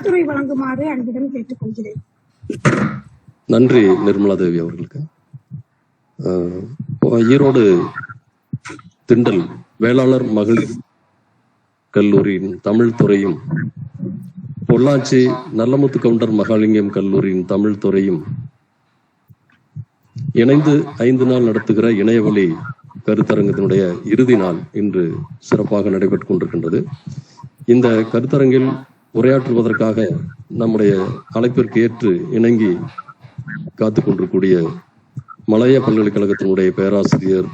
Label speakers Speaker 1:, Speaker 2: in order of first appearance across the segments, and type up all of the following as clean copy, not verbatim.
Speaker 1: கருத்துரை வழங்குமாறு அன்புடன் கேட்டுக்கொள்கிறேன்.
Speaker 2: நன்றி நிர்மலா தேவி அவர்களுக்கு. ஈரோடு திண்டல் வேளாளர் மகளிர் கல்லூரியின் தமிழ் துறையும், பொள்ளாச்சி நல்லமுத்து கவுண்டர் மகாலிங்கம் கல்லூரியின் தமிழ் துறையும் இணைந்து 5 நாள் நடத்துகிற இணையவழி கருத்தரங்கத்தினுடைய இறுதி நாள் இன்று சிறப்பாக நடைபெற்றுக் கொண்டிருக்கின்றது. இந்த கருத்தரங்கில் உரையாற்றுவதற்காக நம்முடைய அழைப்பிற்கு ஏற்று இணங்கி காத்து கொண்டிருக்கூடிய மலைய பல்கலைக்கழகத்தினுடைய பேராசிரியர்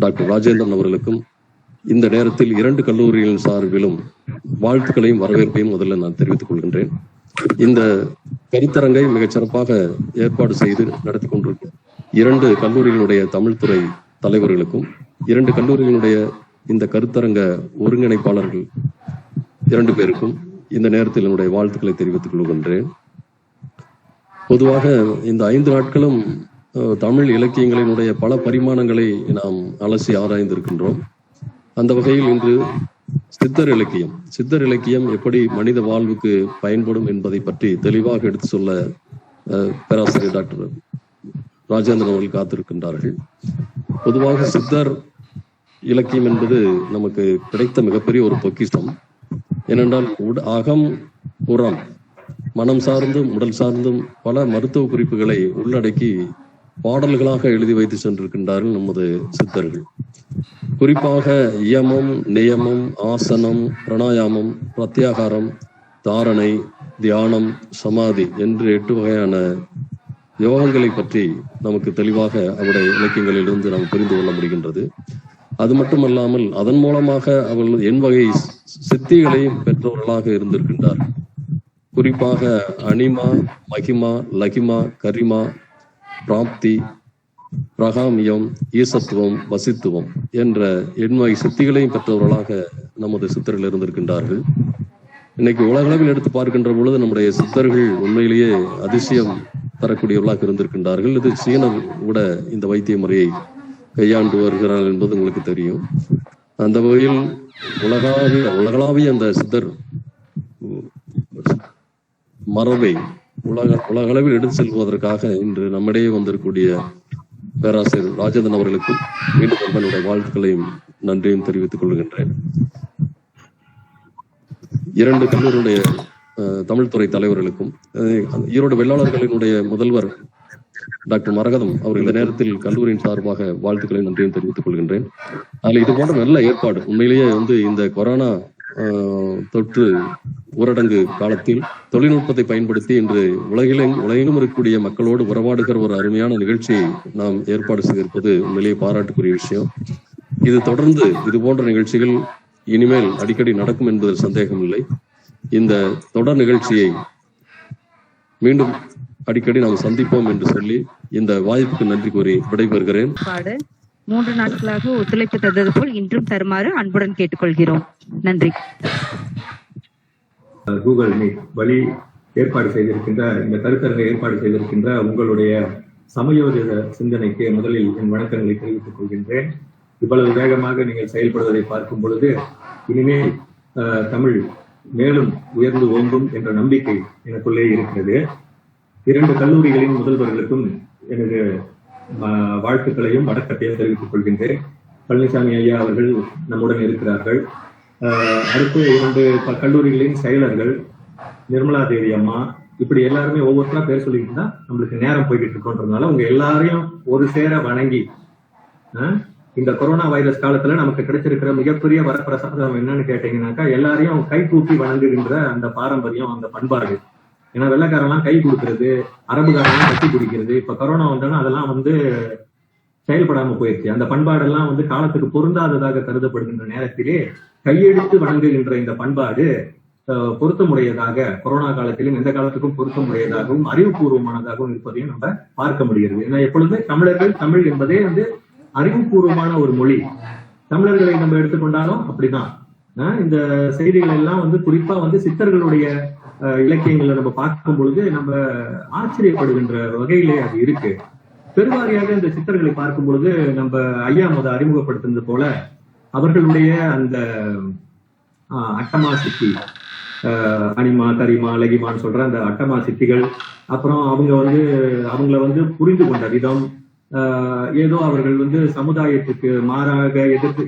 Speaker 2: டாக்டர் ராஜேந்திரன் அவர்களுக்கும் இந்த நேரத்தில் 2 கல்லூரிகளின் சார்பிலும் வாழ்த்துக்களையும் வரவேற்பையும் முதல்ல நான் தெரிவித்துக் கொள்கின்றேன். இந்த கருத்தரங்கை மிகச் சிறப்பாக ஏற்பாடு செய்து நடத்தி கொண்டிருக்கும் 2 கல்லூரிகளுடைய தமிழ்துறை தலைவர்களுக்கும் 2 கல்லூரிகளுடைய இந்த கருத்தரங்க ஒருங்கிணைப்பாளர்கள் 2 பேருக்கும் இந்த நேரத்தில் என்னுடைய வாழ்த்துக்களை தெரிவித்துக் கொள்கின்றேன். பொதுவாக இந்த 5 நாட்களும் தமிழ் இலக்கியங்களினுடைய பல பரிமாணங்களை நாம் அலசி ஆராய்ந்திருக்கின்றோம். அந்த வகையில் இன்று சித்தர் இலக்கியம் எப்படி மனித வாழ்வுக்கு பயன்படும் என்பதை பற்றி தெளிவாக எடுத்து சொல்ல பேராசிரியர் டாக்டர் ராஜேந்திரன் அவர்கள் காத்திருக்கின்றார்கள். பொதுவாக சித்தர் இலக்கியம் என்பது நமக்கு கிடைத்த மிகப்பெரிய ஒரு பொக்கிஷம். ஏனென்றால் அகம் புறம் மனம் சார்ந்தும் உடல் சார்ந்தும் பல மருத்துவ குறிப்புகளை உள்ளடக்கி பாடல்களாக எழுதி வைத்து சென்றிருக்கின்றார்கள் நமது சித்தர்கள். குறிப்பாக இயமம், நியமம், ஆசனம், பிராணாயாமம், பிரத்யாகாரம், தாரணை, தியானம், சமாதி என்று 8 வகையான யோகங்களை பற்றி நமக்கு தெளிவாக அவருடைய இலக்கியங்களிலிருந்து நாம் புரிந்து கொள்ள முடிகின்றது. அது மட்டுமல்லாமல் அதன் மூலமாக அவர்கள் எண்வகை சித்திகளையும் பெற்றவர்களாக இருந்திருக்கின்றார். குறிப்பாக அனிமா, மகிமா, லகிமா, கரிமா, பிராப்தி, பிரகாமியம், ஈசத்துவம், வசித்துவம் என்ற எண்வகை சித்திகளையும் பெற்றவர்களாக நமது சித்தர்கள் இருந்திருக்கின்றார்கள். இன்னைக்கு உலகளவில் எடுத்து பார்க்கின்ற பொழுது நம்முடைய சித்தர்கள் உண்மையிலேயே அதிசயம் தரக்கூடியவர்களாக இருந்திருக்கின்றார்கள். இது சீனர் கூட இந்த வைத்திய முறையை கையாண்டு வருகிறார்கள் என்பது உங்களுக்கு தெரியும். அந்த வகையில் உலகளாவிய அந்த சித்தர் மரபை உலகளவில் எடுத்து செல்வதற்காக இன்று நம்மிடையே வந்திருக்கூடிய பேராசிரியர் ராஜேந்திரன் அவர்களுக்கு மீண்டும் என்னுடைய வாழ்த்துக்களையும் நன்றியும் தெரிவித்துக் கொள்கின்றேன். 2 கல்லூரியுடைய தமிழ்துறை தலைவர்களுக்கும் ஈரோடு வெள்ளாளர்களினுடைய முதல்வர் டாக்டர் மரகதம் அவர் இந்த நேரத்தில் கல்லூரியின் சார்பாக வாழ்த்துக்களை நன்றியும் தெரிவித்துக் கொள்கின்றேன். அதில் இது போன்ற நல்ல ஏற்பாடு உண்மையிலேயே இந்த கொரோனா தொற்று ஊரடங்கு காலத்தில் தொழில்நுட்பத்தை பயன்படுத்தி இன்று உலகிலும் இருக்கக்கூடிய மக்களோடு உறவாடுகிற ஒரு அருமையான நிகழ்ச்சியை நாம் ஏற்பாடு செய்திருப்பது உண்மையிலேயே பாராட்டுக்குரிய விஷயம். இது தொடர்ந்து இது போன்ற நிகழ்ச்சிகள் இனிமேல் அடிக்கடி நடக்கும் என்பதில் சந்தேகம் இல்லை. இந்த தொடர் நிகழ்ச்சியை மீண்டும் அடிக்கடி நாம் சந்திப்போம் என்று சொல்லி இந்த வாய்ப்புக்கு நன்றி கூறி விடைபெறுகிறேன்.
Speaker 3: 3 நாட்களாக ஒத்துழைப்பு தந்தது போல் இன்றும் தருமாறு அன்புடன் கேட்டுக்கொள்கிறோம். நன்றி.
Speaker 4: கூகுள் மீட் வழி ஏற்பாடு செய்திருக்கின்ற இந்த கருத்தரங்கை ஏற்பாடு செய்திருக்கின்ற உங்களுடைய சமயோஜித சிந்தனைக்கு முதலில் என் வணக்கங்களை தெரிவித்துக் கொள்கின்றேன். இவ்வளவு வேகமாக நீங்கள் செயல்படுவதை பார்க்கும் பொழுது இனிமேல் தமிழ் மேலும் உயர்ந்து ஓங்கும் என்ற நம்பிக்கை எனக்குள்ளே இருக்கிறது. 2 கல்லூரிகளின் முதல்வர்களுக்கும் எனது வாழ்த்துக்களையும் வணக்கத்தையும் தெரிவித்துக் கொள்கின்றேன். பழனிசாமி ஐயா அவர்கள் நம்முடன் இருக்கிறார்கள். அடுத்து 2 கல்லூரிகளின் செயலர்கள், நிர்மலா தேவி அம்மா, இப்படி எல்லாருமே ஒவ்வொருத்தரா பேர் சொல்லிட்டு தான் நம்மளுக்கு நேரம் போய்கிட்டு இருக்கோன்றதுனால உங்க எல்லாரையும் ஒரு சேர வணங்கி இந்த கொரோனா வைரஸ் காலத்துல நமக்கு கிடைச்சிருக்கிற மிகப்பெரிய வரப்பிரசாதம் என்னன்னு கேட்டீங்கன்னாக்கா எல்லாரையும் கை தூக்கி வணங்குகின்ற அந்த பாரம்பரியம், அந்த பண்பாடு. ஏன்னா வெள்ளைக்காரெல்லாம் கை கொடுக்கறது, அரபுகாரெல்லாம் கட்டி பிடிக்கிறது, இப்ப கொரோனா வந்தோன்னா அதெல்லாம் செயல்படாம போயிடுச்சு. அந்த பண்பாடெல்லாம் காலத்துக்கு பொருந்தாததாக கருதப்படுகின்ற நேரத்திலே கையெடுத்து வணங்குகின்ற இந்த பண்பாடு பொருத்தமுடையதாக கொரோனா காலத்திலும் எந்த காலத்துக்கும் பொருத்தமுடையதாகவும் அறிவுபூர்வமானதாகவும் இருப்பதையும் நம்ம பார்க்க முடிகிறது. ஏன்னா எப்பொழுதுமே தமிழ் என்பதே அறிவுபூர்வமான ஒரு மொழி. தமிழர்களை நம்ம எடுத்துக்கொண்டாலும் அப்படிதான். இந்த செய்திகள் எல்லாம் குறிப்பா சித்தர்களுடைய இலக்கியங்களை நம்ம பார்க்கும் பொழுது நம்ம ஆச்சரியப்படுகின்ற வகையிலே அது இருக்கு. பெருவாரியாக இந்த சித்தர்களை பார்க்கும் பொழுது நம்ம ஐயா அறிமுகப்படுத்துனது போல அவர்களுடைய அந்த அட்டமா சித்தி, அனிமா கரிமா லகிமான்னு சொல்ற அந்த அட்டமா சித்திகள், அப்புறம் அவங்கள வந்து புரிந்து கொண்ட விதம், ஏதோ அவர்கள் வந்து சமுதாயத்துக்கு மாறாக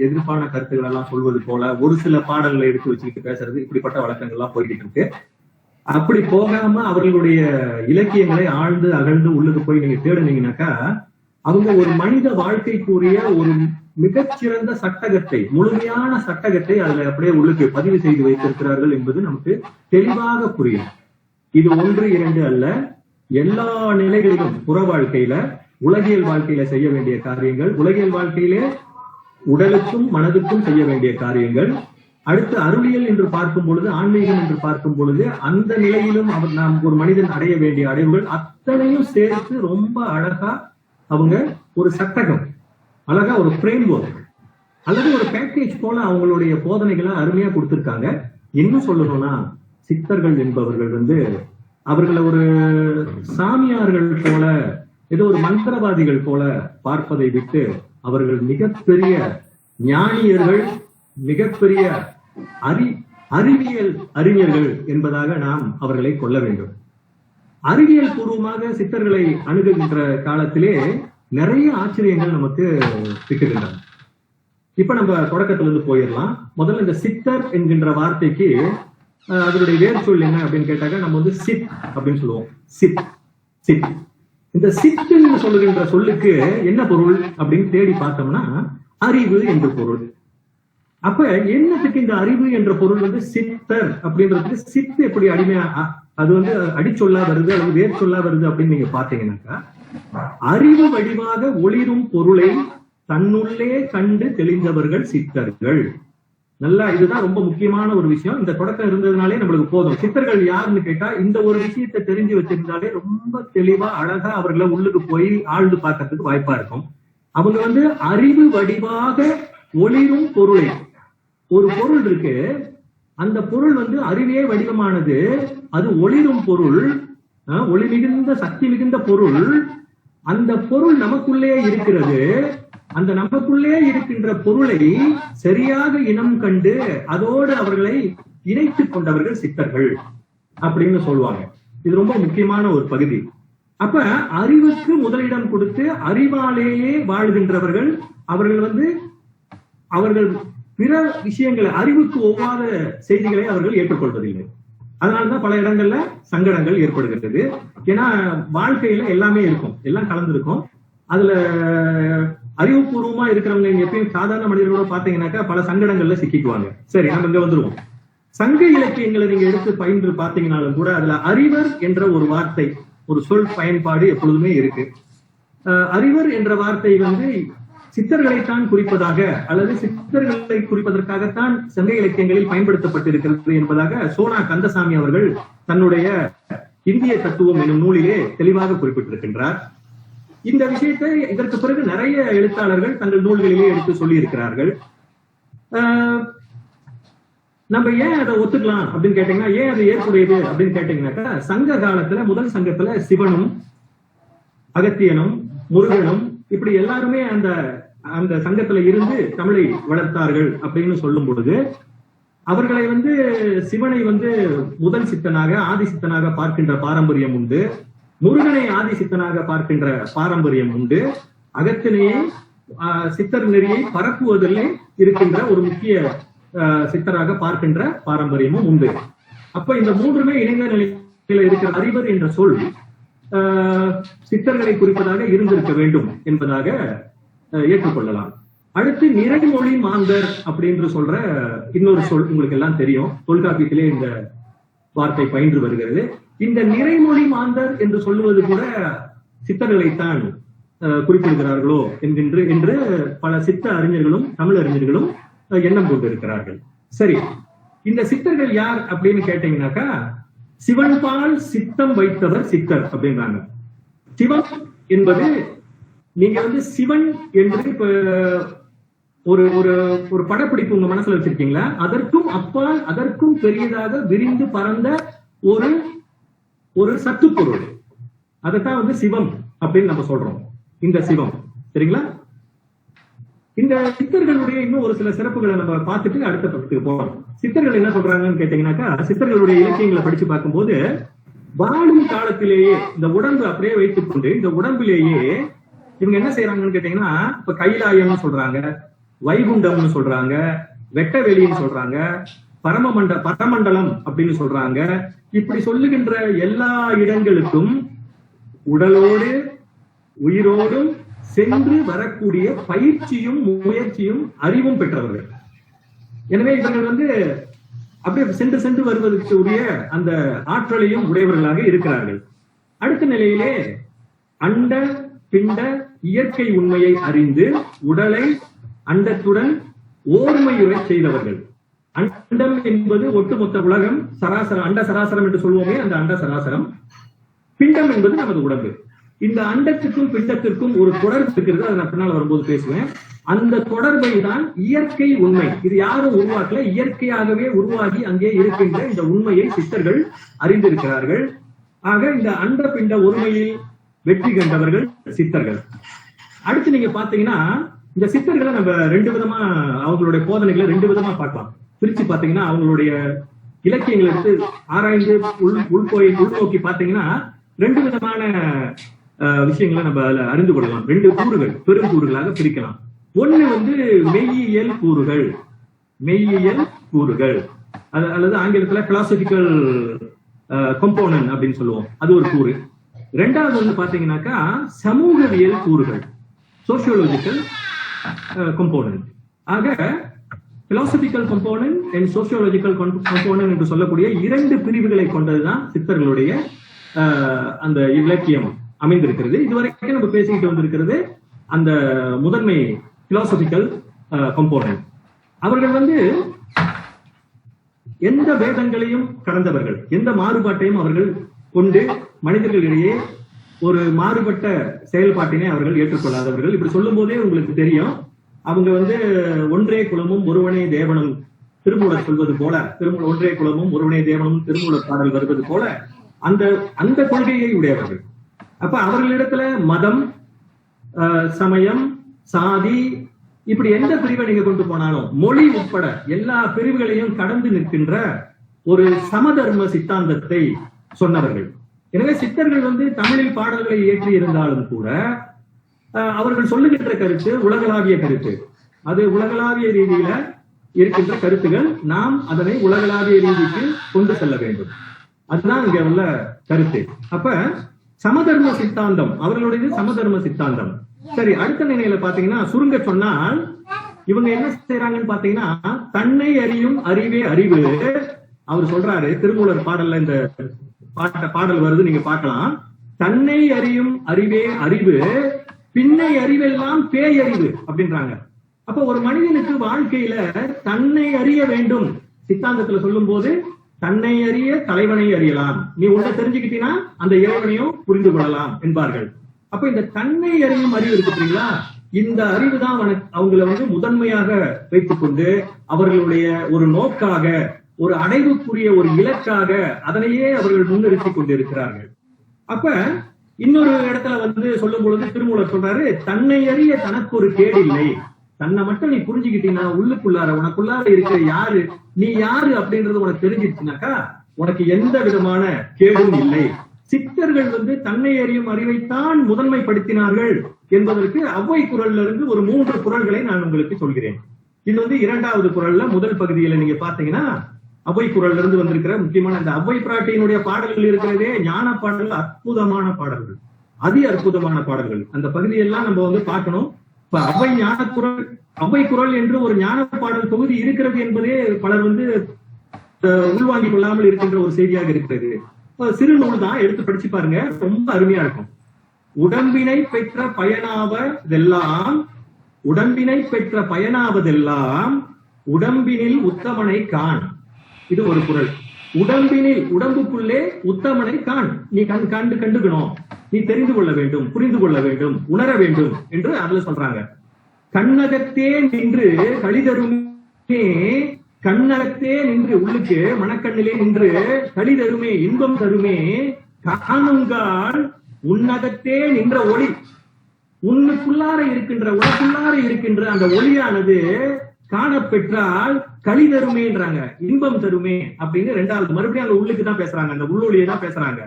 Speaker 4: எதிர்ப்பான கருத்துக்கள் எல்லாம் சொல்வது போல ஒரு சில பாடல்களை எடுத்து வச்சுக்கிட்டு பேசுறது, இப்படிப்பட்ட வழக்கங்கள்லாம் போய்கிட்டு இருக்கு. அப்படி போகாம அவர்களுடைய இலக்கியங்களை ஆழ்ந்து அகழ்ந்து உள்ளுக்கு போய் நீங்க தேடுனீங்கன்னாக்கா அவங்க ஒரு மனித வாழ்க்கைக்குரிய ஒரு மிகச்சிறந்த சட்டகத்தை, முழுமையான சட்டகத்தை அதுல அப்படியே உள்ளுக்கு பதிவு செய்து வைத்திருக்கிறார்கள் என்பது நமக்கு தெளிவாக புரியும். இது 1, 2 அல்ல, எல்லா நிலைகளிலும் புற வாழ்க்கையில, உலகியல் வாழ்க்கையில செய்ய வேண்டிய காரியங்கள், உலகியல் வாழ்க்கையிலே உடலுக்கும் மனதுக்கும் செய்ய வேண்டிய காரியங்கள், அடுத்து அருளியல் என்று பார்க்கும் பொழுது, ஆன்மீகம் என்று பார்க்கும் பொழுது அந்த நிலையிலும் நாம் ஒரு மனிதன் அடைய வேண்டிய அடைவுகள் அத்தனையும் சேர்த்து ரொம்ப அழகா அவங்க ஒரு சட்டகம், அழகா ஒரு ஃப்ரேம் ஒர்க் அல்லது ஒரு பேக்கேஜ் போல அவங்களுடைய போதனைகளை அருமையா கொடுத்திருக்காங்க. என்ன சொல்லணும்னா, சித்தர்கள் என்பவர்கள் வந்து அவர்களை ஒரு சாமியார்கள் போல, ஏதோ ஒரு மந்திரவாதிகள் போல பார்ப்பதை விட்டு அவர்கள் மிகப்பெரிய ஞானியர்கள், மிகப்பெரிய அறிவியல் அறிஞர்கள் என்பதாக நாம் அவர்களை கொள்ள வேண்டும். அறிவியல் பூர்வமாக சித்தர்களை அணுகுகின்ற காலத்திலே நிறைய ஆச்சரியங்கள் நமக்கு கிட்டுகின்றன. இப்ப நம்ம தொடக்கத்துல இருந்து போயிடலாம். முதல்ல இந்த சித்தர் என்கின்ற வார்த்தைக்கு அதனுடைய வேர் சொல் என்ன அப்படின்னு கேட்டாக்க நம்ம வந்து சித் அப்படின்னு சொல்லுவோம். சித் சித் இந்த சித்துன்னு சொல்லுகின்ற சொல்லுக்கு என்ன பொருள் அப்படின்னு தேடி பார்த்தோம்னா அறிவு என்று பொருள். அப்ப என்னத்துக்கு இந்த அறிவு என்ற பொருள் வந்து சித்தர் அப்படின்றதுக்கு சித்து எப்படி அடிமையா அது வந்து அடிச்சொல்லா வருது அல்லது வேர் சொல்லா வருது அப்படின்னு நீங்க பாத்தீங்கன்னாக்கா, அறிவு வடிவாக ஒளிரும் பொருளை தன்னுள்ளே கண்டு தெளிந்தவர்கள் சித்தர்கள். நல்லா, இதுதான் ரொம்ப முக்கியமான ஒரு விஷயம். இந்த தொடக்கம் இருந்ததுனாலே நம்மளுக்கு போதும். சித்தர்கள் யாருன்னு கேட்டா இந்த ஒரு விஷயத்தை தெரிஞ்சு வச்சிருந்தாலே ரொம்ப தெளிவா அழகா அவர்களை உள்ளுக்கு போய் ஆழ்ந்து பார்க்கறதுக்கு வாய்ப்பா இருக்கும். அவங்க வந்து அறிவு வடிவாக ஒளிரும் பொருளை, ஒரு பொருள் இருக்கு, அந்த பொருள் வந்து அறிவே வடிவமானது, அது ஒளிரும் பொருள், ஒளி மிகுந்த சக்தி மிகுந்த பொருள். அந்த பொருள் நமக்குள்ளே இருக்கிறது. அந்த நமக்குள்ளே இருக்கின்ற பொருளை சரியாக இனம் கண்டு அதோடு அவர்களை இணைத்துக் கொண்டவர்கள் சித்தர்கள் அப்படின்னு சொல்லுவாங்க. இது ரொம்ப முக்கியமான ஒரு பகுதி. அப்ப அறிவுக்கு முதலிடம் கொடுத்து அறிவாலேயே வாழ்கின்றவர்கள். அவர்கள் வந்து அவர்கள் பிற விஷயங்களை, அறிவுக்கு ஒவ்வாத செய்திகளை அவர்கள் ஏற்றுக்கொள்வதில்லை. அதனாலதான் பல இடங்கள்ல சங்கடங்கள் ஏற்படுகிறது. ஏன்னா வாழ்க்கையில எல்லாமே இருக்கும், எல்லாம் கலந்துருக்கும். அதுல அறிவுபூர்வமா இருக்கிறவங்க நீங்க எப்பயும் சாதாரண மனிதர்களோட பாத்தீங்கன்னாக்கா பல சங்கடங்கள்ல சிக்கிக்குவாங்க. சரி, நம்ம இங்க வந்துருவோம். சங்க இலக்கியங்களை நீங்க எடுத்து பயின்று பாத்தீங்கன்னாலும் கூட அதுல அறிவர் என்ற ஒரு வார்த்தை, ஒரு சொல் பயன்பாடு எப்பொழுதுமே இருக்கு. அறிவர் என்ற வார்த்தை வந்து சித்தர்களைத்தான் குறிப்பதாக அல்லது சித்தர்களை குறிப்பதற்காகத்தான் சங்க இலக்கியங்களில் பயன்படுத்தப்பட்டிருக்கிறது என்பதாக சோனா கந்தசாமி அவர்கள் தன்னுடைய இந்திய தத்துவம் என்னும் நூலிலே தெளிவாக குறிப்பிட்டிருக்கின்றார். இந்த விஷயத்தை இதற்கு பிறகு நிறைய எழுத்தாளர்கள் தங்கள் நூல்களிலே எடுத்து சொல்லி இருக்கிறார்கள். நம்ம ஏன் அதை ஒத்துக்கலாம் அப்படின்னு கேட்டீங்கன்னா, ஏன் அது ஏற்புடையது அப்படின்னு கேட்டீங்கன்னாக்கா, சங்க காலத்துல முதல் சங்கத்துல சிவனும் அகத்தியனும் முருகனும் இப்படி எல்லாருமே அந்த அந்த சங்கத்துல இருந்து தமிழை வளர்த்தார்கள் அப்படின்னு சொல்லும் பொழுது அவர்களை வந்து சிவனை வந்து முதல் சித்தனாக ஆதி சித்தனாக பார்க்கின்ற பாரம்பரியம் உண்டு, முருகனை ஆதி சித்தனாக பார்க்கின்ற பாரம்பரியம் உண்டு, அகத்தினையை சித்தர் நெறியை பரப்புவதிலே இருக்கின்ற ஒரு முக்கிய சித்தராக பார்க்கின்ற பாரம்பரியமும் உண்டு. அப்ப இந்த மூன்றுமே இணைந்த நிலையில இருக்கிற அறிவர் என்ற சொல் சித்தர்களை குறிப்பதாக இருந்திருக்க வேண்டும் என்பதாக ஏற்றுக்கொள்ளலாம். அடுத்து நிறைமொழி மாந்தர் அப்படின்னு சொல்ற இன்னொரு சொல் உங்களுக்கு எல்லாம் தெரியும். தொல்காப்பியத்திலே இந்த வார்த்தை பயின்று வருகிறது. இந்த நிறைமொழி மாந்தர் என்று சொல்லுவது கூட சித்தர்களைத்தான் குறிப்பிடுகிறார்களோ என்று பல சித்த அறிஞர்களும் தமிழ் அறிஞர்களும் எண்ணம் கொண்டிருக்கிறார்கள். சரி, இந்த சித்தர்கள் யார் அப்படின்னு கேட்டீங்கன்னாக்கா, சிவன்பால் சித்தம் வைத்தவர் சித்தர் அப்படின்றாங்க. சிவம் என்பது நீங்க வந்து சிவன் என்று இப்ப ஒரு ஒரு ஒரு படப்பிடிப்பு உங்க மனசுல வச்சிருக்கீங்களா? அதற்கும் அப்பால் அதற்கும் பெரியதாக விரிந்து பறந்த ஒரு ஒரு சத்து பொருள், அதைத்தான் வந்து சிவம் அப்படின்னு நம்ம சொல்றோம். இந்த சிவம் சரிங்களா? இந்த சித்தர்களுடைய இன்னும் ஒரு சில சிறப்புகளை நம்ம பார்த்துட்டு அடுத்த பக்கத்துக்கு போறோம். சித்தர்கள் என்ன சொல்றாங்கன்னு கேட்டீங்கன்னாக்கா, சித்தர்களுடைய இலக்கியங்களை படிச்சு பார்க்கும்போது வாழும் காலத்திலேயே இந்த உடம்பு அப்படியே வைத்துக் கொண்டு இந்த உடம்பிலேயே இவங்க என்ன செய்யறாங்கன்னு கேட்டீங்கன்னா, இப்ப கைலாயம்னு சொல்றாங்க, வைகுண்டம்னு சொல்றாங்க, வெட்டவெளின்னு சொல்றாங்க, பரமண்டலம் அப்படின்னு சொல்றாங்க. இப்படி சொல்லுகின்ற எல்லா இடங்களுக்கும் உடலோடு உயிரோடும் சென்று வரக்கூடிய பயிற்சியும் முயற்சியும் அறிவும் பெற்றவர்கள். எனவே இவர்கள் அப்படியே சென்று சென்று வருவதற்கு உரிய அந்த ஆற்றலையும் உடையவர்களாக இருக்கிறார்கள். அடுத்த நிலையிலே அண்ட பிண்ட இயற்கை உண்மையை அறிந்து உடலை அண்டத்துடன் ஓர்மையுறை செய்தவர்கள். அண்டம் என்பது ஒட்டுமொத்த உலகம், சராசரம், அண்ட சராசரம் என்று சொல்வோமே, அந்த அண்ட சராசரம். பிண்டம் என்பது நமது உடம்பு. இந்த அண்டத்துக்கும் பிண்டத்திற்கும் ஒரு தொடர்பு இருக்கிறது, அதை நான் பின்னால் வரும்போது பேசுவேன். அந்த தொடர்பை தான் இயற்கை உண்மை, இது யாரும் உருவாக்கல, இயற்கையாகவே உருவாகி அங்கே இருக்கின்ற இந்த உண்மையை சித்தர்கள் அறிந்திருக்கிறார்கள். ஆக இந்த அண்ட பிண்ட ஒருமையில் வெற்றி கண்டவர்கள் சித்தர்கள். அடுத்து நீங்க பாத்தீங்கன்னா, இந்த சித்தர்களை நம்ம ரெண்டு விதமா, அவங்களுடைய போதனைகளை ரெண்டு விதமா பார்க்கலாம். பிரிச்சு பாத்தீங்கன்னா, அவங்களுடைய இலக்கியங்களை எடுத்து ஆராய்ந்து உள்நோக்கி பாத்தீங்கன்னா ரெண்டு விதமான விஷயங்களை நம்ம அதுல அறிந்து கொள்ளலாம். ரெண்டு கூறுகள், பெரும் கூறுகளாக பிரிக்கலாம். ஒண்ணு மெய்யியல் கூறுகள், மெய்யியல் கூறுகள், அல்லது ஆங்கிலத்துல பிலாசபிக்கல் கம்போனன்ட் அப்படின்னு சொல்லுவோம், அது ஒரு கூறு. ரெண்டாவது பாத்தீங்கன்னாக்கா சமூகவியல் கூறுகள், சோசியோலஜிக்கல் கம்போனன்ட். ஆக பிலாசபிக்கல் கம்போனன்ட் அண்ட் சோசியோலஜிக்கல் கம்போனன்ட் என்று சொல்லக்கூடிய இரண்டு பிரிவுகளை கொண்டதுதான் சித்தர்களுடைய அந்த இலக்கியம் அமைந்திருக்கிறது. இதுவரைக்கும் நம்ம பேசிக்கிட்டு வந்திருக்கிறது அந்த முதன்மை பிலாசபிக்கல் கம்போனன்ட். அவர்கள் எந்த வேதங்களையும் கடந்தவர்கள், எந்த மாறுபாட்டையும் அவர்கள் கொண்டு மனிதர்களிடையே ஒரு மாறுபட்ட செயல்பாட்டினை அவர்கள் ஏற்றுக்கொள்ளாதவர்கள். இப்படி சொல்லும் போதே உங்களுக்கு தெரியும், அவங்க ஒன்றே குலமும் ஒருவனே தேவனும் திருமூலர் சொல்வது போல, ஒன்றே குலமும் ஒருவனே தேவனும் திருமூலர் பாடல் வருவது போல அந்த கொள்கையை உடையவர்கள். அப்ப அவர்களிடத்துல மதம், சமயம், சாதி, இப்படி எந்த பிரிவை நீங்க கொண்டு போனாலும், மொழி உட்பட எல்லா பிரிவுகளையும் கடந்து நிற்கின்ற ஒரு சமதர்ம சித்தாந்தத்தை சொன்னவர்கள். எனவே சித்தர்கள் தமிழில் பாடல்களை இயற்றி இருந்தாலும் கூட அவர்கள் சொல்லுகின்ற கருத்து உலகளாவிய கருத்து. அது உலகளாவிய ரீதியில இருக்கின்ற கருத்துகள், நாம் அதனை உலகளாவிய ரீதிக்கு கொண்டு செல்ல வேண்டும். அதுதான் இங்க உள்ள கருத்து. அப்ப சமதர்ம சித்தாந்தம் அவர்களுடைய சமதர்ம சித்தாந்தம். சரி, அடுத்த நிலையில பாத்தீங்கன்னா சுருங்க சொன்னால் இவங்க என்ன செய்யறாங்கன்னு பாத்தீங்கன்னா, தன்னை அறியும் அறிவே அறிவு. அவர் சொல்றாரு, திருமூலர் பாடல்ல இந்த பாடல் வருது, நீங்க பார்க்கலாம். தன்னை அறியும் அறிவே அறிவு, பின்னை அறிவெல்லாம் பேயறிவு அப்படின்றாங்க. அப்ப ஒரு மனிதனுக்கு வாழ்க்கையில தன்னை அறிய வேண்டும். சித்தாந்தத்துல சொல்லும் போது தன்னை அறிய தலைவனை அறியலாம், நீ உன்னை தெரிஞ்சுக்கிட்டீங்கன்னா அந்த இறைவனையும் புரிந்து கொள்ளலாம் என்பார்கள். அப்ப இந்த தன்னை அறியும் அறிவு இருக்குங்களா, இந்த அறிவு தான் அவங்களை முதன்மையாக வைத்துக் கொண்டு அவர்களுடைய ஒரு நோக்காக, ஒரு அடைவுக்குரிய ஒரு இலக்காக அதனையே அவர்கள் முன்னிறுத்திக் கொண்டிருக்கிறார்கள். அப்ப இன்னொரு இடத்துல சொல்லும் பொழுது திருமூலர் சொல்றாரு, தன்னை அறிய தனக்கு ஒரு கேடு இல்லை. தன்னை மட்டும் நீ புரிஞ்சுக்கிட்டீங்கன்னா, உள்ளுக்குள்ளார உனக்குள்ளார இருக்கிற யாரு, நீ யாரு அப்படின்றது உனக்கு தெரிஞ்சிருச்சுனாக்கா உனக்கு எந்த விதமான கேடும் இல்லை. சித்தர்கள் தன்னை அறியும் அறிவைத்தான் முதன்மைப்படுத்தினார்கள் என்பதற்கு ஔவை குறள்ல இருந்து ஒரு 3 குறள்களை நான் உங்களுக்கு சொல்கிறேன். இது இரண்டாவது குறள்ல முதல் பகுதியில நீங்க பாத்தீங்கன்னா ஔவை குறள்ல இருந்து வந்திருக்கிற முக்கியமான இந்த ஔவை பிராட்டியினுடைய பாடல்கள் இருக்கிறதே ஞான பாடல்கள், அற்புதமான பாடல்கள், அதி அற்புதமான பாடல்கள். அந்த பகுதியெல்லாம் நம்ம பார்க்கணும். இப்ப ஔவை குறள் என்று ஒரு ஞான பாடல் தொகுதி இருக்கிறது என்பதே பலர் உள்வாங்கிக் கொள்ளாமல் இருக்கின்ற ஒரு செய்தியாக இருக்கிறது. சிறு நூல் தான், எடுத்து படிச்சு பாருங்க, ரொம்ப அருமையா இருக்கும். உடம்பினை பெற்ற பயனாவதெல்லாம், உடம்பினை பெற்ற பயனாவதெல்லாம் உடம்பினில் உத்தமனை காண். இது ஒரு குறள். உடம்பினில், உடம்புக்குள்ளே உத்தமனை காண். நீ கண்டுக்கணும், நீ தெரிந்து கொள்ள வேண்டும், புரிந்து கொள்ள வேண்டும், உணர வேண்டும் என்று அதுல சொல்றாங்க. கண்ணகத்தே நின்று கழிதருமே, கண்ணகத்தே நின்று, உள்ளுக்கு மனக்கண்ணிலே நின்று கழிதருமே, இன்பம் தருமே, காணுங்கால் உன்னகத்தே நின்ற ஒளி. உனக்குள்ளார இருக்கின்ற அந்த ஒளியானது காணப்பெற்றால் களி தருமேன்றாங்க, இன்பம் தருமே அப்படின்னு. ரெண்டாவது மறுபடியும் அங்க உள்ளுக்கு தான் பேசுறாங்க, அந்த உள்ளொளியை தான் பேசுறாங்க.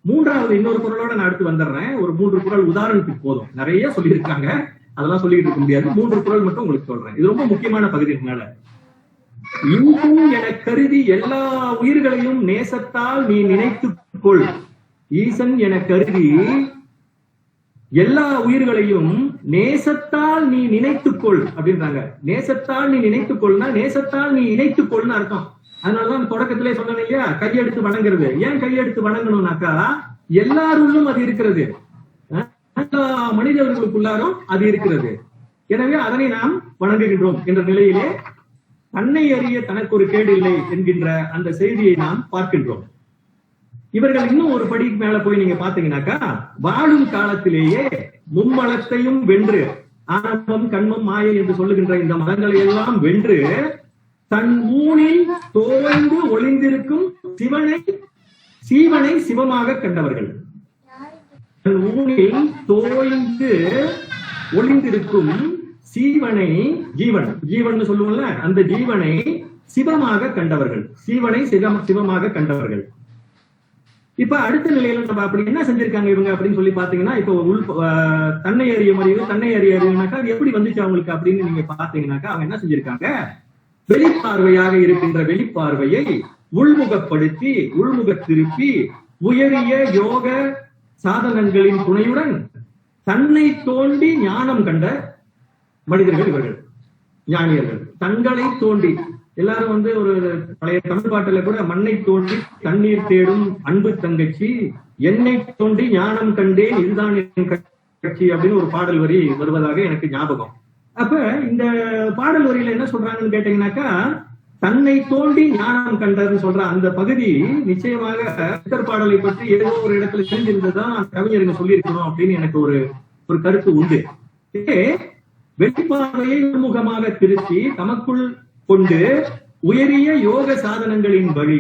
Speaker 4: மூன்றாவது இன்னொரு குறளோட நான் அடுத்து வந்துடுறேன். ஒரு 3 குறள் உதாரணத்துக்கு போதும், நிறைய சொல்லியிருக்காங்க, அதெல்லாம் சொல்லிட்டு இருக்க முடியாது. 3 குறள் மட்டும் உங்களுக்கு சொல்றேன், இது ரொம்ப முக்கியமான பகுதினால. இன்பம் என கருதி எல்லா உயிர்களையும் நேசத்தால் நீ நினைத்துக்கொள். ஈசன் என கருதி எல்லா உயிர்களையும் நேசத்தால் நீ நினைத்துக்கொள் அப்படின்றாங்க. நேசத்தால் நீ நினைத்துக்கொள்னா நேசத்தால் நீ இணைத்துக்கொள்னு அர்த்தம். அதனாலதான் தொடக்கத்திலே சொன்னேன் இல்லையா, கையெடுத்து வணங்குறது. ஏன் கையெடுத்து வணங்கணும்னாக்கா எல்லாருள்ளும் அது இருக்கிறது, எல்லா மனிதர்களுக்குள்ளாரும் அது இருக்கிறது. எனவே அதனை நாம் வணங்குகின்றோம் என்ற நிலையிலே தன்னை அறிய தனக்கு ஒரு கேடு இல்லை என்கின்ற அந்த செய்தியை நாம் பார்க்கின்றோம். இவர்கள் இன்னும் ஒரு படிக்கு மேல போய் நீங்க பாத்தீங்கன்னாக்கா, வாழும் காலத்திலேயே மும்மலத்தையும் வென்று, ஆணவம் கண்மம் மாயை என்று சொல்லுகின்ற இந்த மதங்களை எல்லாம் வென்று தன் ஊனில் தோய்ந்து ஒளிந்திருக்கும் சீவனை சிவமாக கண்டவர்கள். தன் ஊனில் தோய்ந்து ஒளிந்திருக்கும் சீவனை, ஜீவன் சொல்லுவோம்ல, அந்த ஜீவனை சிவமாக கண்டவர்கள், சீவனை சிவமாக கண்டவர்கள். இப்ப அடுத்த நிலையில நம்ம அப்படி என்ன செஞ்சிருக்காங்க இவங்க அப்படின்னு சொல்லி பாத்தீங்கன்னா, இப்ப தன்னை அறியனாக்கா எப்படி வந்துச்சு அவங்களுக்கு அப்படின்னு நீங்க பாத்தீங்கன்னாக்கா, அவங்க என்ன செஞ்சிருக்காங்க, வெளிப்பார்வையாக இருக்கின்ற வெளிப்பார்வையை உள்முகப்படுத்தி உள்முக திருப்பி உயரிய யோக சாதனங்களின் துணையுடன் தன்னை தோண்டி ஞானம் கண்ட மனிதர்கள் இவர்கள், ஞானியர்கள். தங்களை தோண்டி, எல்லாரும் ஒரு பழைய தமிழ் பாட்டுல கூட மண்ணை தோண்டி தண்ணீர் தேடும் அன்பு தங்கச்சி, என்னை தோண்டி ஞானம் கண்டேன் இதுதான் என் கட்சி அப்படின்னு ஒரு பாடல் வரி வருவதாக எனக்கு ஞாபகம். அப்ப இந்த பாடல் வரியில என்ன சொல்றாங்கன்னு கேட்டீங்கன்னாக்கா, தன்னை தோண்டி ஞானம் கண்டதுன்னு சொல்ற அந்த பகுதி நிச்சயமாக சித்தர் பாடலை பற்றி ஏதோ ஒரு இடத்துல தெரிஞ்சிருந்ததுதான் கவிஞருங்க சொல்லியிருக்கணும் அப்படின்னு எனக்கு ஒரு கருத்து உண்டு. வெளிப்பார்வையை உள்முகமாக திருத்தி தமக்குள் கொண்டு உயரிய யோக சாதனங்களின் வழி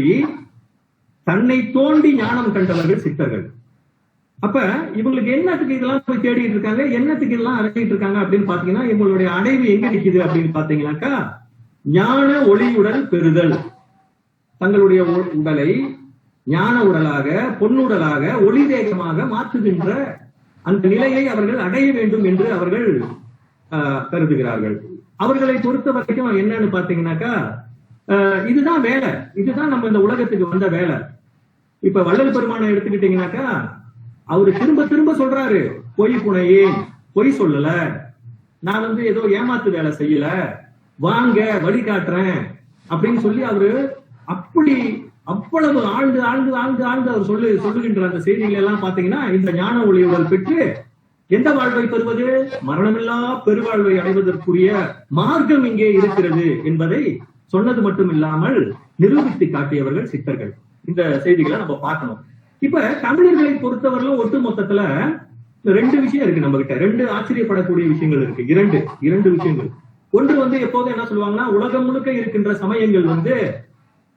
Speaker 4: தன்னை தோண்டி ஞானம் கண்டவர்கள் சித்தர்கள். அப்ப இவங்களுக்கு என்னத்துக்கு இதெல்லாம் போய் தேடிட்டு இருக்காங்க, என்னத்துக்கு இதெல்லாம் அடையிட்டு இருக்காங்க அப்படின்னு பாத்தீங்கன்னா, இவங்களுடைய அடைவு எங்க நிக்குது அப்படின்னு பாத்தீங்கன்னாக்கா, ஞான ஒளியுடன் பெறுதல். தங்களுடைய உடலை ஞான உடலாக, பொன்னுடலாக, ஒளி தேகமாக மாற்றுகின்ற அந்த நிலையை அவர்கள் அடைய வேண்டும் என்று அவர்கள் கருதுகிறார்கள். அவர்களை பொறுத்த வரைக்கும் என்னன்னு பாத்தீங்கன்னாக்கா, இதுதான் வேலை, இதுதான் நம்ம இந்த உலகத்துக்கு வந்த வேலை. இப்ப வள்ளல் பெருமானை எடுத்துக்கிட்டீங்கன்னாக்கா, அவரு திரும்ப திரும்ப சொல்றாரு, பொய் புனையேன், பொய் சொல்லல, நான் ஏதோ ஏமாத்து வேலை செய்யல, வாங்க வழிகாட்டுறேன் அப்படின்னு சொல்லி அவரு அப்படி அவ்வளவு ஆழ்ந்து ஆழ்ந்து ஆழ்ந்து ஆழ்ந்து அவர் சொல்லுகின்ற அந்த செய்திகள் எல்லாம் பாத்தீங்கன்னா, இந்த ஞான ஒளியுடன் பெற்று எந்த வாழ்வை பெறுவது, மரணமில்லா பெருவாழ்வை அடைவதற்குரிய மார்க்கம் இங்கே இருக்கிறது என்பதை சொன்னது மட்டும் இல்லாமல் நிரூபித்து காட்டியவர்கள் சித்தர்கள். இந்த செய்திகளை நம்ம பார்க்கணும். இப்ப தமிழர்களை பொறுத்தவரையிலும் ஒட்டு மொத்தத்துல 2 விஷயம் இருக்கு நம்ம கிட்ட, 2 ஆச்சரியப்படக்கூடிய விஷயங்கள் இருக்கு. இரண்டு விஷயங்கள். ஒன்று எப்போதும் என்ன சொல்லுவாங்கன்னா, உலகம் முழுக்க இருக்கின்ற சமயங்கள்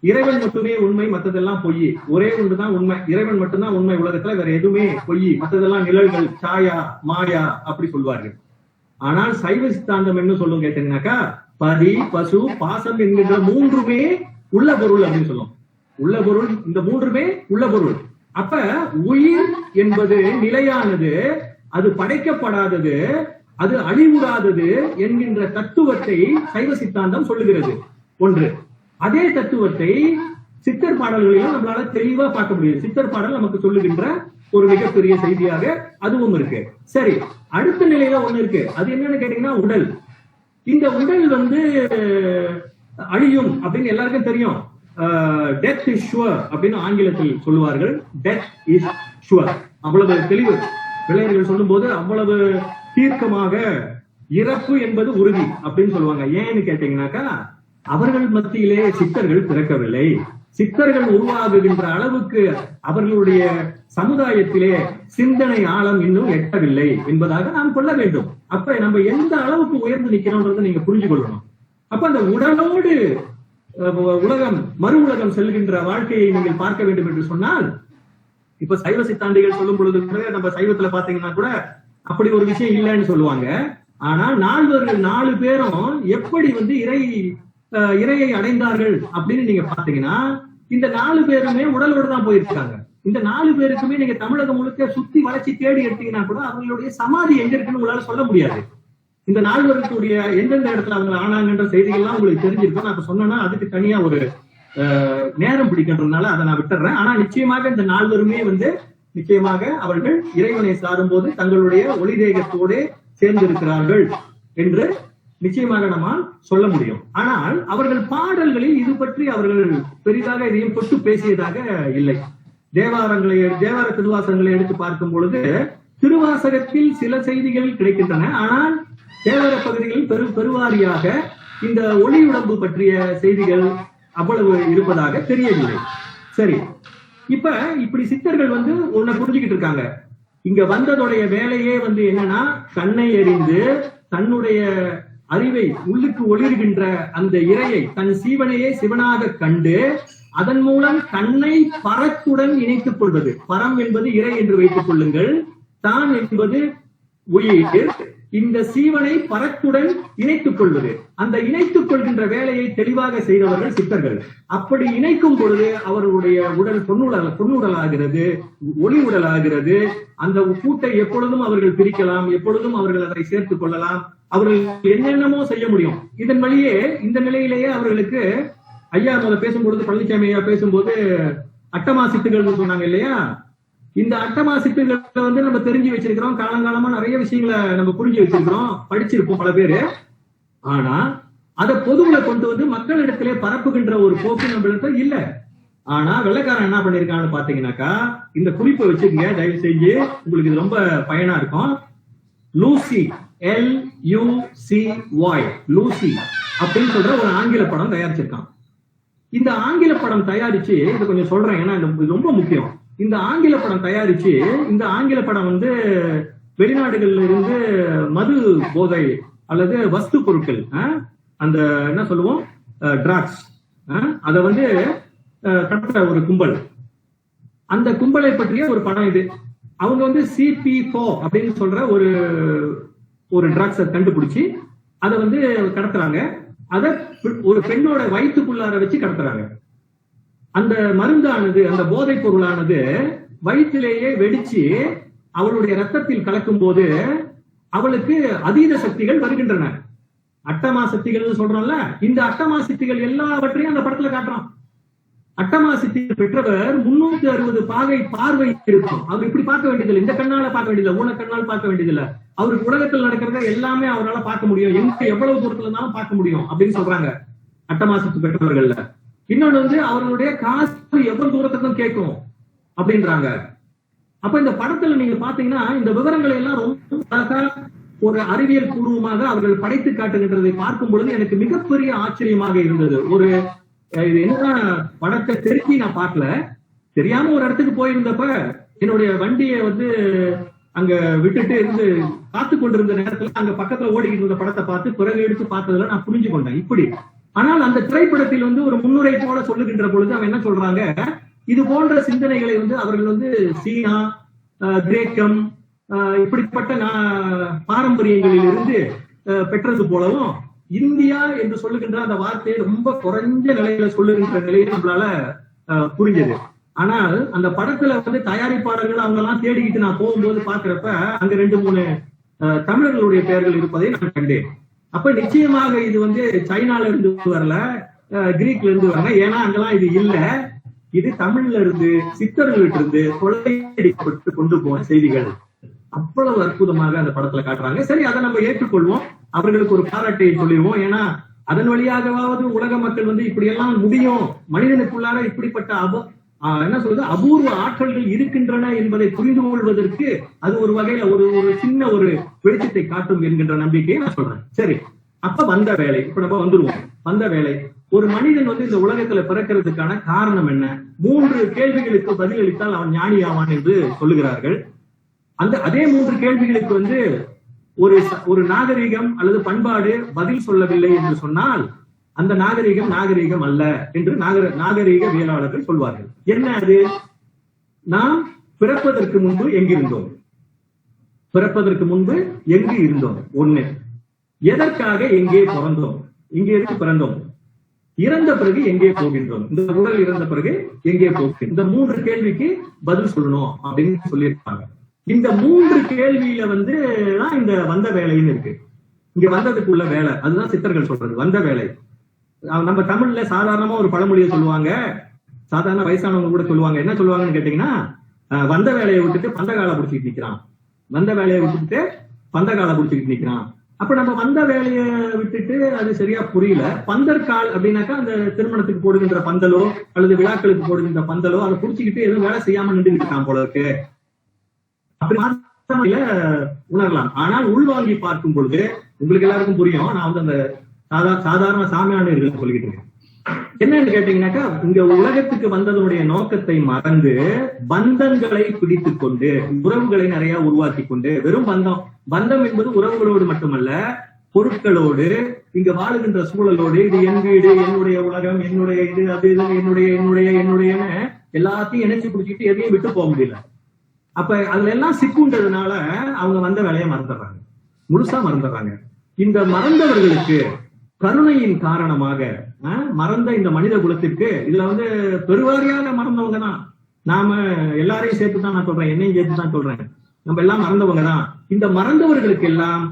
Speaker 4: இறைவன் மட்டுமே உண்மை, மற்றதெல்லாம் பொய். ஒரே ஒன்றுதான் உண்மை, இறைவன் மட்டும்தான் உண்மை உலகத்துல, வேற எதுவுமே பொய், மற்றதெல்லாம் நிழல்கள், சாயா, மாயா அப்படி சொல்வார்கள். ஆனால் சைவ சித்தாந்தம் என்ன சொல்லும் கேட்டீங்கன்னாக்கா, பதி, பசு, பாசம் என்கின்ற 3மே உள்ள பொருள் அப்படின்னு சொல்லும். உள்ள பொருள், இந்த 3மே உள்ள பொருள். அப்ப உயிர் என்பது நிலையானது, அது படைக்கப்படாதது, அது அழிவுறாதது என்கின்ற தத்துவத்தை சைவ சித்தாந்தம் சொல்லுகிறது. ஒன்று. அதே தத்துவத்தை சித்தர் பாடல்களிலும் நம்மளால தெளிவா பார்க்க முடியும். சித்தர் பாடல் நமக்கு சொல்லுகின்ற ஒரு மிகப்பெரிய செய்தியாக அதுவும் இருக்கு. சரி, அடுத்த நிலையில ஒண்ணு இருக்கு. அது என்னன்னு கேட்டீங்கன்னா, உடல். இந்த உடல் அழியும் அப்படின்னு எல்லாருக்கும் தெரியும். டெத் இஸ் ஷுவர் அப்படின்னு ஆங்கிலத்தில் சொல்லுவார்கள். டெத் இஸ் ஷுவர், அவ்வளவு தெளிவு பிள்ளையர்கள் சொல்லும் போது அவ்வளவு தீர்க்கமாக இறப்பு என்பது உறுதி அப்படின்னு சொல்லுவாங்க. ஏன்னு கேட்டீங்கன்னாக்கா, அவர்கள் மத்தியிலே சித்தர்கள் பிறக்கவில்லை. சித்தர்கள் உருவாகுகின்ற அளவுக்கு அவர்களுடைய சமுதாயத்திலே சிந்தனை ஆழம் இன்னும் எட்டவில்லை என்பதாக நாம் கொள்ள வேண்டும். அப்ப நம்ம எந்த அளவுக்கு உயர்ந்து நிக்கிறோம்ன்றதை நீங்க புரிஞ்சு கொள்ளணும். அப்ப அந்த உடலோடு உலகம், மறு உலகம் செல்கின்ற வாழ்க்கையை நீங்கள் பார்க்க வேண்டும் என்று சொன்னால், இப்ப சைவ சித்தாந்திகள் சொல்லும் பொழுது நம்ம சைவத்துல பாத்தீங்கன்னா கூட அப்படி ஒரு விஷயம் இல்லைன்னு சொல்லுவாங்க. ஆனா நால்வர்கள் 4 பேரும் எப்படி இறையை அடைந்தார்கள் அப்படின்னு நீங்க பாத்தீங்கன்னா, இந்த 4 பேருமே உடலோடு தான் போயிருக்காங்க. இந்த 4 பேருக்குமே நீங்க தமிழகம் முழுக்க சுத்தி வளைச்சி தேடி எடுத்தீங்கன்னா கூட அவங்களுடைய சமாதி எங்க இருக்குன்னு உங்களால சொல்ல முடியாது. இந்த 4 பேருக்குடைய எந்தெந்த இடத்துல அவங்க ஆனாங்கன்ற செய்திகள்லாம் உங்களுக்கு தெரிஞ்சிருக்கும். நான் சொன்னேன்னா அதுக்கு தனியா ஒரு நேரம் பிடிக்கின்றதுனால அதை நான் விட்டுறேன். ஆனா நிச்சயமாக இந்த 4 பேருமே நிச்சயமாக அவர்கள் இறைவனை சாரும் போது தங்களுடைய ஒளி தேகத்தோடு சேர்ந்திருக்கிறார்கள் என்று நிச்சயமாக நம்மால் சொல்ல முடியும். ஆனால் அவர்கள் பாடல்களில் இது பற்றி அவர்கள் பெரிதாக இதையும் தொட்டு பேசியதாக இல்லை. தேவார திருவாசகங்களை எடுத்து பார்க்கும் பொழுது திருவாசகத்தில் சில செய்திகள் கிடைக்கின்றன. ஆனால் தேவார பகுதிகளில் பெருவாரியாக இந்த ஒளி உடம்பு பற்றிய செய்திகள் அவ்வளவு இருப்பதாக தெரியவில்லை. சரி, இப்படி சித்தர்கள் ஒன்ன புரிஞ்சுக்கிட்டு இருக்காங்க. இங்க வந்ததுடைய வேலையே என்னன்னா, கண்ணை எறிந்து தன்னுடைய அறிவை உள்ளுக்கு ஒளிர்கின்ற அந்த இறையை தன் சீவனையே சிவனாக கண்டு அதன் மூலம் தன்னை பரத்துடன் இணைத்துக் கொள்வது. பரம் என்பது இறை என்று வைத்துக் கொள்ளுங்கள், தான் என்பது உயிர். இந்த சீவனை பரத்துடன் இணைத்துக் கொள்வது, அந்த இணைத்துக் கொள்கின்ற வேலையை தெளிவாக செய்தவர்கள் சித்தர்கள். அப்படி இணைக்கும் பொழுது அவர்களுடைய உடல் பொன்னுடல் ஆகிறது, ஒளி உடல் ஆகிறது. அந்த கூட்டை எப்பொழுதும் அவர்கள் பிரிக்கலாம், எப்பொழுதும் அவர்கள் அதை சேர்த்துக் கொள்ளலாம், அவர்கள் என்னென்னமோ செய்ய முடியும். இதன் வழியே இந்த நிலையிலேயே அவர்களுக்கு ஐயா முதல்ல பேசும்பொழுது, பழனிசாமி ஐயா பேசும்போது அட்டமா சித்துகள் சொன்னாங்க இல்லையா? இந்த அட்டமா சித்துகளை நம்ம தெரிஞ்சு வச்சிருக்கிறோம், காலங்காலமா நிறைய விஷயங்களை நம்ம புரிஞ்சு வச்சிருக்கிறோம், படிச்சிருப்போம் பல பேரு. ஆனா அதை பொதுவுல கொண்டு மக்களிடத்திலே பரப்புகின்ற ஒரு போக்கு நம்மளுக்கு இல்ல. ஆனா வெள்ளைக்காரன் என்ன பண்ணிருக்கான்னு பாத்தீங்கன்னாக்கா, இந்த குறிப்பை வச்சுக்கங்க தயவு செஞ்சு, உங்களுக்கு இது ரொம்ப பயனா இருக்கும். லூசி, LUCY, லூசி அப்படின்னு சொல்ற ஒரு ஆங்கில படம் தயாரிச்சிருக்கான். இந்த ஆங்கில படம் தயாரிச்சு, இது கொஞ்சம் சொல்றேன் ஏன்னா இது ரொம்ப முக்கியம். இந்த ஆங்கில படம் தயாரிச்சு, இந்த ஆங்கில படம் வெளிநாடுகள்ல இருந்து மது போதை அல்லது வஸ்து பொருட்கள், அந்த என்ன சொல்லுவோம் ட்ரக்ஸ், அத கடத்துற ஒரு கும்பல், அந்த கும்பலை பற்றிய ஒரு படம் இது. அவங்க CP4 அப்படின்னு சொல்ற ஒரு ட்ரக்ஸை கண்டுபிடிச்சு அதை கடத்துறாங்க. அத ஒரு பெண்ணோட வயிற்றுக்குள்ளார வச்சு கடத்துறாங்க. அந்த மருந்தானது, அந்த போதைப் பொருளானது வயிற்றிலேயே வெடிச்சு அவளுடைய ரத்தத்தில் கலக்கும் போது அவளுக்கு அதீத சக்திகள் வருகின்றன. அட்டமா சக்திகள் சொல்றோம்ல, இந்த அட்டமா சக்திகள் எல்லாவற்றையும் அந்த படத்துல காட்டுறான். அட்டமா சித்திகள் பெற்றவர் 360 பாகை பார்வை இருக்கும். அவர் இப்படி பார்க்க வேண்டியதில்லை, இந்த கண்ணால பார்க்க வேண்டியதில்லை, ஊன கண்ணால் பார்க்க வேண்டியதில்லை. அவருக்கு உலகத்தில் நடக்கிறத எல்லாமே அவரால் பார்க்க முடியும், எங்க எவ்வளவு தூரத்துல இருந்தாலும் பார்க்க முடியும் அப்படின்னு சொல்றாங்க அட்டமா சித்து பெற்றவர்கள்ல. இன்னொன்னு அவர்களுடைய காசு எவ்வளவு தூரத்துக்கும் கேட்கும் அப்படின்றாங்க. அப்ப இந்த படத்துல நீங்க பாத்தீங்கன்னா இந்த விவரங்களை எல்லாம் ரொம்ப ஒரு அறிவியல் பூர்வமாக அவர்கள் படைத்து காட்டுகின்றதை பார்க்கும் பொழுது எனக்கு மிகப்பெரிய ஆச்சரியமாக இருந்தது. இது என்ன படத்தை திருப்பி நான் பார்க்கல, தெரியாம ஒரு இடத்துக்கு போயிருந்தப்ப என்னுடைய வண்டியை அங்க விட்டுட்டு இருந்து காத்து கொண்டிருந்த நேரத்துல அங்க பக்கத்துல ஓடிக்கிட்டு இருந்த படத்தை பார்த்து பிறகு எடுத்து பார்த்ததுல நான் புரிஞ்சு கொண்டேன் இப்படி. ஆனால் அந்த திரைப்படத்தில் ஒரு முன்னுரை போல சொல்லுகின்ற பொழுது அவன் என்ன சொல்றாங்க, இது போன்ற சிந்தனைகளை அவர்கள் சீனா, கிரேக்கம் இப்படிப்பட்ட பாரம்பரியங்களில் இருந்து பெற்றது போலவும் இந்தியா என்று சொல்லுகின்ற அந்த வார்த்தையை ரொம்ப குறைஞ்ச நிலையில சொல்லுகின்ற நிலையை நம்மளால புரிஞ்சது. ஆனால் அந்த படத்துல தயாரிப்பாளர்கள் அவங்க எல்லாம் தேடிக்கிட்டு நான் போகும்போது பாக்குறப்ப அங்க 2-3 தமிழர்களுடைய பெயர்கள் இருப்பதை நான் கண்டேன். அப்ப நிச்சயமாக இது சைனால இருந்து வரல, கிரீக்ல இருந்து வரல, ஏன்னா அங்கெல்லாம் இது இல்ல. இது தமிழ்ல இருந்து சித்தர்கள்ட்ட இருந்து கொள்ளையடிக்கப்பட்டு கொண்டு போன செய்திகள். அவ்வளவு அற்புதமாக அந்த படத்துல காட்டுறாங்க. சரி, அதை நம்ம ஏற்றுக்கொள்வோம், அவர்களுக்கு ஒரு பாராட்டை சொல்லிடுவோம். ஏன்னா அதன் வழியாகவாவது உலக மக்கள் இப்படி எல்லாம் முடியும், மனிதனுக்குள்ளார இப்படிப்பட்ட அபூர்வ ஆற்றல்கள் இருக்கின்றன என்பதை புரிந்து கொள்வதற்கு அது ஒரு வகையில ஒரு சின்ன ஒரு வெளிச்சத்தை காட்டும் என்கின்ற நம்பிக்கையை நான் சொல்றேன். சரி, அப்ப வந்த வேலை, இப்ப நம்ம வந்துருவோம். வந்த வேலை, ஒரு மனிதன் இந்த உலகத்துல பிறக்கிறதுக்கான காரணம் என்ன? 3 கேள்விகளுக்கு பதிலளித்தால் அவன் ஞானி ஆவான் என்று சொல்லுகிறார்கள். அதே 3 கேள்விகளுக்கு ஒரு நாகரிகம் அல்லது பண்பாடு பதில் சொல்லவில்லை என்று சொன்னால் அந்த நாகரிகம் அல்ல என்று நாகரிகவியலாளர்கள் சொல்வார்கள். என்ன அது? நாம் பிறப்பதற்கு முன்பு எங்கிருந்தோம்? பிறப்பதற்கு முன்பு எங்கு இருந்தோம்? ஒண்ணு. எதற்காக எங்கே பிறந்தோம்? இங்கே எதுக்கு பிறந்தோம்? இறந்த பிறகு எங்கே போகின்றோம்? இந்த உடல் இறந்த பிறகு எங்கே போகின்றோம்? இந்த 3 கேள்விக்கு பதில் சொல்லணும் அப்படின்னு சொல்லியிருக்காங்க. இந்த 3 கேள்வியில தான் இந்த வந்த வேலைன்னு இருக்கு. இங்க வந்ததுக்குள்ள வேலை, அதுதான் சித்தர்கள் சொல்றது வந்த வேலை. நம்ம தமிழ்ல சாதாரணமா ஒரு பழமொழியை சொல்லுவாங்க, சாதாரண வயசானவங்க கூட சொல்லுவாங்க. என்ன சொல்லுவாங்கன்னு கேட்டீங்கன்னா, வந்த வேலையை விட்டுட்டு பந்த காலை பிடிச்சிட்டு நிக்கிறான், வந்த வேலையை விட்டுட்டு பந்த காலை பிடிச்சிட்டு நிக்கிறான். அப்ப நம்ம வந்த வேலையை விட்டுட்டு அது சரியா புரியல. பந்தற்கால் அப்படின்னாக்கா அந்த திருமணத்துக்கு போடுகின்ற பந்தலோ அல்லது விழாக்களுக்கு போடுகின்ற பந்தலோ அதை புடிச்சுக்கிட்டு எதுவும் வேலை செய்யாம நின்று இருக்கான் போல இருக்கு அப்படி உணரலாம். ஆனால் உள்வாங்கி பார்க்கும் பொழுது உங்களுக்கு எல்லாருக்கும் புரியும். நான் அந்த சாதாரண சாமியானர்கள் சொல்லிக்கிட்டு இருக்கேன். என்னன்னு கேட்டீங்கன்னாக்கா, இங்க உலகத்துக்கு வந்ததனுடைய நோக்கத்தை மறந்து பந்தங்களை பிடித்து கொண்டு உறவுகளை நிறைய உருவாக்கி கொண்டு, வெறும் பந்தம் என்பது உறவுகளோடு மட்டுமல்ல, பொருட்களோடு, இங்க வாழுகின்ற சூழலோடு, இது என் வீடு, என்னுடைய உலகம், என்னுடைய இது, அது இது, என்னுடைய எல்லாத்தையும் இணைச்சு பிடிச்சிட்டு எதையும் விட்டு போக முடியல. அப்ப அதுல எல்லாம் சிக்குன்றதுனால அவங்க வந்த வேலையை மறந்துடுறாங்க, முழுசா மறந்துடுறாங்க. இந்த மறந்தவர்களுக்கு கருணையின் காரணமாக மறந்த இந்த மனித குலத்திற்கு, இதுல பெருவாரியாக மறந்தவங்க தான். நாம எல்லாரையும் சேர்த்துதான் நான் சொல்றேன், என்னையும் சேர்த்து தான் சொல்றேன். நம்ம எல்லாம் மறந்தவங்க தான். இந்த மறந்தவர்களுக்கு எல்லாம்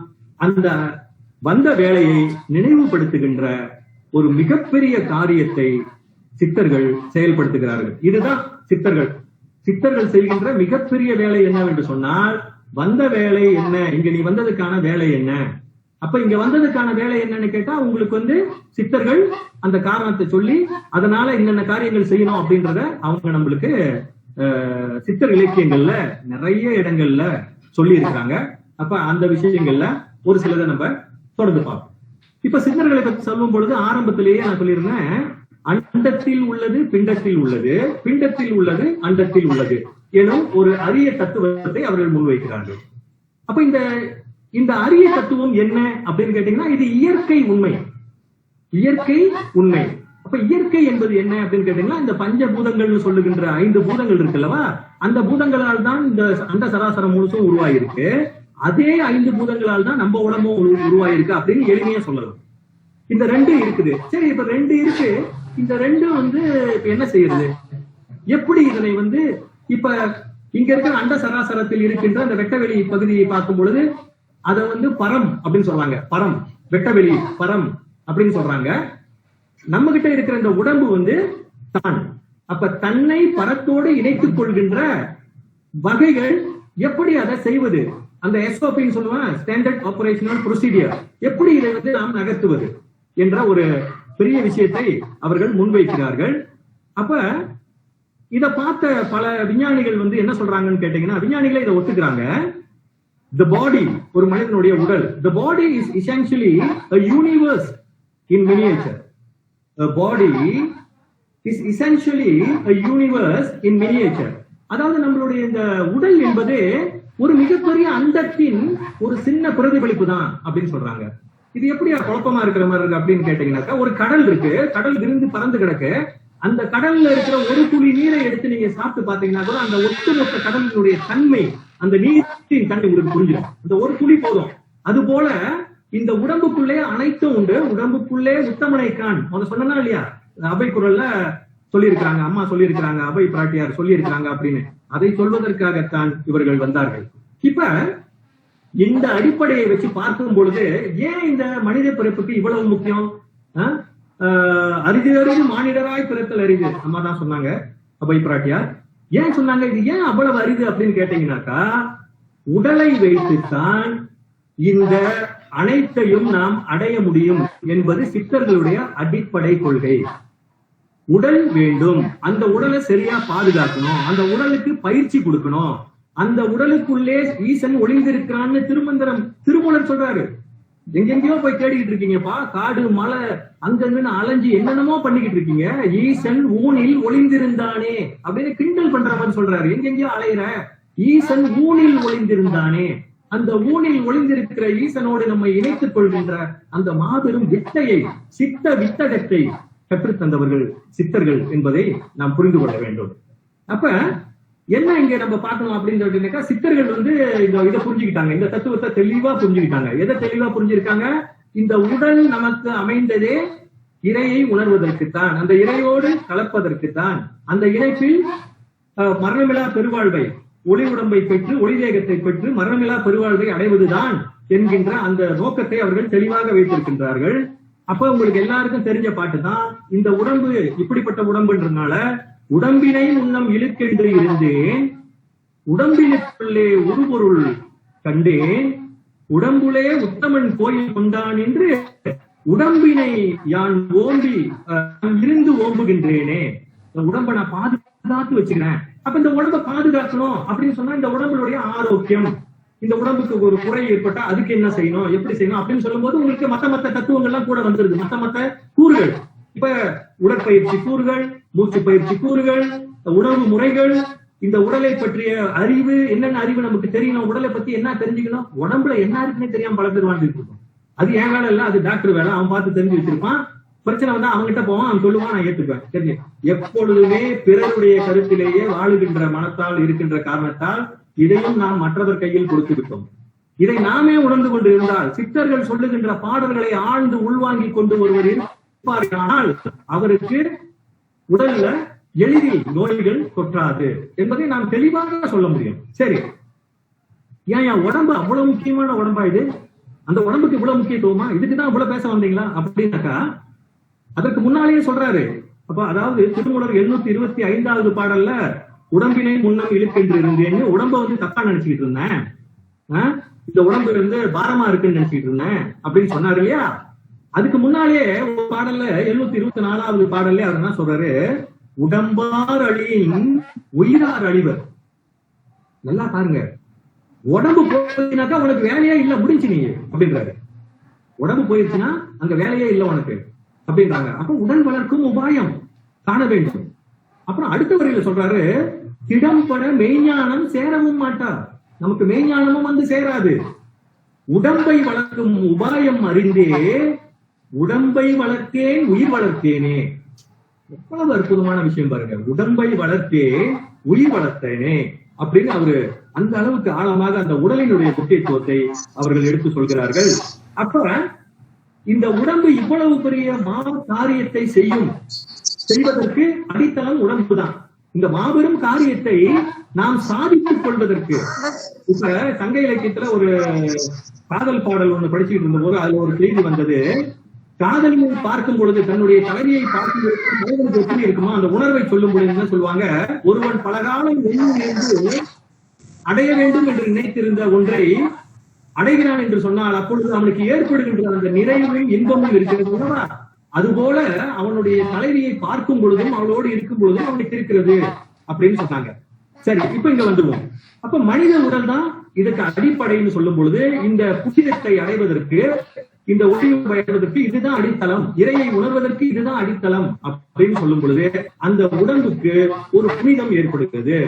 Speaker 4: அந்த வந்த வேலையை நினைவுபடுத்துகின்ற ஒரு மிகப்பெரிய காரியத்தை சித்தர்கள் செயல்படுத்துகிறார்கள். இதுதான் சித்தர்கள் செய்கின்ற மிகப்பெரிய வேலை என்னவென்று சொன்னால், வந்த வேலை என்ன, இங்க நீ வந்ததுக்கான வேலை என்ன. அப்ப இங்க வந்ததுக்கான வேலை என்னன்னு கேட்டா, உங்களுக்கு சித்தர்கள் அந்த காரணத்தை சொல்லி அதனால என்னென்ன காரியங்கள் செய்யணும் அப்படின்றத அவங்க நம்மளுக்கு சித்தர் இலக்கியங்கள்ல நிறைய இடங்கள்ல சொல்லி இருக்கிறாங்க. அப்ப அந்த விஷயங்கள்ல ஒரு சிலதை நம்ம தொடர்ந்து பார்ப்போம். இப்ப சித்தர்களை பற்றி சொல்லும் பொழுது ஆரம்பத்திலேயே நான் சொல்லியிருந்தேன், அண்டத்தில் உள்ளது பிண்டத்தில் உள்ளது, பிண்டத்தில் உள்ளது அண்டத்தில் உள்ளது எனும் ஒரு அரிய தத்துவத்தை அவர்கள் முன்வைக்கிறார்கள். அப்ப இந்த அரிய தத்துவம் என்ன அப்படின்னு கேட்டீங்கன்னா, இது இயற்கை உண்மை. அப்ப இயற்கை என்பது என்ன அப்படின்னு கேட்டீங்கன்னா, இந்த பஞ்சபூதங்கள் சொல்லுகின்ற 5 பூதங்கள் இருக்குல்லவா, அந்த பூதங்களால் தான் இந்த அண்ட சராசரம் முழுசும் உருவாயிருக்கு. அதே 5 பூதங்களால் தான் நம்ம உடம்பும் உருவாயிருக்கு அப்படின்னு எளிமையா சொல்லலாம். இந்த 2 இருக்குது. சரி, இப்ப 2 இருக்கு. இந்த 2 இப்ப என்ன செய்யறது? எப்படி இதனை இப்ப இங்க இருக்கிற அண்ட சராசரத்தில் இருக்கின்ற அந்த வெட்டவெளி பகுதியை பார்க்கும் பொழுது அதை பரம் அப்படின்னு சொல்றாங்க. பரம், வெட்டவெளி பரம் அப்படின்னு சொல்றாங்க. நம்ம கிட்ட இருக்கிற இந்த உடம்பு தான். அப்ப தன்னை பரத்தோடு இணைத்துக் கொள்கின்ற வகைகள் எப்படி அதை செய்வது, அந்த எஸ்ஓபின்னு சொல்லுவாங்க, ஸ்டாண்டர்ட் ஆபரேஷனல் ப்ரொசீஜர், எப்படி இதை நாம் நகர்த்துவது என்ற ஒரு பெரிய விஷயத்தை அவர்கள் முன்வைக்கிறார்கள். அப்ப இதை பார்த்த பல விஞ்ஞானிகள் என்ன சொல்றாங்கன்னு கேட்டீங்கன்னா, விஞ்ஞானிகளை இதை ஒத்துக்கிறாங்க. The body, ஒரு மனிதனுடைய உடல், the body is essentially a universe in miniature. A body is essentially a universe in miniature. அதாவது நம்மளுடைய இந்த உடல் என்பது ஒரு மிகப்பெரிய அண்டத்தின் ஒரு சின்ன பிரதிபலிப்பு தான் அப்படின்னு சொல்றாங்க. இது எப்படி குழப்பமா இருக்கிற மாதிரி இருக்கு அப்படின்னு கேட்டீங்கன்னாக்கா, ஒரு கடல் இருக்கு, கடல் விரிந்து பறந்து கிடக்கு. அந்த கடல்ல இருக்கிற ஒரு துளி நீரை எடுத்து நீங்க சாப்பிட்டு பாத்தீங்கன்னா கூட அந்த ஒட்டுமொத்த கடலினுடைய தன்மை, அந்த நீரின் தன்மை உங்களுக்கு புரிஞ்சிடும். அந்த ஒரு துளி போதும். அது போல இந்த உடம்புக்குள்ளே அனைத்தும் உண்டு. உடம்புக்குள்ளே உத்தமனை கான் சொன்னா இல்லையா, அபை குரல்ல சொல்லியிருக்கிறாங்க, அம்மா சொல்லியிருக்கிறாங்க, அபை பிராட்டியார் சொல்லியிருக்கிறாங்க அப்படின்னு. அதை சொல்வதற்காகத்தான் இவர்கள் வந்தார்கள். இப்ப இந்த அடிப்படையை வச்சு பார்க்கும் பொழுது ஏன் இந்த மனித பிறப்புக்கு இவ்வளவு முக்கியம்? அரிது அரிது மானிடராய் பிறத்தல் அரிது, அம்மா தான் சொன்னாங்க, அபை பிராட்டியார். ஏன் சொன்னாங்க? இது ஏன் அவ்வளவு அரிது அப்படின்னு கேட்டீங்கன்னாக்கா, உடலை வைத்துத்தான் இந்த அனைத்தையும் நாம் அடைய முடியும் என்பது சித்தர்களுடைய அடிப்படை கொள்கை. உடல் வேண்டும், அந்த உடலை சரியா பாதுகாக்கணும், அந்த உடலுக்கு பயிற்சி கொடுக்கணும், அந்த உடலுக்குள்ளே ஈசன் ஒளிந்திருக்கிறான்னு திருமூலர் சொல்றாரு. எங்கெங்கயோ போய் தேடிக்கிட்டு இருக்கீங்கப்பா, காடு மலை அங்கங்கன்னு அலைஞ்சு என்னென்னமோ பண்ணிக்கிட்டு இருக்கீங்க, ஈசன் ஊனில் ஒளிந்திருந்தானே அப்படின்னு கிண்டல் பண்ற மாதிரி சொல்றாரு. எங்கெங்கயோ அலையிற, ஈசன் ஊனில் ஒளிந்திருந்தானே, அந்த ஊனில் ஒளிந்திருக்கிற ஈசனோடு நம்மை இணைத்துக் கொள்கின்ற அந்த மாபெரும் வித்தையை, சித்த வித்தகத்தை கற்றுத்தந்தவர்கள் சித்தர்கள் என்பதை நாம் புரிந்து கொள்ள வேண்டும். அப்ப என்ன இங்க நம்ம பார்க்கணும் அப்படின்னு சொல்லிட்டுனாக்கா, சித்தர்கள் வந்து இதை புரிஞ்சுக்கிட்டாங்க, இந்த தத்துவத்தை தெளிவா புரிஞ்சுக்கிட்டாங்க. எதை தெளிவா புரிஞ்சிருக்காங்க? இந்த உடல் நமக்கு அமைந்ததே இறையை உணர்வதற்குத்தான், அந்த இறையோடு கலப்பதற்குத்தான். அந்த இணைப்பில் மரணமில்லா பெருவாழ்வை, ஒளி உடம்பை பெற்று ஒளி தேகத்தை பெற்று மரணமில்லா பெருவாழ்வை அடைவதுதான் என்கின்ற அந்த நோக்கத்தை அவர்கள் தெளிவாக வைத்திருக்கின்றார்கள். அப்ப உங்களுக்கு எல்லாருக்கும் தெரிஞ்ச பாட்டு தான், இந்த உடம்பு இப்படிப்பட்ட உடம்புன்றதுனால உடம்பினை முன்னம் இழுக்கென்று இருந்தேன், உடம்பினுக்குள்ளே உருபொருள் கண்டேன், உடம்புலே உத்தமன் கோயில் கொண்டான் என்று உடம்பினை யான் ஓம்பி இருந்து ஓம்புகின்றேனே. உடம்பை நான் பாதுகாத்து வச்சுக்கிறேன். அப்ப இந்த உடம்பை பாதுகாக்கணும் அப்படின்னு சொன்னா, இந்த உடம்புடைய ஆரோக்கியம், இந்த உடம்புக்கு ஒரு குறை ஏற்பட்டா அதுக்கு என்ன செய்யணும், எப்படி செய்யணும் அப்படின்னு சொல்லும் போது உங்களுக்கு மத்த தத்துவங்கள்லாம் கூட வந்துருது, மத்த கூறுகள். இப்ப உடற்பயிற்சி கூறுகள், மூச்சு பயிற்சி கூறுகள், உணவு முறைகள், இந்த உடலை பற்றிய அறிவு, என்னென்ன அறிவு நமக்கு தெரியணும், உடலை பத்தி என்ன தெரிஞ்சுக்கணும். உடம்புல என்ன இருக்குன்னே தெரியாம பல பேர் வாழ்ந்துட்டு இருக்கோம். அது என் வேலை இல்ல, அது டாக்டர் வேலை, அவன் பார்த்து தெரிஞ்சு வச்சிருப்பான். பிரச்சனை வந்தா அவன்கிட்ட போவான், அவன் சொல்லுவான், நான் ஏத்துக்குவேன். தெரிஞ்சு எப்பொழுதுமே பிறருடைய கருத்திலேயே வாழுகின்ற மனத்தால் இருக்கின்ற காரணத்தால் இதையும் நாம் மற்றவர் கையில் கொடுத்து விட்டோம். இதை நாமே உணர்ந்து கொண்டு இருந்தால், சித்தர்கள் சொல்லுகின்ற பாடல்களை ஆழ்ந்து உள்வாங்கி கொண்டு ஒருவர் இருப்பார்கள், அவருக்கு உடல்ல எளிதில் நோய்கள் தொற்றாது என்பதை நாம் தெளிவாக சொல்ல முடியும். சரி, ஏன் உடம்பு அவ்வளவு முக்கியமான உடம்பா இது? அந்த உடம்புக்கு இவ்வளவு முக்கியத்துவமா? இதுக்குதான் இவ்வளவு பேச வந்தீங்களா அப்படின்னாக்கா, அதற்கு முன்னாலேயே சொல்றாரு. அப்ப அதாவது திருமூலர் 725வது பாடல்ல உடம்பினை முன்னம் இழுக்கென்று இருந்தேன்னு உடம்ப வந்து தப்பா நினைச்சுக்கிட்டு இருந்தேன், இந்த உடம்பு வந்து பாரமா இருக்குன்னு நினைச்சுக்கிட்டு இருந்தேன் அப்படின்னு சொன்னாரு இல்லையா? அதுக்கு முன்னாலே ஒரு பாடல்ல 724வது பாடல்ல அவர் என்ன சொல்றாரு? உடம்பார் அழியின் உயிரார் அழிவர். நல்லா பாருங்க, உடம்பு போயிடுச்சுனாக்கா உனக்கு வேலையே இல்ல, முடிஞ்சு நீ அப்படின்றாரு. உடம்பு போயிடுச்சுன்னா அங்க வேலையே இல்லை உனக்கு அப்படின்றாங்க. அப்ப உடல் வளர்க்கும் உபாயம் காண வேண்டும். அப்புறம் அடுத்த வரையில சொல்றாரு, திடம்பட மெய்ஞானம் சேரவும் மாட்டார். நமக்கு மெய்ஞானமும் வந்து சேராது. உடம்பை வளர்க்கும் உபாயம் அறிந்தே உடம்பை வளர்த்தேன் உயிர் வளர்த்தேனே. எவ்வளவு அற்புதமான விஷயம் பாருங்க. உடம்பை வளர்த்தே உயிர் வளர்த்தேனே அப்படின்னு அவரு அந்த அளவுக்கு ஆழமாக அந்த உடலினுடைய முக்கியத்துவத்தை அவர்கள் எடுத்து சொல்கிறார்கள். அப்ப இந்த உடம்பு இவ்வளவு பெரிய காரியத்தை செய்வதற்கு அடித்தளம் உடம்பு தான். இந்த மாபெரும் காரியத்தை நாம் சாதித்துக் கொள்வதற்கு, இப்ப சங்க இலக்கியத்துல ஒரு காதல் பாடல் ஒண்ணு படிச்சுட்டு இருந்த போது அதுல ஒரு செய்தி வந்தது. காதலியை பார்க்கும் பொழுது, தன்னுடைய தலைவியை பார்க்கும் பொழுது எப்படி இருக்குமா அந்த உணர்வை சொல்லும் பொழுது என்ன சொல்லுவாங்க? ஒருவன் பலகாலம் எண்ணி அடைய வேண்டும் என்று நினைத்திருந்த ஒன்றை அடைகிறான் என்று சொன்னால் அப்பொழுது அவனுக்கு ஏற்படுகின்ற அந்த நிறைவும் இன்பமும் இருக்கிறது. அதுபோல அவனுடைய தலைவியை பார்க்கும் பொழுதும் அவளோடு இருக்கும் பொழுதும் அவனுக்கு இருக்கிறது அப்படின்னு சொன்னாங்க. சரி, இப்ப இங்க வந்துடுவோம். அப்ப மனித உடல் தான் இதுக்கு அடிப்படைன்னு சொல்லும் பொழுது, இந்த புனிதத்தை அடைவதற்கு, இந்த ஒளியை அடைவதற்கு இதுதான் அடித்தளம், இறையை உணர்வதற்கு இதுதான் அடித்தளம் அப்படின்னு சொல்லும் பொழுது அந்த உடம்புக்கு ஒரு புனிதம் ஏற்படுகிறது.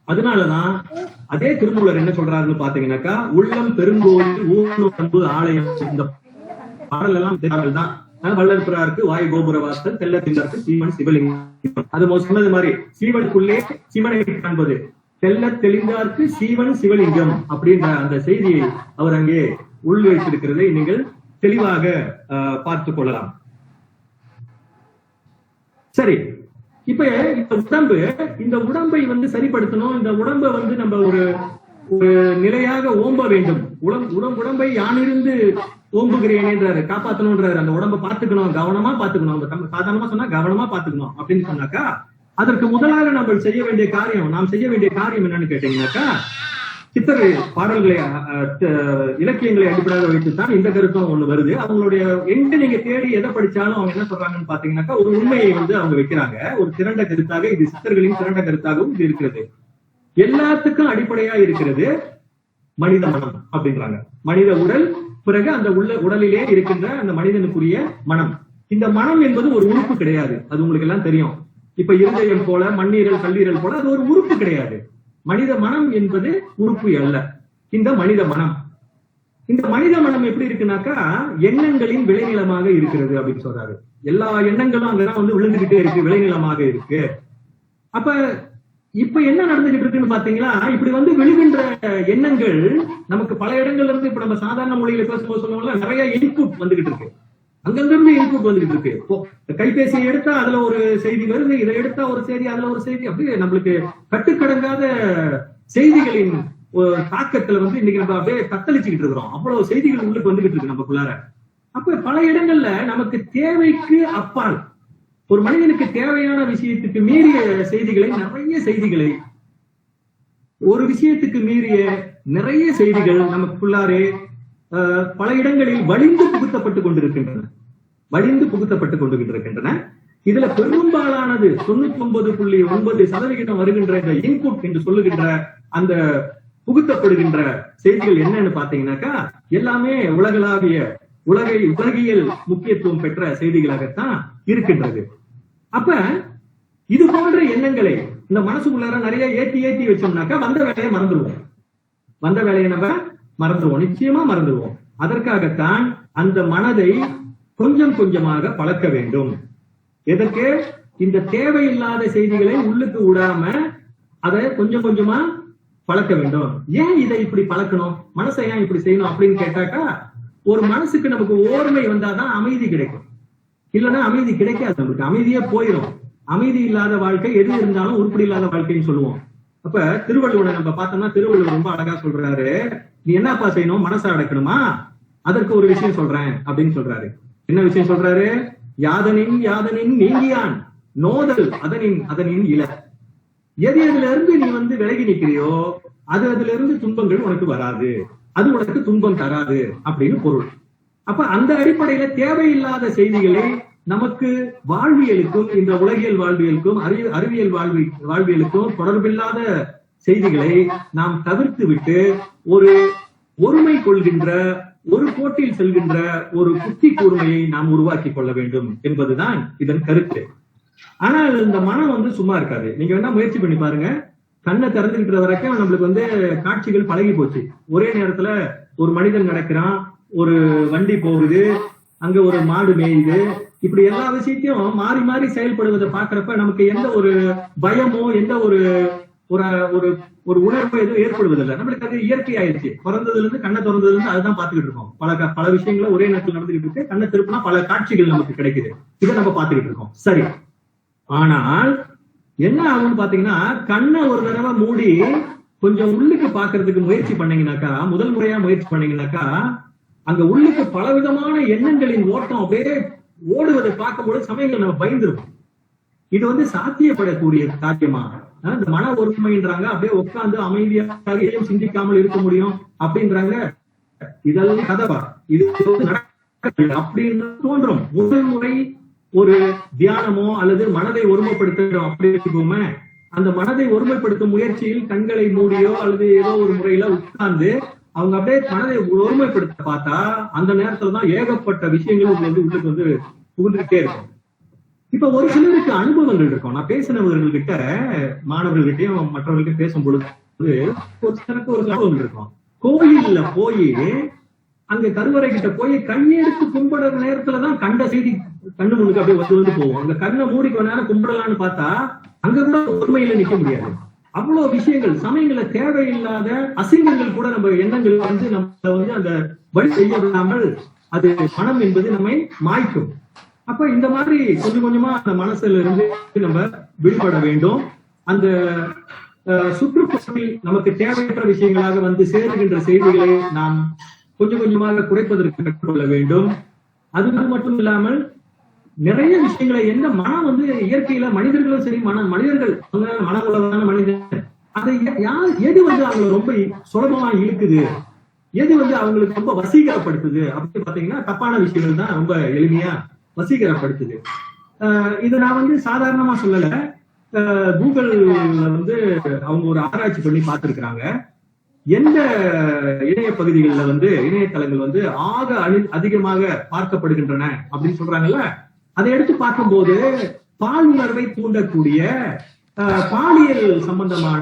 Speaker 4: அதனாலதான் அதே திருமூலர் என்ன சொல்றாருன்னு பாத்தீங்கன்னாக்கா, உள்ளம் பெருங்கோயில் ஊனு ஆலயம். இந்த பாடல் எல்லாம் தான். வள்ளல் பிறாருக்கு வாய் கோபுர வாசல், தெல்ல திண்டற்கு சீவன் சிவலிங்கம். அது சொன்னது மாதிரி சீவனுக்குள்ளே சிவனை காண்பது, தெல்ல தெளிந்தார்க்கு சீவன் சிவலிங்கம் அப்படின்ற அந்த செய்தியை அவர் அங்கே உள் வைத்திருக்கிறதை நீங்கள் தெளிவாக பார்த்துக் கொள்ளலாம். சரி, இப்ப இந்த உடம்பை வந்து சரிப்படுத்தணும். இந்த உடம்பை வந்து நம்ம ஒரு நிலையாக ஓம்ப வேண்டும். உடம்பை யானிருந்து ஓம்புகிறேன்ன்றாரு, காப்பாற்றணும்ன்றாரு. அந்த உடம்பை பார்த்துக்கணும், கவனமா பார்த்துக்கணும். சாதாரணமா சொன்னா கவனமா பார்த்துக்கணும் அப்படின்னு சொன்னாக்கா, அதற்கு முதலாக நாம் செய்ய வேண்டிய காரியம் என்னன்னு கேட்டீங்கன்னாக்கா, சித்தர் பாடல்களை இலக்கியங்களை அடிப்படையாக வைத்துத்தான் இந்த கருத்தும் ஒண்ணு வருது. அவங்களுடைய எங்க நீங்க தேடி எதை படிச்சாலும் அவங்க என்ன சொல்றாங்கன்னு பாத்தீங்கன்னாக்கா, ஒரு உண்மையை வந்து அவங்க வைக்கிறாங்க. ஒரு திரண்ட கருத்தாக, இது சித்தர்களின் திரண்ட கருத்தாகவும் இது இருக்கிறது. எல்லாத்துக்கும் அடிப்படையா இருக்கிறது மனித மனம் அப்படின்றாங்க. மனித உடல், பிறகு அந்த உடலிலே இருக்கின்ற அந்த மனிதனுக்குரிய மனம். இந்த மனம் என்பது ஒரு உறுப்பு கிடையாது, அது உங்களுக்கு எல்லாம் தெரியும். இப்ப இருதயம் போல, மண்ணீரல், கல்லீரல் போல அது ஒரு உறுப்பு கிடையாது. மனித மனம் என்பது உறுப்பு அல்ல. இந்த மனித மனம் எப்படி இருக்குனாக்கா, எண்ணங்களின் விளைநிலமாக இருக்கிறது அப்படின்னு சொல்றாரு. எல்லா எண்ணங்களும் அங்கதான் வந்து விழுந்துகிட்டே இருக்கு, விளைநிலமாக இருக்கு. அப்ப இப்ப என்ன நடந்துகிட்டு இருக்குன்னு பாத்தீங்களா, இப்படி வந்து விழுகின்ற எண்ணங்கள் நமக்கு பல இடங்கள்ல இருந்து, இப்ப நம்ம சாதாரண மொழியில பேசும்போது சொல்லுவோம்ல, நிறைய இன்புட் வந்துகிட்டு இருக்கு. அங்கிருந்து இன்புட் வந்துகிட்டு இருக்கு. கைபேசியை எடுத்தா அதுல ஒரு செய்தி வருது, இதை எடுத்தா ஒரு செய்தி, அதுல ஒரு செய்தி, அப்படியே நம்மளுக்கு கட்டுக்கடங்காத செய்திகளின் தாக்கத்துல வந்து இன்னைக்கு நம்ம அப்படியே தத்தளிச்சுக்கிட்டு இருக்கிறோம். அவ்வளவு செய்திகள் உள்ளுக்கு வந்துகிட்டு இருக்கு நமக்குள்ளார. அப்ப பல இடங்கள்ல நமக்கு தேவைக்கு அப்பால், ஒரு மனிதனுக்கு தேவையான விஷயத்துக்கு மீறிய செய்திகளை, நிறைய செய்திகளை, ஒரு விஷயத்துக்கு மீறிய நிறைய செய்திகள் நமக்குள்ளாரே பல இடங்களில் வலிந்து புகுத்தப்பட்டு கொண்டிருக்கின்றன. இதுல பெரும்பாலானது 99.9% வருகின்ற இந்த இன்புட் என்று சொல்லுகின்ற அந்த புகுத்தப்படுகின்ற செய்திகள் என்னன்னு பாத்தீங்கன்னாக்கா, எல்லாமே உலகியல் முக்கியத்துவம் பெற்ற செய்திகளாகத்தான் இருக்கின்றது. அப்ப இது போன்ற எண்ணங்களை இந்த மனசுக்குள்ளார நிறைய ஏத்தி வச்சோம்னாக்கா வந்த வேலையை நம்ம மறந்துடுவோம், நிச்சயமா மறந்துடுவோம். அதற்காகத்தான் அந்த மனதை கொஞ்சம் கொஞ்சமாக பழக்க வேண்டும். எதற்கு? இந்த தேவையில்லாத செய்திகளை உள்ளுக்கு விடாம அதை கொஞ்சம் கொஞ்சமா பழக்க வேண்டும். ஏன் இதை இப்படி பழக்கணும், மனசை ஏன் இப்படி செய்யணும் அப்படின்னு கேட்டாக்கா, ஒரு மனசுக்கு நமக்கு ஓர்மை வந்தாதான் அமைதி கிடைக்கும். இல்லைன்னா அமைதி கிடைக்காது, நமக்கு அமைதியே போயிடும். அமைதி இல்லாத வாழ்க்கை எது இருந்தாலும் உருப்படி இல்லாத வாழ்க்கைன்னு சொல்லுவோம். அப்ப திருவள்ளுவரை நம்ம பார்த்தோம்னா, திருவள்ளுவர் ரொம்ப அழகா சொல்றாரு, நீ என்னப்பா செய்யணும், மனசை அடக்கணுமா, அதற்கு ஒரு விஷயம் சொல்றேன் அப்படின்னு சொல்றாரு. என்ன விஷயம் சொல்றாரு? யாதனின் நீங்கியான் நோதல் அதனின் இல. எதுல இருந்து நீ வந்து விலகி நிக்கிறியோ அதுல இருந்து துன்பங்கள் உனக்கு வராது, அது உனக்கு துன்பம் தராது அப்படின்னு பொருள். அப்ப அந்த அடிப்படையில தேவையில்லாத செய்திகளை நமக்கு வாழ்வியலுக்கும், இந்த உலகியல் வாழ்வியலுக்கும், அறிவியல் வாழ்வியலுக்கும் தொடர்பில்லாத செய்திகளை நாம் தவிர்த்து விட்டு ஒரு ஒருமை கொள்கின்ற, ஒரு போட்டியில் செல்கின்ற ஒரு புத்தி கூர்மையை நாம் உருவாக்கி கொள்ள வேண்டும் என்பதுதான் இதன் கருத்து. ஆனால் இந்த மனம் வந்து சும்மா இருக்காது. நீங்க வேணா முயற்சி பண்ணி பாருங்க. கண்ணை திறந்துகிட்ட வரைக்கும் நம்மளுக்கு வந்து காட்சிகள் பழகி போச்சு. ஒரே நேரத்துல ஒரு மனிதன் நடக்கிறான், ஒரு வண்டி போகுது, அங்க ஒரு மாடு மேயுது, இப்படி எல்லா விஷயத்தையும் மாறி மாறி செயல்படுவதை பாக்குறப்ப நமக்கு எந்த ஒரு பயமோ எந்த ஒரு ஒரு உணர்வு எதுவும் ஏற்படுவதில்லை. நம்மளுக்கு அது இயற்கை ஆயிடுச்சு. பிறந்ததுல இருந்து கண்ணை திறந்ததுல இருந்து அதுதான் பாத்துக்கிட்டு இருக்கோம். பல விஷயங்கள ஒரே நேரத்தில் நடந்துகிட்டு இருக்கு. கண்ணை திருப்பினா பல காட்சிகள் நமக்கு கிடைக்குது. இதை நம்ம பாத்துக்கிட்டு இருக்கோம். சரி, ஆனால் என்ன ஆகும்னு பாத்தீங்கன்னா, கண்ணை ஒரு தடவை மூடி கொஞ்சம் உள்ளுக்கு பாக்குறதுக்கு முயற்சி பண்ணீங்கன்னாக்கா, முதல் முறையா முயற்சி பண்ணீங்கன்னாக்கா, அங்க உள்ளுக்கு பலவிதமான எண்ணங்களின் ஓட்டம் அப்படியே ஓடுவதை பார்க்கும்போது சமயங்கள் நம்ம பயந்துருவோம். இது வந்து சாத்தியப்படக்கூடிய காரியமா? இந்த மன ஒருமைன்றாங்க, அப்படியே உட்கார்ந்து அமைதியாக எதையும் சிந்திக்காமல் இருக்க முடியும் அப்படின்றாங்க. இதெல்லாம் கதவா? இது அப்படின்னு தோன்றும். முதல் முறை ஒரு தியானமோ அல்லது மனதை ஒருமைப்படுத்துறோம் அப்படி வச்சுக்கோமே, அந்த மனதை ஒருமைப்படுத்தும் முயற்சியில் கண்களை மூடியோ அல்லது ஏதோ ஒரு முறையில உட்கார்ந்து அவங்க அப்படியே மனதை ஒருமைப்படுத்த பார்த்தா அந்த நேரத்துலதான் ஏகப்பட்ட விஷயங்கள் உள்ளுக்கு வந்து புகுந்துகிட்டே இருக்கும். இப்ப ஒரு சிலருக்கு அனுபவங்கள் இருக்கும். நான் பேசினவர்கள்கிட்ட, மாணவர்கள்கிட்டயும் மற்றவர்கள்ட்ட பேசும் பொழுது ஒரு சிலருக்கு ஒரு அனுபவங்கள் இருக்கும். கோயில்ல போய் அங்க கருவறை கிட்ட போய் கண்ணெடுத்து கும்பிடுற நேரத்துலதான் கண்ட செய்தி கண்ணு முன்னுக்கு அப்படியே வந்து போவோம். அங்க கண்ணை மூடிக்க நேரம் கும்பிடலான்னு பார்த்தா அங்க கூட உண்மையில நிக்க முடியாது. அவ்வளவு விஷயங்கள், சமயங்கள தேவையில்லாத அசிங்கங்கள் கூட நம்ம எண்ணங்கள் வந்து நம்ம வந்து அந்த வழி செய்ய விடாமல் அது மனம் என்பது நம்மை மாய்க்கும். அப்ப இந்த மாதிரி கொஞ்சம் கொஞ்சமா அந்த மனசுல இருந்து நம்ம விடுபட வேண்டும். அந்த சுற்றுப்புறத்தில் நமக்கு தேவையற்ற விஷயங்களாக வந்து சேருகின்ற செய்திகளை நாம் கொஞ்சம் கொஞ்சமாக குறைப்பதற்கு கற்றுக்கொள்ள வேண்டும். அது மட்டும் இல்லாமல் நிறைய விஷயங்களை எந்த மனம் வந்து இயற்கையில மனிதர்களும் சரி, மனிதர்கள் மனமுள்ளதான மனிதன், அதை எது வந்து அவங்களை ரொம்ப சுலபமா இழுக்குது, எது வந்து அவங்களுக்கு ரொம்ப வசீகரப்படுத்துது அப்படின்னு பாத்தீங்கன்னா தப்பான விஷயங்கள் தான் ரொம்ப எளிமையா வசீகரப்படுத்துது. இதை நான் வந்து சாதாரணமா சொல்லல. கூகுள்ல வந்து அவங்க ஒரு ஆராய்ச்சி பண்ணி பார்த்திருக்கிறாங்க. எந்த இணைய பகுதிகளில் வந்து இணையதளங்கள் வந்து அதிகமாக பார்க்கப்படுகின்றன அப்படின்னு சொல்றாங்கல்ல, அதை எடுத்து பார்க்கும்போது பால் உணர்வை தூண்டக்கூடிய பாலியல் சம்பந்தமான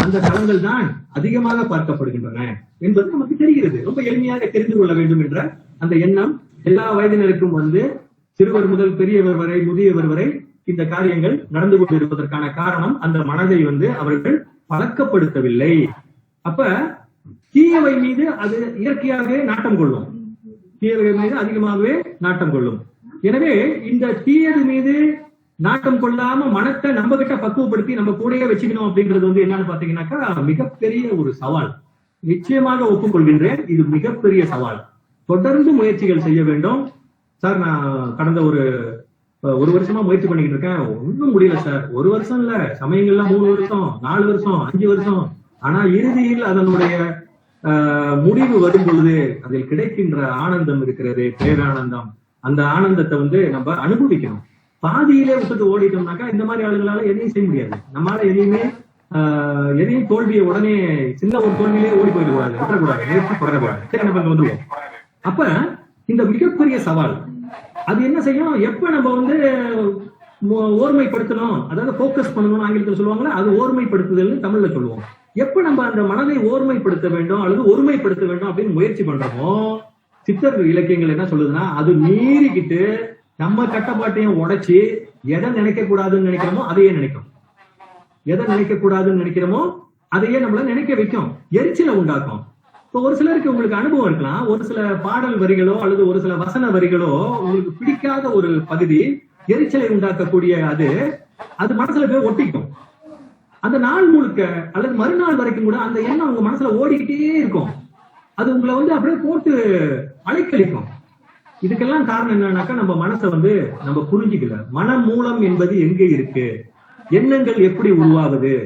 Speaker 4: அந்த தளங்கள் தான் அதிகமாக பார்க்கப்படுகின்றன என்பது நமக்கு தெரிகிறது. ரொம்ப எளிமையாக தெரிந்து கொள்ள வேண்டும் என்ற அந்த எண்ணம் எல்லா வயதினருக்கும் வந்து சிறுவர் முதல் பெரியவர் வரை, முதியவர் வரை இந்த காரியங்கள் நடந்து கொண்டிருப்பதற்கான காரணம் அந்த மனதை அவர்கள் பழக்கப்படுத்தவில்லை. அப்ப தீயவை மீது அது இயற்கையாகவே நாட்டம் கொள்ளும், தீயவை மீது அதிகமாகவே நாட்டம் கொள்ளும். எனவே இந்த தீயது மீது நாட்டம் கொள்ளாம மனத்தை நம்ம கிட்ட பக்குவப்படுத்தி நம்ம கூடயே வச்சுக்கணும் அப்படின்றது என்னன்னு பாத்தீங்கன்னாக்கா மிகப்பெரிய ஒரு சவால். நிச்சயமாக ஒப்புக்கொள்கின்றேன், இது மிகப்பெரிய சவால். தொடர்ந்து முயற்சிகள் செய்ய வேண்டும் சார். நான் கடந்த ஒரு வருஷமா முயற்சி பண்ணிக்கிட்டு இருக்கேன், ஒன்றும் முடியல சார். ஒரு வருஷம் இல்ல, சமயங்கள்லாம் 3 வருஷம் 4 வருஷம் 5 வருஷம். ஆனா இறுதியில் அதனுடைய முடிவு வரும் பொழுது அதில் கிடைக்கின்ற ஆனந்தம் இருக்கிறது, பேரானந்தம். அந்த ஆனந்தத்தை நம்ம அனுபவிக்கணும். பாதியிலே விட்டுட்டு ஓடிட்டோம்னாக்கா இந்த மாதிரி ஆளுங்களால எதையும் செய்ய முடியாது. நம்மளால எதையும் தோல்வியை உடனே சின்ன ஒரு தோல்வியிலே ஓடி போயிடக்கூடாது, விட்டுறக்கூடாது, முயற்சி தொடரக்கூடாது. சரி, நம்ம வந்துருவோம். அப்ப இந்த மிகப்பெரிய சவால் அது என்ன செய்யும், எப்ப நம்ம ஓர்மைப்படுத்தணும், அதாவது போக்கஸ் பண்ணணும் ஆங்கிலத்தில் சொல்லுவாங்களா, அது ஓர்மைப்படுத்துதல் தமிழ்ல சொல்லுவோம். எப்ப நம்ம அந்த மனதை ஓர்மைப்படுத்த வேண்டும் அல்லது ஒருமைப்படுத்த வேண்டும் அப்படின்னு முயற்சி பண்றோமோ, சித்தர் இலக்கியங்கள் என்ன சொல்லுதுன்னா, அது மீறிக்கிட்டு நம்ம கட்டப்பாட்டையும் உடைச்சு எதை நினைக்க கூடாதுன்னு நினைக்கிறோமோ அதையே நினைக்கும். எதை நினைக்க கூடாதுன்னு நினைக்கிறோமோ அதையே நம்மள நினைக்க வைக்கும், எரிச்சலை உண்டாக்கும். இப்போ ஒரு சிலருக்கு உங்களுக்கு அனுபவம் இருக்கலாம், ஒரு சில பாடல் வரிகளோ அல்லது ஒரு சில வசன வரிகளோ உங்களுக்கு பிடிக்காத ஒரு பகுதி எரிச்சலை உண்டாக்கக்கூடிய அது மனசுல போய் ஒட்டிக்கும். அந்த நாள் முழுக்க அல்லது மறுநாள் வரைக்கும் கூட அந்த எண்ணம் உங்க மனசுல ஓடிக்கிட்டே இருக்கும். அது உங்களை அப்படியே போட்டு அலைக்கழிக்கும். இதுக்கெல்லாம் காரணம் என்னன்னாக்கா நம்ம மனசை நம்ம புரிஞ்சுக்கல. மன மூலம் என்பது எங்க இருக்கு, எண்ணங்கள் எப்படி உருவாகுது,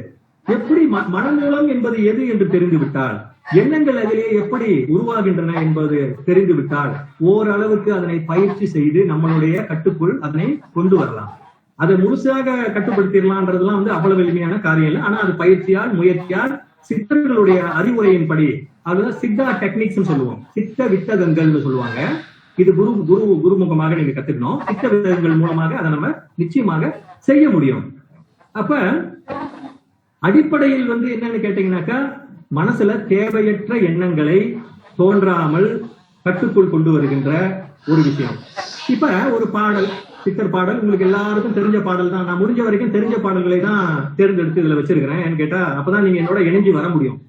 Speaker 4: எப்படி மனமூலம் என்பது எது என்று தெரிந்து விட்டால், எண்ணங்கள் அதிலே எப்படி உருவாகின்றன என்பது தெரிந்து விட்டால், ஓரளவுக்கு அதனை பயிற்சி செய்து நம்மளுடைய கட்டுக்குள் அதனை கொண்டு வரலாம். அதை முழுசாக கட்டுப்படுத்திடலான்றதுலாம் அவ்வளவு எளிமையான காரியம் இல்லை. ஆனா அது பயிற்சியால், முயற்சியால், சித்தர்களுடைய அறிவுரையின்படி, அதுதான் சித்தா டெக்னிக்ஸ் சொல்லுவோம், சித்த வித்தகங்கள்னு சொல்லுவாங்க. இது குருமுகமாக நீங்க கத்துக்கணும். சித்த வித்தகங்கள் மூலமாக அதை நம்ம நிச்சயமாக செய்ய முடியும். அப்ப அடிப்படையில் என்னன்னு கேட்டீங்கன்னாக்கா, மனசுல தேவையற்ற எண்ணங்களை தோன்றாமல் கட்டுக்குள் கொண்டு வருகின்ற ஒரு விஷயம். இப்ப ஒரு பாடல், சித்தர் பாடல், உங்களுக்கு எல்லாருக்கும் தெரிஞ்ச பாடல் தான். நான் முடிஞ்ச வரைக்கும் தெரிஞ்ச பாடல்களை தான் தேர்ந்தெடுத்து இதுல வச்சிருக்கிறேன். ஏன்னு கேட்டா அப்பதான் நீங்க என்னோட இணைஞ்சு வர முடியும்.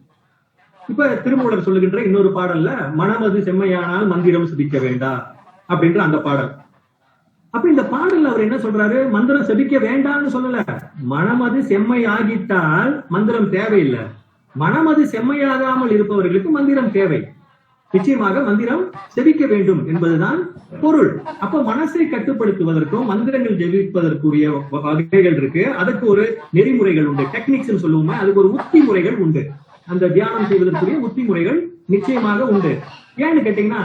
Speaker 4: இப்ப திருமூலர் சொல்லுகின்ற இன்னொரு பாடல்ல, மனமது செம்மையானால் மந்திரம் சிதிக்க வேண்டாம் அப்படின்ற அந்த பாடல். அப்ப இந்த பாடல்ல அவர் என்ன சொல்றாரு, மந்திரம் செபிக்க வேண்டாம்னு சொல்லல. மனமது செம்மையாகிட்டால் மந்திரம் தேவையில்லை. மனமது செம்மையாகாமல் இருப்பவர்களுக்கு மந்திரம் தேவை. நிச்சயமாக மந்திரம் செபிக்க வேண்டும் என்பதுதான் பொருள். அப்ப மனசை கட்டுப்படுத்துவதற்கும் மந்திரங்கள் ஜெபிப்பதற்குரிய வகைகள் இருக்கு. அதுக்கு ஒரு நெறிமுறைகள் உண்டு, டெக்னிக்ஸ் சொல்லுவோமே, அதுக்கு ஒரு உத்தி முறைகள் உண்டு. அந்த தியானம் செய்வதற்குரிய உத்தி முறைகள் நிச்சயமாக உண்டு. ஏன்னு கேட்டீங்கன்னா,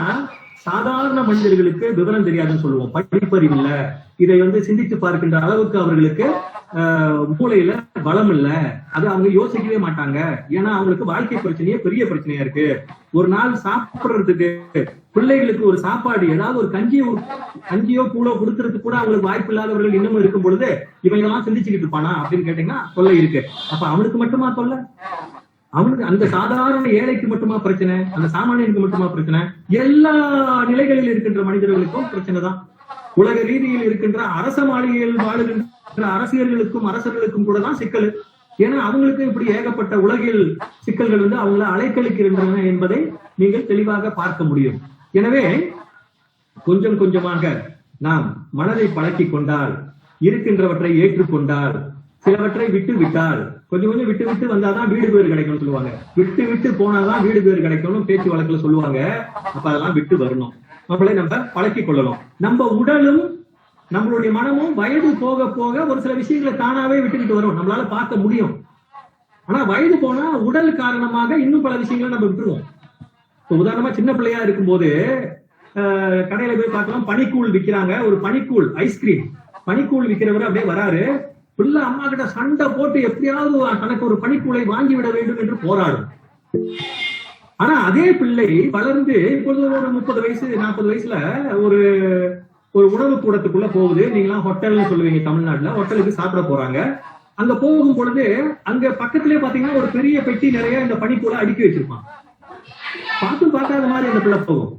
Speaker 4: சாதாரண மனிதர்களுக்கு விவரம் தெரியாதுன்னு சொல்லுவோம், படிப்பறிவு இல்ல, இதை சிந்தித்து பார்க்கின்ற அளவுக்கு அவர்களுக்கு மூளையில பலம் இல்ல, அது அவங்க யோசிக்கவே மாட்டாங்க. ஏன்னா அவங்களுக்கு வாழ்க்கை பிரச்சனையே பெரிய பிரச்சனையா இருக்கு. ஒரு நாள் சாப்பிடுறதுக்கு பிள்ளைகளுக்கு ஒரு சாப்பாடு, ஏதாவது ஒரு கஞ்சியோ கூழோ கொடுக்கறதுக்கு கூட அவங்களுக்கு வாய்ப்பு இல்லாதவர்கள் இன்னமும் இருக்கும் பொழுது இவங்க எல்லாம் சிந்திச்சுக்கிட்டு இருப்பானா அப்படின்னு கேட்டீங்கன்னா தொல்லை இருக்கு. அப்ப அவனுக்கு மட்டுமா தொல்லை? அவனுக்கு, அந்த சாதாரண ஏழைக்கு மட்டுமா பிரச்சனை? அந்த சாமானியனுக்கு மட்டுமா பிரச்சனை? எல்லா நிலைகளில் இருக்கின்ற மனிதர்களுக்கும் பிரச்சனை தான். உலக ரீதியில் இருக்கின்ற அரச மாளிகையில் வாழுகின்ற அரசியல்களுக்கும் அரசர்களுக்கும் கூட தான் சிக்கல். ஏன்னா அவங்களுக்கு இப்படி ஏகப்பட்ட உலகில் சிக்கல்கள் அவங்களை அலைக்கழிக்கின்றன என்பதை நீங்கள் தெளிவாக பார்க்க முடியும். எனவே கொஞ்சம் கொஞ்சமாக நாம் மனதை பழக்கி கொண்டால், இருக்கின்றவற்றை ஏற்றுக்கொண்டால், சிலவற்றை விட்டு விட்டால், கொஞ்சம் கொஞ்சம் விட்டு விட்டு வந்தாதான் வீடு பேர் கிடைக்கும்னு சொல்லுவாங்க. விட்டு விட்டு போனாதான் வீடு பேர் கிடைக்கும்னு பேச்சு வழக்குல சொல்லுவாங்க. அப்ப அதெல்லாம் விட்டு வரணும், நம்மளை நம்ம பழக்கி கொள்ளணும். நம்ம உடலும் நம்மளுடைய மனமும் வயது போக போக ஒரு சில விஷயங்களை தானாவே விட்டுக்கிட்டு வரும், நம்மளால பார்க்க முடியும். ஆனா வயது போனா உடல் காரணமாக இன்னும் பல விஷயங்களை நம்ம விட்டுருவோம். உதாரணமா சின்ன பிள்ளையா இருக்கும்போது கடையில போய் பார்க்கலாம், பனிக்கூழ் விற்கிறாங்க. ஒரு பனிக்கூழ் ஐஸ்கிரீம் பனிக்கூழ் விற்கிறவர் அப்படியே வராரு. பிள்ளை அம்மா கிட்ட சண்டை போட்டு எப்படியாவது தனக்கு ஒரு பனிக்கூழை வாங்கி விட வேண்டும் என்று போராடும். ஆனா அதே பிள்ளை வளர்ந்து இப்பொழுது ஒரு 30 வயசு 40 வயசுல ஒரு உணவு கூடத்துக்குள்ள போகுது. நீங்களாம் ஹோட்டல்னு சொல்லுவீங்க தமிழ்நாட்டுல. ஹோட்டலுக்கு சாப்பிட போறாங்க. அங்க போகும் பொழுது அங்க பக்கத்திலேயே பாத்தீங்கன்னா ஒரு பெரிய பெட்டி நிறைய இந்த பனிக்கூழை அடுக்கி வச்சிருப்பான். பார்த்தும் பார்க்காத மாதிரி அந்த பிள்ளை போகும்.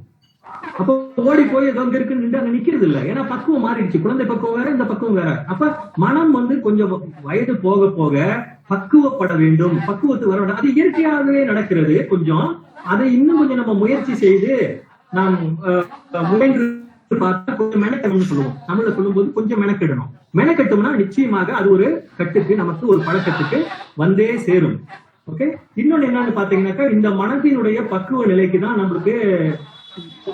Speaker 4: அப்ப ஓடி போய் ஏதோ அங்க இருக்குன்னு நின்று அங்க நிக்கிறது இல்ல. ஏன்னா பக்குவம் மாறிடுச்சு. குழந்தை பக்குவம் வேற, இந்த பக்குவம் வேற. அப்ப மனம் கொஞ்சம் வயது போக போக பக்குவப்பட வேண்டும், பக்குவத்துக்கு வர வேண்டும். அது இயற்கையாகவே நடக்கிறது. கொஞ்சம் அதை இன்னும் கொஞ்சம் நம்ம முயற்சி செய்து நாம் முயன்று பார்த்தா கொஞ்சம் மெனக்கணும்னு சொல்லுவோம். தமிழ்ல சொல்லும் போது கொஞ்சம் மெனக்கெடணும். மெனக்கெட்டோம்னா நிச்சயமாக அது ஒரு கட்டுக்கு, நமக்கு ஒரு பழக்கத்துக்கு வந்தே சேரும். ஓகே. இன்னொன்னு என்னன்னு பாத்தீங்கன்னாக்கா, இந்த மனதினுடைய பக்குவ நிலைக்கு தான் நம்மளுக்கு,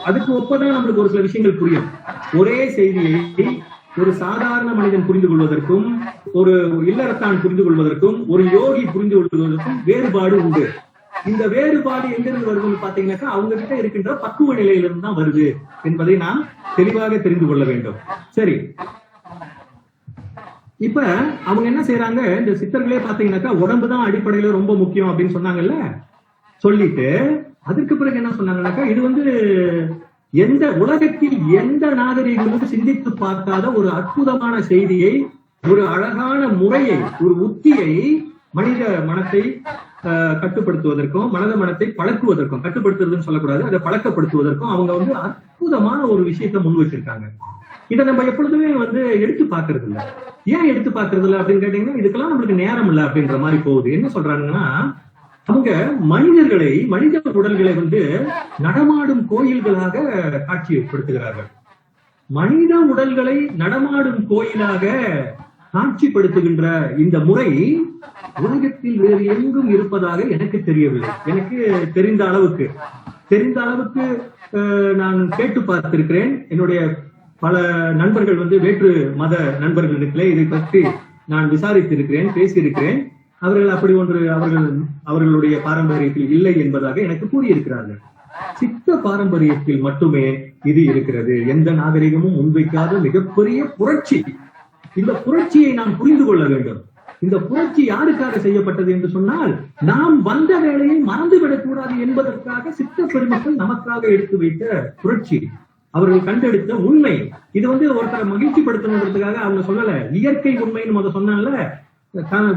Speaker 4: அதுக்கு ஒப்பதான் நம்மளுக்கு ஒரு சில விஷயங்கள் புரியும். ஒரே செய்தியை ஒரு சாதாரண மனிதன் புரிந்து கொள்வதற்கும், ஒரு இல்லறத்தான் புரிந்து கொள்வதற்கும், ஒரு யோகி புரிந்து கொள்வதற்கும் வேறுபாடு உண்டு. இந்த வேறுபாடு எங்கிருந்து வருதுன்னு பாத்தீங்கன்னாக்கா, அவங்க கிட்ட இருக்கின்ற பக்குவ நிலையிலிருந்து தான் வருது என்பதை நாம் தெளிவாக தெரிந்து கொள்ள வேண்டும். சரி, இப்ப அவங்க என்ன செய்யறாங்க, இந்த சித்தர்களே பாத்தீங்கன்னாக்கா உடம்புதான் அடிப்படையில ரொம்ப முக்கியம் அப்படின்னு சொன்னாங்கல்ல. சொல்லிட்டு அதற்கு பிறகு என்ன சொன்னாங்கன்னாக்கா, இது எந்த உலகத்தில் எந்த நாகரிகமும் சிந்தித்து பார்க்காத ஒரு அற்புதமான செய்தியை, ஒரு அழகான முறையை, ஒரு உத்தியை மனித மனத்தை கட்டுப்படுத்துவதற்கும், மனத்தை பழக்குவதற்கும், கட்டுப்படுத்துறதுன்னு சொல்லக்கூடாது, அதை பழக்கப்படுத்துவதற்கும் அவங்க அற்புதமான ஒரு விஷயத்தை முன் வச்சிருக்காங்க. இதை நம்ம எப்பொழுதுமே எடுத்து பாக்குறது இல்ல. ஏன் எடுத்து பாக்குறது இல்ல அப்படின்னு கேட்டீங்கன்னா, இதுக்கெல்லாம் நம்மளுக்கு நேரம் இல்லை அப்படின்ற மாதிரி போகுது. என்ன சொல்றாங்கன்னா, அவங்க மனித உடல்களை நடமாடும் கோயில்களாக காட்சிப்படுத்துகிறார்கள். மனித உடல்களை நடமாடும் கோயிலாக காட்சிப்படுத்துகின்ற இந்த முறை உலகத்தில் வேறு எங்கும் இருப்பதாக எனக்கு தெரியவில்லை. எனக்கு தெரிந்த அளவுக்கு நான் கேட்டு பார்த்திருக்கிறேன். என்னுடைய பல நண்பர்கள் வேற்று மத நண்பர்களிடத்திலே இதை பற்றி நான் விசாரித்திருக்கிறேன், பேசியிருக்கிறேன். அவர்கள் அப்படி ஒன்று அவர்களுடைய பாரம்பரியத்தில் இல்லை என்பதாக எனக்கு கூறியிருக்கிறார்கள். சித்த பாரம்பரியத்தில் மட்டுமே இது இருக்கிறது. எந்த நாகரிகமும் முன்வைக்காத மிகப்பெரிய புரட்சி. இந்த புரட்சியை நாம் புரிந்து கொள்ள வேண்டும். இந்த புரட்சி யாருக்காக செய்யப்பட்டது என்று சொன்னால், நாம் வந்த வேலையை மறந்துவிடக் கூடாது என்பதற்காக சித்த பெருமக்கள் நமக்காக எடுத்து வைத்த புரட்சி, அவர்கள் கண்டெடுத்த உண்மை. இது ஒருத்தரை மகிழ்ச்சிப்படுத்தணுன்றதுக்காக அவங்க சொல்லல. இயற்கை உண்மைன்னு சொன்னால,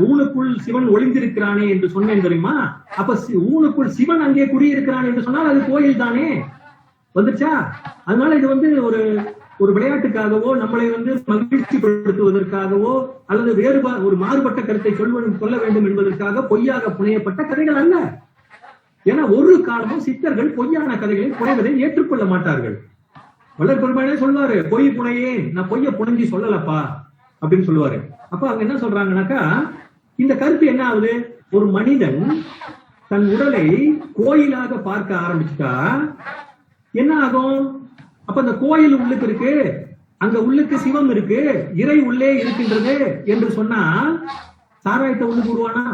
Speaker 4: ஊனுக்குள் சிவன் ஒளிந்திருக்கிறானே என்று சொன்னேன் தெரியுமா? அப்ப ஊனுக்குள் சிவன் அங்கே குடியிருக்கிறான் என்று சொன்னால் அது கோயில் தானே வந்துச்சா? அதனால இது ஒரு விளையாட்டுக்காகவோ, நம்மளை மகிழ்ச்சிப்படுத்துவதற்காகவோ, அல்லது ஒரு மாறுபட்ட கருத்தை சொல்ல வேண்டும் என்பதற்காக பொய்யாக புனையப்பட்ட கதைகள் அல்ல. ஏன்னா ஒரு காலமும் சித்தர்கள் பொய்யான கதைகளை புனைவதை ஏற்றுக்கொள்ள மாட்டார்கள். வள்ளல் பெருமானே சொல்லுவாரு, பொய் புனையேன், நான் பொய்ய புனைஞ்சி சொல்லலப்பா அப்படின்னு சொல்லுவாரு. அப்ப அவங்க என்ன சொல்றாங்கன்னாக்கா, இந்த கருத்து என்ன ஆகுது, ஒரு மனிதன் தன் உடலை கோயிலாக பார்க்க ஆரம்பிச்சுட்டா என்ன ஆகும்? அப்ப அந்த கோயில் உள்ளுக்கு இருக்கு, அங்க உள்ளுக்கு சிவம் இருக்கு, இறை உள்ளே இருக்கின்றது என்று சொன்னா சாராயத்தை உள்ளுக்கு விடுவானா?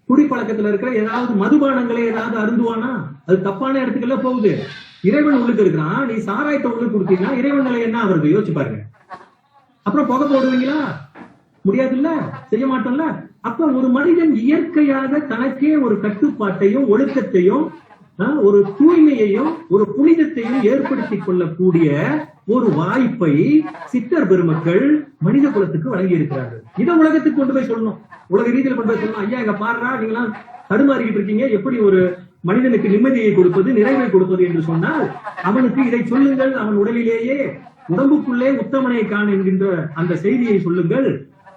Speaker 4: குடிப்பழக்கத்துல இருக்கிற ஏதாவது மதுபானங்களை ஏதாவது அருந்துவானா? அது தப்பான இடத்துக்குள்ள போகுது. இறைவன் உள்ளுக்கு இருக்கிறான், நீ சாராயத்தை உள்ளுக்கு கொடுத்தீங்கன்னா இறைவன் நிலை என்ன வருது யோசிச்சு பாருங்க. அப்புறம் புகை போடுவீங்களா? முடியாதுல்ல, செய்ய மாட்டோம்ல. அப்ப ஒரு மனிதன் இயற்கையாக தனக்கே ஒரு கட்டுப்பாட்டையும் ஒழுக்கத்தையும் ஒரு தூய்மையையும் ஒரு புனிதத்தையும் ஏற்படுத்திக் கொள்ளக்கூடிய ஒரு வாய்ப்பை சித்தர் பெருமக்கள் மனித குலத்துக்கு வழங்கி இருக்கிறார்கள். இதை உலகத்துக்கு கொண்டு போய் சொல்லணும், உலக ரீதியில் கொண்டு போய் சொல்லணும். ஐயா, இங்க பாருடா, நீங்களாம் தடுமாறிக்கிட்டு இருக்கீங்க, எப்படி ஒரு மனிதனுக்கு நிம்மதியை கொடுப்பது, நிறைவை கொடுப்பது என்று சொன்னால் அவனுக்கு இதை சொல்லுங்கள். அவன் உடலிலேயே உடம்புக்குள்ளே உத்தமனை காண் என்கின்ற அந்த செய்தியை சொல்லுங்கள்.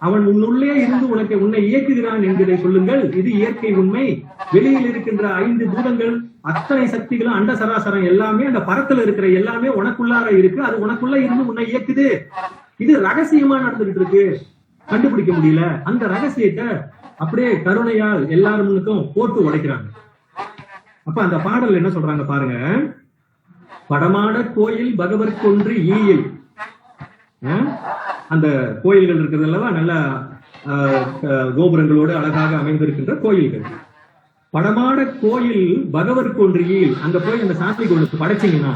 Speaker 4: அவன் உன்னுள்ளே இருந்து உன்னை இயக்குகிறான் என்கிறதை சொல்லுங்கள். இது இயற்கை உண்மை. வெளியில் இருக்கின்ற 5 பூதங்கள், அத்தனை சக்திகளும், அண்ட சராசரம் எல்லாமே, அந்த பரத்துல இருக்கிற எல்லாமே உனக்குள்ளார இருக்கு. அது உனக்குள்ள இருந்து உன்னை இயக்குது. இது ரகசியமா நடந்துகிட்டு இருக்கு, கண்டுபிடிக்க முடியல. அந்த ரகசியத்தை அப்படியே கருணையால் எல்லாருக்கும் போட்டு உடைக்கிறாங்க. அப்ப அந்த பாடல் என்ன சொல்றாங்க பாருங்க. படமாட கோயில் பகவர்க்கொன்று ஈயில். அந்த கோயில்கள் இருக்கிறது அல்லவா, நல்ல கோபுரங்களோடு அழகாக அமைந்திருக்கின்ற கோயில்கள். படமாட கோயில் பகவர்க்கொன்று ஈயில். அங்க போய் அந்த சாமி கோயிலுக்கு படைச்சீங்கன்னா,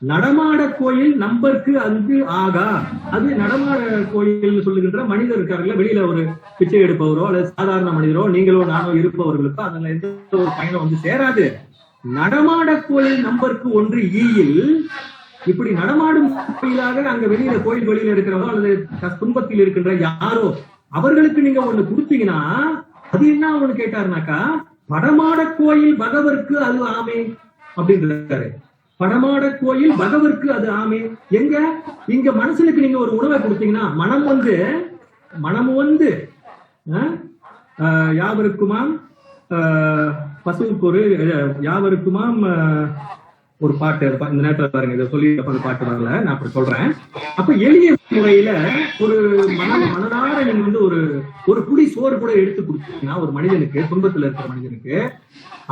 Speaker 4: நடமாட கோயில் நம்பருக்கு அங்கு ஆகா. அது நடமாட கோயில் சொல்லுகின்ற மனிதர் இருக்காருல்ல, வெளியில ஒரு பிச்சை எடுப்பவரோ அல்லது சாதாரண மனிதரோ நீங்களோ நானோ இருப்பவர்களுக்கோ அதனால எந்த ஒரு பயணம் சேராது. நடமாட கோயில் நம்பருக்கு 1 ஈயில். இப்படி நடமாடும் கோயிலாக அங்க வெளியில கோயில் வெளியில இருக்கிறவோ அல்லது துன்பத்தில் இருக்கின்ற யாரோ அவர்களுக்கு நீங்க ஒண்ணு கொடுத்தீங்கன்னா, அது என்ன ஒண்ணு கேட்டாருனாக்கா, படமாட கோயில் பகவருக்கு அது ஆமே அப்படின்றாரு. படமாட கோயில் பகவர்க்கு அது ஆமே. எங்க இங்க மனுஷனுக்கு நீங்க ஒரு உணவை கொடுத்தீங்கன்னா மனம் வந்து யாவருக்குமாம் பசுவுக்கு ஒரு யாவருக்குமாம் ஒரு பாட்டு இந்த நேரத்துல பாருங்க, இதை சொல்லி பாட்டு வரல, நான் அப்படி சொல்றேன். அப்ப எளிய முறையில ஒரு மனதார நீங்க வந்து ஒரு குடி சோறு கூட எடுத்து கொடுத்தீங்கன்னா ஒரு மனிதனுக்கு, துன்பத்துல இருக்கிற மனிதனுக்கு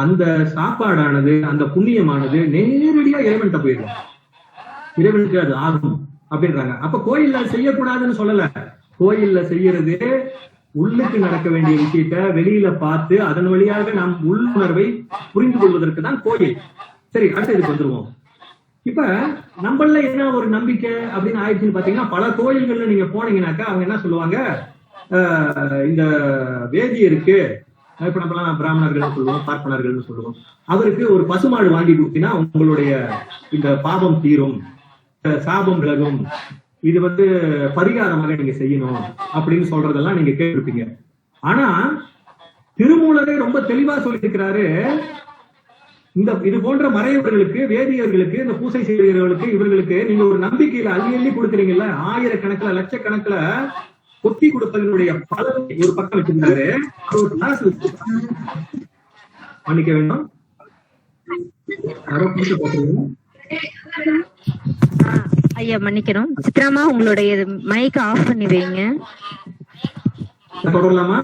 Speaker 4: அந்த சாப்பாடானது, அந்த புண்ணியமானது நேரடியா இறைவன்கிட்ட போயிடும், இறைவனுக்கு அது ஆகும் அப்படின்றாங்க. அப்ப கோயில்ல செய்யக்கூடாதுன்னு சொல்லல, கோயில்ல செய்யறது உள்ளுக்கு நடக்க வேண்டிய விஷயத்த வெளியில பார்த்து அதன் வழியாக நாம் உள்ளுணர்வை புரிந்து கொள்வதற்கு தான் கோயில். சரி, அடுத்த இதுக்கு வந்துருவோம். இப்ப நம்மள என்ன ஒரு நம்பிக்கை அப்படின்னு ஆயிடுச்சுன்னு பாத்தீங்கன்னா, பல கோயில்கள்ல நீங்க போனீங்கன்னாக்கா அவங்க என்ன சொல்லுவாங்க, இந்த வேதியருக்கு, இப்ப நம்மலாம் பிராமணர்கள் சொல்லுவோம், பார்ப்பனர்கள் சொல்லுவோம், அவருக்கு ஒரு பசுமாடு வாங்கி கொடுத்தீங்கன்னா உங்களுடைய இந்த பாவம் தீரும், சாபம் விலகும், இது வந்து பரிகாரமாக நீங்க செய்யணும் அப்படின்னு சொல்றதெல்லாம் நீங்க கேட்டிருப்பீங்க. ஆனா திருமூலரே ரொம்ப தெளிவா சொல்லியிருக்கிறாரு, இது போன்ற மறையவர்களுக்கு, வேதியர்களுக்கு, இந்த பூசை செய்கிறவர்களுக்கு, இவர்களுக்கு நீங்க ஒரு நம்பிக்கையில அள்ளி கொடுக்குறீங்கல்ல, ஆயிரக்கணக்கில் லட்சக்கணக்கில் கொட்டி கொடுப்பதனுடைய பலன் ஒரு பக்கம் வச்சிருந்தாரு. மன்னிக்க வேண்டும்,
Speaker 3: ஐயா மன்னிக்கணும். சித்ராமா, உங்களுடைய மைக் ஆஃப் பண்ணி வைங்க.
Speaker 4: தொடரலாமா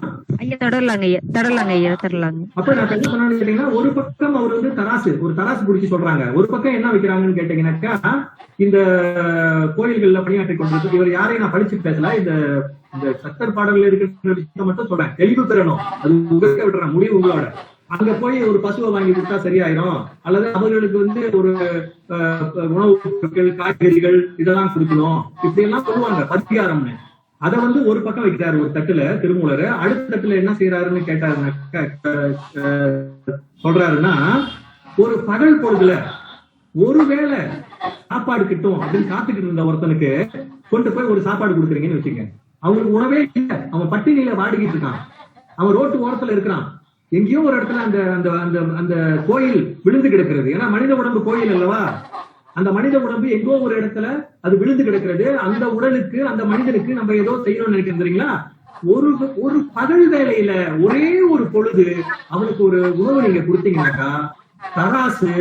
Speaker 3: ஐயா? தொடரலாங்க ஐயா, தொடரலாங்க ஐயா, தொடரலாங்க.
Speaker 4: அப்ப நான் என்ன சொன்னேன்னு கேட்டீங்கன்னா, ஒரு பக்கம் அவர் வந்து ஒரு தராசு பிடிச்சி சொல்றாங்க, ஒரு பக்கம் என்ன வைக்கிறாங்கன்னு கேட்டீங்கன்னாக்கா, இந்த கோயில்கள்ல பணியாற்றி கொண்டிருக்கு, இவர் யாரையும் நான் படிச்சு பேசல, இந்த சத்தர் பாடல்கள் இருக்கிற விஷயத்த மட்டும் சொல்றேன், தெளிவு பெறணும், அது உங்களுக்கு விடுறேன், முடிவு உங்களோட. அங்க போய் ஒரு பசுவை வாங்கி கொடுத்தா சரியாயிரும், அல்லது அவர்களுக்கு வந்து ஒரு உணவு பொருட்கள், காய்கறிகள் இதெல்லாம் கொடுக்கணும், இப்படி எல்லாம் சொல்லுவாங்க பரிகாரம்னு. அதை வந்து ஒரு பக்கம் வைக்கிறாரு ஒரு தட்டுல திருமூலர். அடுத்த தட்டுல என்ன செய்யறாருன்னு கேட்டாருன்னா சொல்றாருன்னா, ஒரு பகல் பொழுதுல ஒருவேளை சாப்பாடு கிட்டும் அப்படின்னு காத்துக்கிட்டு இருந்த ஒருத்தனுக்கு கொண்டு போய் ஒரு சாப்பாடு கொடுக்குறீங்கன்னு வச்சுங்க, அவங்களுக்கு உணவே இல்லை, அவன் பட்டினியில வாடிக்கிட்டு இருக்கான், அவன் ரோட்டு ஓரத்துல இருக்கிறான், எங்கேயோ ஒரு இடத்துல அந்த அந்த அந்த அந்த கோயில் விழுந்து கிடக்கிறது. ஏன்னா மனித உடம்பு கோயில் அல்லவா, அந்த மனித உடம்பு எங்கோ ஒரு இடத்துல அது விழுந்து கிடக்கிறது. அந்த உடலுக்கு, அந்த மனிதனுக்கு நம்ம ஏதோ செய்யணும்னு நினைக்கிறோம் தெரியுங்களா. ஒரு பகல் வேலையில ஒரே ஒரு பொழுது அவனுக்கு ஒரு உணவு நீங்க கொடுத்தீங்கன்னாக்கா, தராசு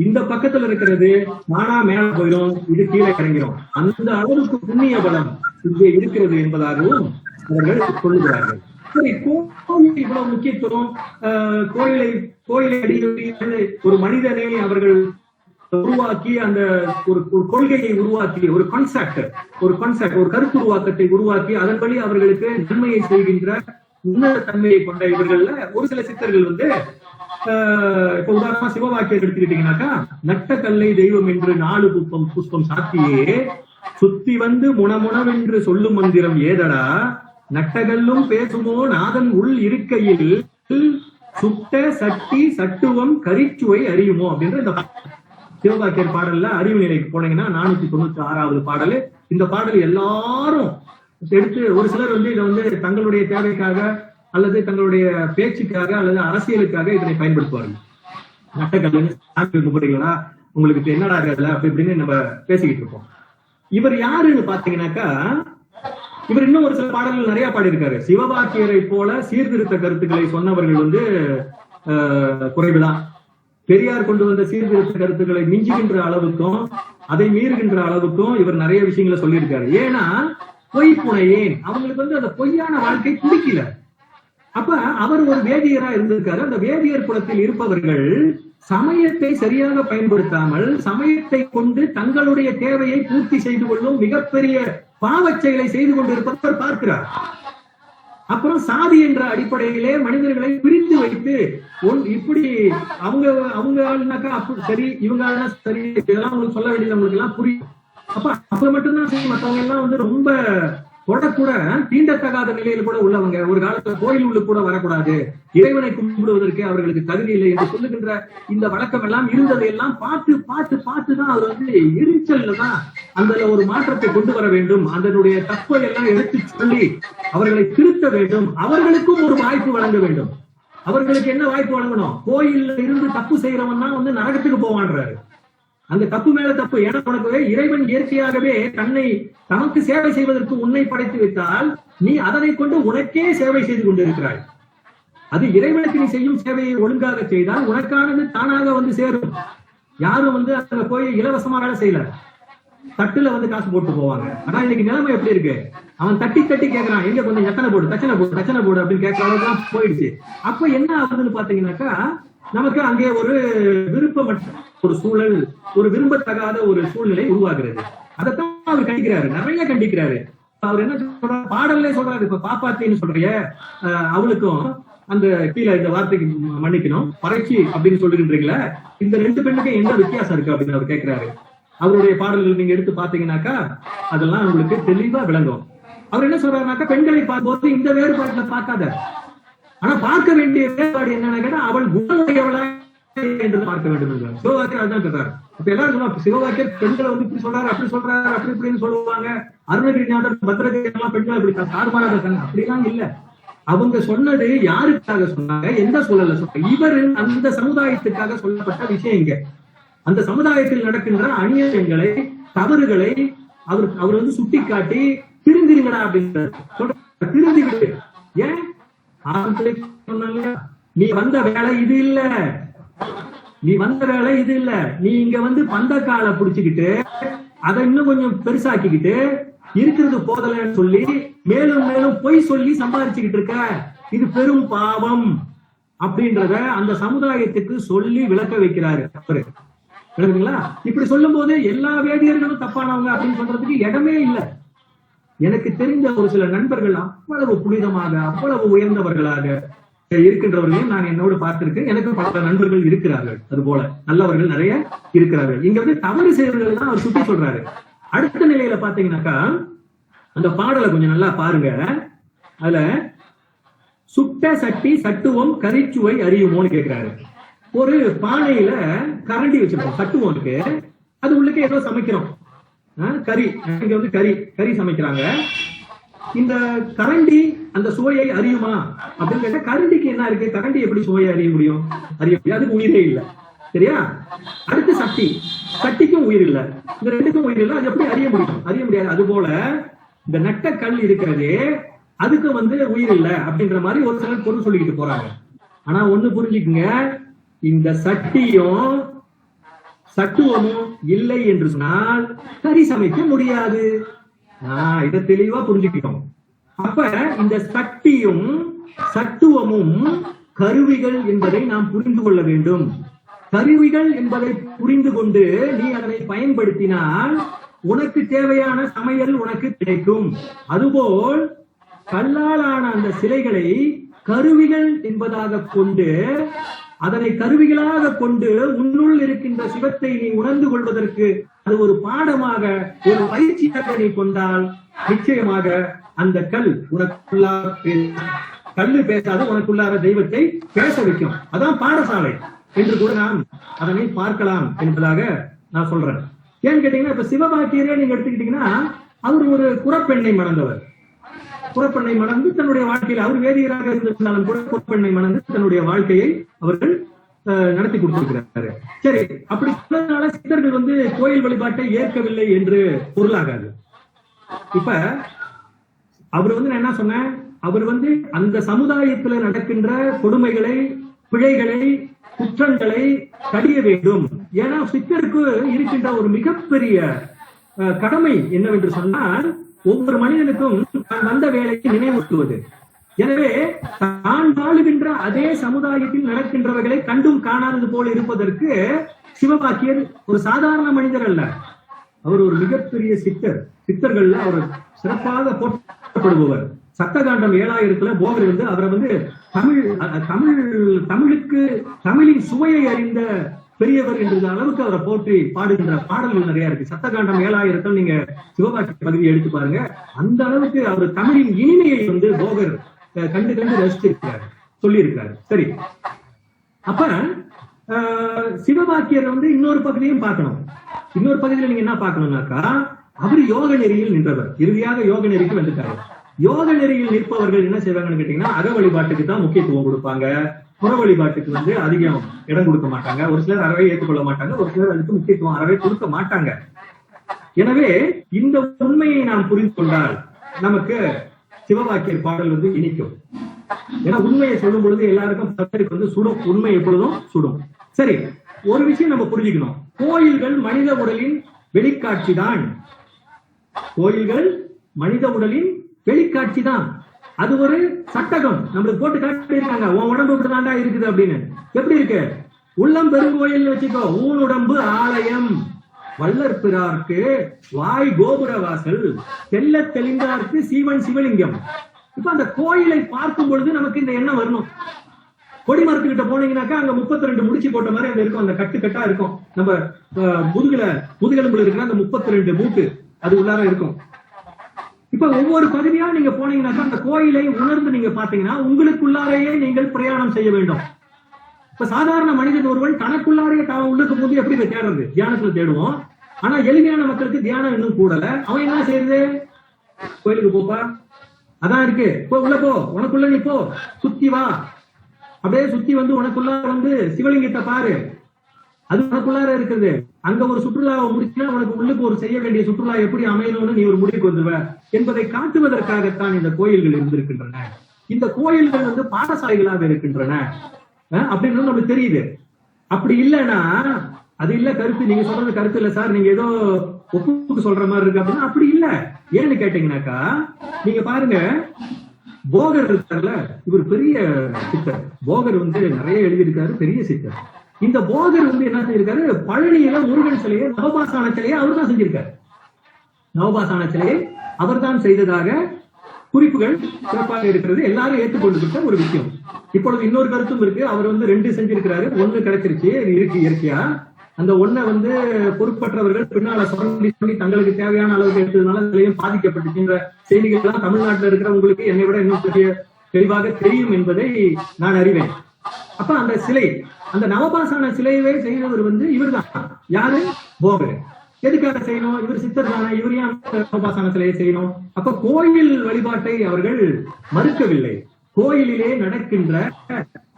Speaker 4: இந்த பக்கத்துல இருக்கிறது நானா மேல போயிடும், இது கீழே இறங்கிடும், அந்த அளவுக்கு புண்ணிய பலம் இங்கே இருக்கிறது என்பதாகவும் அவர்கள் சொல்லுகிறார்கள். சரி, கோயில் இவ்வளவு முக்கியத்துவம், கோயிலை அடிக்கடி ஒரு மனிதனை அவர்கள் உருவாக்கி, அந்த ஒரு கொள்கையை உருவாக்கி, ஒரு கான்செப்ட் ஒரு கருத்துருவாக்கத்தை உருவாக்கி, அதன்படி அவர்களுக்கு நன்மையை செய்கின்ற உன்னத தன்மையை கொண்ட இவர்கள்ல ஒரு சில சித்தர்கள் வந்து, இப்ப உதாரணமா சிவவாக்கியர் எடுத்துக்கிட்டீங்கன்னாக்கா, நட்ட கல்லை தெய்வம் என்று 4 புஷ்பம் சாத்தியே சுத்தி வந்து முனமுனவென்று சொல்லும் மந்திரம் ஏதடா, நட்டகல்லும் பேசுமோ நாதன் உள் இருக்கையில் சுட்ட சட்டி சட்டுவம் கரிச்சுவை அறியுமோ அப்படின்ற இந்த சிவபாக்கியர் பாடல்ல அறிவு நிலைக்கு போனீங்கன்னா 496வது பாடல். இந்த பாடல் எல்லாரும் எடுத்து, ஒரு சிலர் வந்து இதை வந்து தங்களுடைய தேவைக்காக அல்லது தங்களுடைய பேச்சுக்காக அல்லது அரசியலுக்காக இதனை பயன்படுத்துவார்கள். நட்டக்கல்லுன்னு கும்பிடுங்களா, உங்களுக்கு என்னடா அதுல அப்படி இப்படின்னு நம்ம பேசிக்கிட்டு இருப்போம். இவர் யாருன்னு பாத்தீங்கன்னாக்கா, இவர் இன்னும் ஒரு சில பாடல்கள் நிறைய பாடியிருக்காரு. சிவபாக்கியரை போல சீர்திருத்த கருத்துக்களை சொன்னவர்கள் வந்து குறைவுதான். பெரியார் கொண்டு வந்த சீர்திருத்த கருத்துக்களை மிஞ்சுகின்ற அளவுக்கும் அதை மீறுகின்ற அளவுக்கும் இவர் நிறைய விஷயங்களை சொல்லியிருக்காரு. ஏன்னா பொய் புனையேன், அவங்களுக்கு வந்து அந்த பொய்யான வாழ்க்கை பிடிக்கல. அப்ப அவர் ஒரு வேதியரா இருந்திருக்காரு. அந்த வேதியர் குலத்தில் இருப்பவர்கள் சமயத்தை சரியாக பயன்படுத்தாமல் சமயத்தை கொண்டு தங்களுடைய தேவையை பூர்த்தி செய்து கொள்ளும் மிகப்பெரிய பாவச் செயலை செய்து கொண்டிருப்பவர் பார்க்கிறார். அப்புறம் சாதி என்ற அடிப்படையிலே மனிதர்களை பிரித்து வைத்து இப்படி அவங்க சரி, இவங்க சரி, இதெல்லாம் உங்களுக்கு சொல்ல வேண்டியது அவங்களுக்கு எல்லாம் புரியும். அப்ப மட்டும்தான் சரி, மற்றவங்க எல்லாம் வந்து ரொம்ப தொடக்கூட தீண்டத்தகாத நிலையில கூட உள்ளவங்க, ஒரு காலத்துல கோயில் உள்ள கூட வரக்கூடாது, இறைவனை கும்பிடுவதற்கு அவர்களுக்கு தகுதி இல்லை என்று சொல்லுகின்ற இந்த வழக்கம் எல்லாம் இருந்ததை எல்லாம் பார்த்து பார்த்து பார்த்துதான் அவர் வந்து எரிச்சல்ல தான் அந்த ஒரு மாற்றத்தை கொண்டு வர வேண்டும், அதனுடைய தப்பை எல்லாம் எடுத்து சொல்லி அவர்களை திருத்த வேண்டும், அவர்களுக்கும் ஒரு வாய்ப்பு வழங்க வேண்டும். அவர்களுக்கு என்ன வாய்ப்பு வழங்கணும்? கோயில்ல இருந்து தப்பு செய்யறவன் தான் வந்து நரகத்துக்கு போவான்றாரு. அந்த தப்பு மேல தப்பு. ஏன்னா உனக்கு இறைவன் இயற்கையாகவே தனக்கு சேவை செய்வதற்கு உன்னை படைத்து வைத்தால் நீ அதனை கொண்டு உனக்கே சேவை செய்து கொண்டிருக்கிறாய். அது இறைவனுக்கு நீ செய்யும் சேவையை ஒழுங்காக செய்தால் உனக்கானது தானாக வந்து சேரும். யாரும் வந்து அங்க போய் இலவசமா வேலை செய்யல, தட்டுல வந்து காசு போட்டு போவாங்க. ஆனா இன்னைக்கு நிலைமை எப்படி இருக்கு? அவன் தட்டி தட்டி கேட்கறான், எங்க கொஞ்சம் தச்சனை போடு அப்படின்னு கேட்கற அளவுக்கு போயிடுச்சு. அப்ப என்ன ஆகுதுன்னு பாத்தீங்கன்னாக்கா, நமக்கு அங்கே ஒரு விருப்பமற்ற ஒரு சூழல், ஒரு விரும்பத்தகாத ஒரு சூழ்நிலை உருவாகிறது. அதைத்தான் அவர் கண்டிக்கிறாரு, நிறைய கண்டிக்கிறாரு. அவர் என்ன சொல்றாரு? பாடல்ல சொல்றாரு, இப்ப பாப்பாத்தின்னு சொல்றிய அவளுக்கும் அந்த கீழே இந்த வார்த்தைக்கு மன்னிக்கணும், பறைச்சி அப்படின்னு சொல்லுகின்றீங்களா, இந்த ரெண்டு பெண்ணுக்கும் என்ன வித்தியாசம் இருக்கு அப்படின்னு அவர் கேட்கிறாரு. அவருடைய பாடல்கள் நீங்க எடுத்து பாத்தீங்கன்னாக்கா அதெல்லாம் உங்களுக்கு தெளிவா விளங்கும். அவர் என்ன சொல்றாருனாக்கா, பெண்களை பார்க்கும்போது இந்த வேறுபாட்டுல பார்க்காத, ஆனா பார்க்க வேண்டிய வேறுபாடு என்னன்னு கேட்டா அவள் குணமுடையவளா என்று பார்க்க வேண்டும் என்றார். சிவவாக்கியர் அதுதான் சொல்றாரு. இப்ப எல்லாரும் சொல்லுவாங்க, சிவவாக்கியர் பெண்களை வந்து இப்படி சொல்றாரு, அப்படி இப்படின்னு சொல்லுவாங்க. அருணகிரிநாதர், பத்ரகிரி எல்லாம் பெண்கள் இப்படி தாறுமாறாக இருக்காங்க. அப்படிலாம் இல்ல. அவங்க சொன்னது யாருக்காக சொன்னாங்க, எந்த சூழல்ல சொன்னாங்க? இவர் அந்த சமுதாயத்துக்காக சொல்லப்பட்ட விஷயம். இங்க அந்த சமுதாயத்தில் நடக்கின்ற அநியாயங்களை, தவறுகளை அவர் வந்து சுட்டி காட்டி திருந்திருங்கடா அப்படின்னு சொல்ற. திருந்திவிடு. ஏன்? நீ வந்த வேலை இது இல்ல, நீ இங்க வந்து பந்த காலை புடிச்சுக்கிட்டு அதை இன்னும் கொஞ்சம் பெருசாக்கிக்கிட்டு இருக்கிறது போதலன்னு சொல்லி மேலும் மேலும் பொய் சொல்லி சம்பாதிச்சுக்கிட்டு இருக்க. இது பெரும் பாவம் அப்படின்றத அந்த சமுதாயத்துக்கு சொல்லி விளக்க வைக்கிறாரு அவரு. இப்படி சொல்லும் போது எல்லா வேதியர்களும் தப்பானவங்க அப்படின்னு சொல்றதுக்கு இடமே இல்லை. எனக்கு தெரிந்த ஒரு சில நண்பர்கள் அவ்வளவு புனிதமாக, அவ்வளவு உயர்ந்தவர்களாக இருக்கின்றவர்களையும் நான் என்னோடு பார்த்திருக்கேன். எனக்கு பல நண்பர்கள் இருக்கிறார்கள், அது போல நல்லவர்கள் நிறைய இருக்கிறார்கள். இங்க வந்து தவறு செய்வர்கள் தான் அவர் சுட்டி சொல்றாரு. அடுத்த நிலையில பாத்தீங்கன்னாக்கா, அந்த பாடலை கொஞ்சம் நல்லா பாருங்க. அதுல சுட்ட சட்டி சட்டுவம் கரிச்சுவை அறியுமோன்னு கேட்கிறாரு. ஒரு பானையில கரண்டி வச்சிருக்கோம் சட்டுவோனுக்கு, அது உள்ளுக்கு ஏதோ சமைக்கிறோம், கறி, இங்க வந்து கறி சமைக்கிறாங்க. இந்த கரண்டி அந்த சுவையை அறியுமா அப்படின்னு கேட்டா, கரண்டிக்கு என்ன இருக்கு? கரண்டி எப்படி சுவையை அறிய முடியும்? அதுக்கு உயிரே இல்லை. சரியா? அடுத்து சட்டிக்கும் உயிர் இல்லை, இந்த ரெண்டுக்கும் உயிர் இல்லை. அது எப்படி அறிய முடியாது. அது போல இந்த நட்ட கல் இருக்கிறதே அதுக்கு வந்து உயிர் இல்லை அப்படின்ற மாதிரி ஒரு சிலர் பொருள் சொல்லிக்கிட்டு போறாங்க. ஆனா ஒண்ணு புரிஞ்சுக்குங்க, இந்த சட்டுவமும் இல்லை என்று சொன்னால் கறி சமைக்க முடியாது. இதை தெளிவா புரிஞ்சுக்கிட்டோம். அப்ப இந்த சட்டியும் சட்டுவமும் கருவிகள் என்பதை நாம் புரிந்து கொள்ள வேண்டும். கருவிகள் என்பதை புரிந்து கொண்டு நீ அதனை பயன்படுத்தினால் உனக்கு தேவையான சமையல் உனக்கு கிடைக்கும். அதுபோல் கல்லாலான அந்த சிலைகளை கருவிகள் என்பதாக கொண்டு, அதனை கருவிகளாக கொண்டு உன்னுள் இருக்கின்ற சிவத்தை நீ உணர்ந்து கொள்வதற்கு அது ஒரு பாடமாக, ஒரு பயிற்சியாக நீ கொண்டால் நிச்சயமாக அந்த கல்லு பேசாத உனக்குள்ளார தெய்வத்தை பேச வைக்கும். அதான் பாடசாலை என்று கூட நாம் அதனை பார்க்கலாம் என்பதாக நான் சொல்றேன். ஏன்னு கேட்டீங்கன்னா, இப்ப சிவபாக்கியரே நீங்க எடுத்துக்கிட்டீங்கன்னா, அவர் ஒரு குறப்பெண்ணை மணந்தவர். குறப்பெண்ணை மணந்து தன்னுடைய வாழ்க்கையில், அவர் வேதியராக இருந்திருந்தாலும் கூட குறப்பெண்ணை மணந்து தன்னுடைய வாழ்க்கையை அவர்கள் நடத்தி கொடுத்திருக்கிறாரு. சரி, அப்படி சொன்னதுனால சித்தர்கள் வந்து கோயில் வழிபாட்டை ஏற்கவில்லை என்று பொருளாகாது. இப்ப அவர் வந்து நான் என்ன சொன்னேன், அவர் வந்து அந்த சமுதாயத்துல நடக்கின்ற கொடுமைகளை, பிழைகளை, குற்றங்களை கடிய வேண்டும். ஏன்னா சித்தருக்கு இருக்கின்ற ஒரு மிகப்பெரிய கடமை என்னவென்று சொன்னால், ஒவ்வொரு மனிதனுக்கும் தான் வந்த வேலையை நினைவூட்டுவது. எனவே தான் வாழுகின்ற அதே சமுதாயத்தில் நடக்கின்றவர்களை கண்டும் காணாதது போல இருப்பதற்கு சிவபாக்கியர் ஒரு சாதாரண மனிதர் அல்ல, அவர் ஒரு மிகப்பெரிய சித்தர்கள்ல அவர் சிறப்பாக போற்றப்படுபவர். சப்தகாண்டம் 7000 போகர் வந்து அவரை வந்து தமிழின் சுவையை அறிந்த பெரியவர் என்ற அளவுக்கு அவரை போற்றி பாடுகின்ற பாடல்கள் நிறைய இருக்கு. சப்தகாண்டம் 7000 நீங்க சிவபாக்கிய பகுதியை எடுத்து பாருங்க. அந்த அளவுக்கு அவர் தமிழின் இனிமையை வந்து போகர் கண்டு ரசிச்சிருக்கிறார், சொல்லி இருக்கிறார். சரி, அப்ப சிவபாக்கியர் வந்து இன்னொரு பகுதியும் பார்க்கணும். இன்னொரு பகுதியில நீங்க என்ன பார்க்கணும்னாக்கா, அவர் யோக நெறியில் நின்றவர். இறுதியாக யோக நெறிக்கு வந்துட்டாரு. யோக நெறியில் நிற்பவர்கள் என்ன செய்வாங்கன்னு கேட்டீங்கன்னா, அக வழிபாட்டுக்கு தான் முக்கியத்துவம் கொடுப்பாங்க. புற வழிபாட்டுக்கு வந்து அதிகம் இடம் கொடுக்க மாட்டாங்க. ஒரு சிலர் அறவே ஏற்றுக்கொள்ள மாட்டாங்க, ஒரு சிலர் அதுக்கு முக்கியத்துவம் அறவே கொடுக்க மாட்டாங்க. எனவே இந்த உண்மையை நாம் புரிந்து கொண்டால் நமக்கு சிவவாக்கியர் பாடல் வந்து இனிக்கும். ஏன்னா உண்மையை சொல்லும் பொழுது எல்லாருக்கும் சத்தருக்கு வந்து சுடும், உண்மை எப்பொழுதும் சுடும். சரி, ஒரு விஷயம் நம்ம புரிஞ்சுக்கணும். கோயில்கள் மனித உடலின் வெளிக்காட்சி தான். கோயில்கள் மனித உடலின் வெளிக்காட்சி தான். அது ஒரு சட்டகம் நம்மளுக்கு போட்டு காட்டி இருக்காங்க. உன் உடம்பு இப்படிதாண்டா இருக்குது அப்படின்னு. எப்படி இருக்கு? உள்ளம் பெருங்கோயில் வச்சுக்கோ, ஊன் உடம்பு ஆலயம், வள்ளற் பிறார்க்கு வாய் கோபுர வாசல், தெல்ல தெளிந்தார்க்கு சீவன் சிவலிங்கம். இப்ப அந்த கோயிலை பார்க்கும் பொழுது நமக்கு இந்த எண்ணம் வரணும். கொடிமரத்துக்கிட்ட போனீங்கன்னாக்கா அங்க 32 முடிச்சு போட்ட மாதிரி அங்க இருக்கும், அந்த கட்டா இருக்கும். நம்ம முதுகெலும்புல இருக்கிற அந்த 32 மூட்டு அது உள்ளார இருக்கும். இப்ப ஒவ்வொரு பகுதியா நீங்க போனீங்கன்னாக்கா அந்த கோயிலை உணர்ந்து நீங்க பாத்தீங்கன்னா உங்களுக்குள்ளாரையே நீங்கள் பிரயாணம் செய்ய வேண்டும். இப்ப சாதாரண மனிதன் ஒருவன் தனக்குள்ளாரையே உள்ளுக்கு போது எப்படி தேடுறது? தியானத்துல தேடுவோம். ஆனா எளிமையான மக்களுக்கு தியானம் இன்னும் கூடல. அவன் என்ன செய்யறது? கோயிலுக்கு போப்பா, அதான் இருக்கு, போ உள்ள போ, உனக்குள்ள நீ போ, சுத்தி வா, அப்படியே சுத்தி வந்து உனக்குள்ள வந்து சிவலிங்கத்தை பாரு, அது உனக்குள்ளார இருக்குது. அங்க ஒரு சுற்றுலாவை முடிச்சுன்னா உனக்கு உள்ளுக்கு ஒரு செய்ய வேண்டிய சுற்றுலா எப்படி அமையணும்னு நீ ஒரு முடிவுக்கு வந்துருவ என்பதை காட்டுவதற்காகத்தான் இந்த கோயில்கள் இருந்திருக்கின்றன. இந்த கோயில்கள் வந்து பாடசாலைகளாக இருக்கின்றன அப்படின்னு நமக்கு தெரியுது. அப்படி இல்லைன்னா அது இல்ல கருத்து, நீங்க சொல்றது கருத்து இல்ல சார், நீங்க ஏதோ ஒப்புக்கு சொல்ற மாதிரி இருக்கு அப்படின்னா அப்படி இல்ல. ஏன்னு கேட்டீங்கன்னாக்கா நீங்க பாருங்க, போகர் இருக்கார்ல, இவர் பெரிய சித்தர். போகர் வந்து நிறைய எழுதியிருக்காரு, பெரிய சித்தர். இந்த போகர் வந்து என்ன செஞ்சிருக்காரு? பழனியில முருகன் சிலையை, நவபாசான சிலையை அவர் தான் செஞ்சிருக்காரு. நவபாசான சிலையை அவர் தான் செய்ததாக குறிப்புகள் சிறப்பாக இருக்கிறது. எல்லாரும் ஏற்றுக்கொண்டு ஒரு விஷயம். இப்பொழுது இன்னொரு கருத்தும் இருக்கு. அவர் வந்து 2 செஞ்சிருக்கிறாரு, 1 கிடைச்சிருச்சு இருக்கு இயற்கையா. அந்த 1 வந்து பொறுப்பற்றவர்கள் பின்னால சொல்லி தங்களுக்கு தேவையான அளவுக்கு எடுத்ததுனால சிலையும் பாதிக்கப்பட்டுச்சுன்ற செய்திகள் எல்லாம் தமிழ்நாட்டில் இருக்கிறவங்களுக்கு என்னை விட இன்னும் தெளிவாக தெரியும் என்பதை நான் அறிவேன். அப்ப அந்த சிலை, அந்த நவபாசான சிலையவே செய்தவர் வந்து இவர் தான். யாரு? போகர். எதுக்காக செய்யணும்? இவர் சித்தர் தானே, இவர் ஏன் நவபாசான சிலையை செய்யணும்? அப்ப கோயில் வழிபாட்டை அவர்கள் மறுக்கவில்லை. கோயிலிலே நடக்கின்ற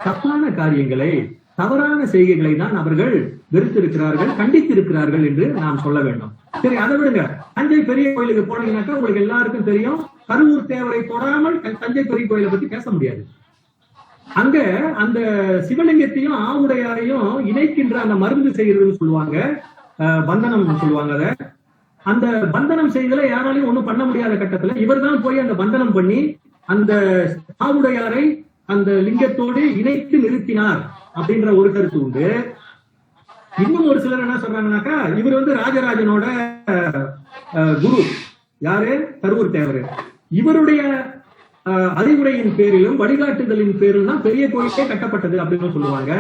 Speaker 4: தப்பான காரியங்களை, தவறான செய்கைகளை தான் அவர்கள் வெறுத்திருக்கிறார்கள், கண்டித்திருக்கிறார்கள் என்று நாம் சொல்ல வேண்டும். சரி, அதை விடுங்க. தஞ்சை பெரிய கோயிலுக்கு போனீங்கன்னாக்கா உங்களுக்கு எல்லாருக்கும் தெரியும், கருவூர் தேவரை தொடாமல் தஞ்சை பெரிய கோயிலை பத்தி பேச முடியாது. அங்க அந்த சிவலிங்கத்தையும் ஆவுடையாரையும் இணைக்கின்ற அந்த மருந்து செய்யறதுன்னு சொல்லுவாங்க, பந்தனம் சொல்லுவாங்க. அத அந்த பந்தனம் செய்தல யாராலையும் ஒண்ணும் பண்ண முடியாத கட்டத்துல இவர் தான் போய் அந்த பந்தனம் பண்ணி அந்த ஆவுடையாரை அந்த லிங்கத்தோடு இணைத்து நிறுத்தினார் அப்படின்ற ஒரு கருத்து உண்டு. இன்னும் ஒரு சிலர் என்ன சொல்றாங்கன்னாக்கா, இவர் வந்து ராஜராஜனோட குரு. யாரு? கருவூர் தேவர். இவருடைய அறிவுரையின் பேரிலும் வழிகாட்டுதலின் பேரிலும் தான் பெரிய கோயிலே கட்டப்பட்டது அப்படின்னு சொல்லுவாங்க.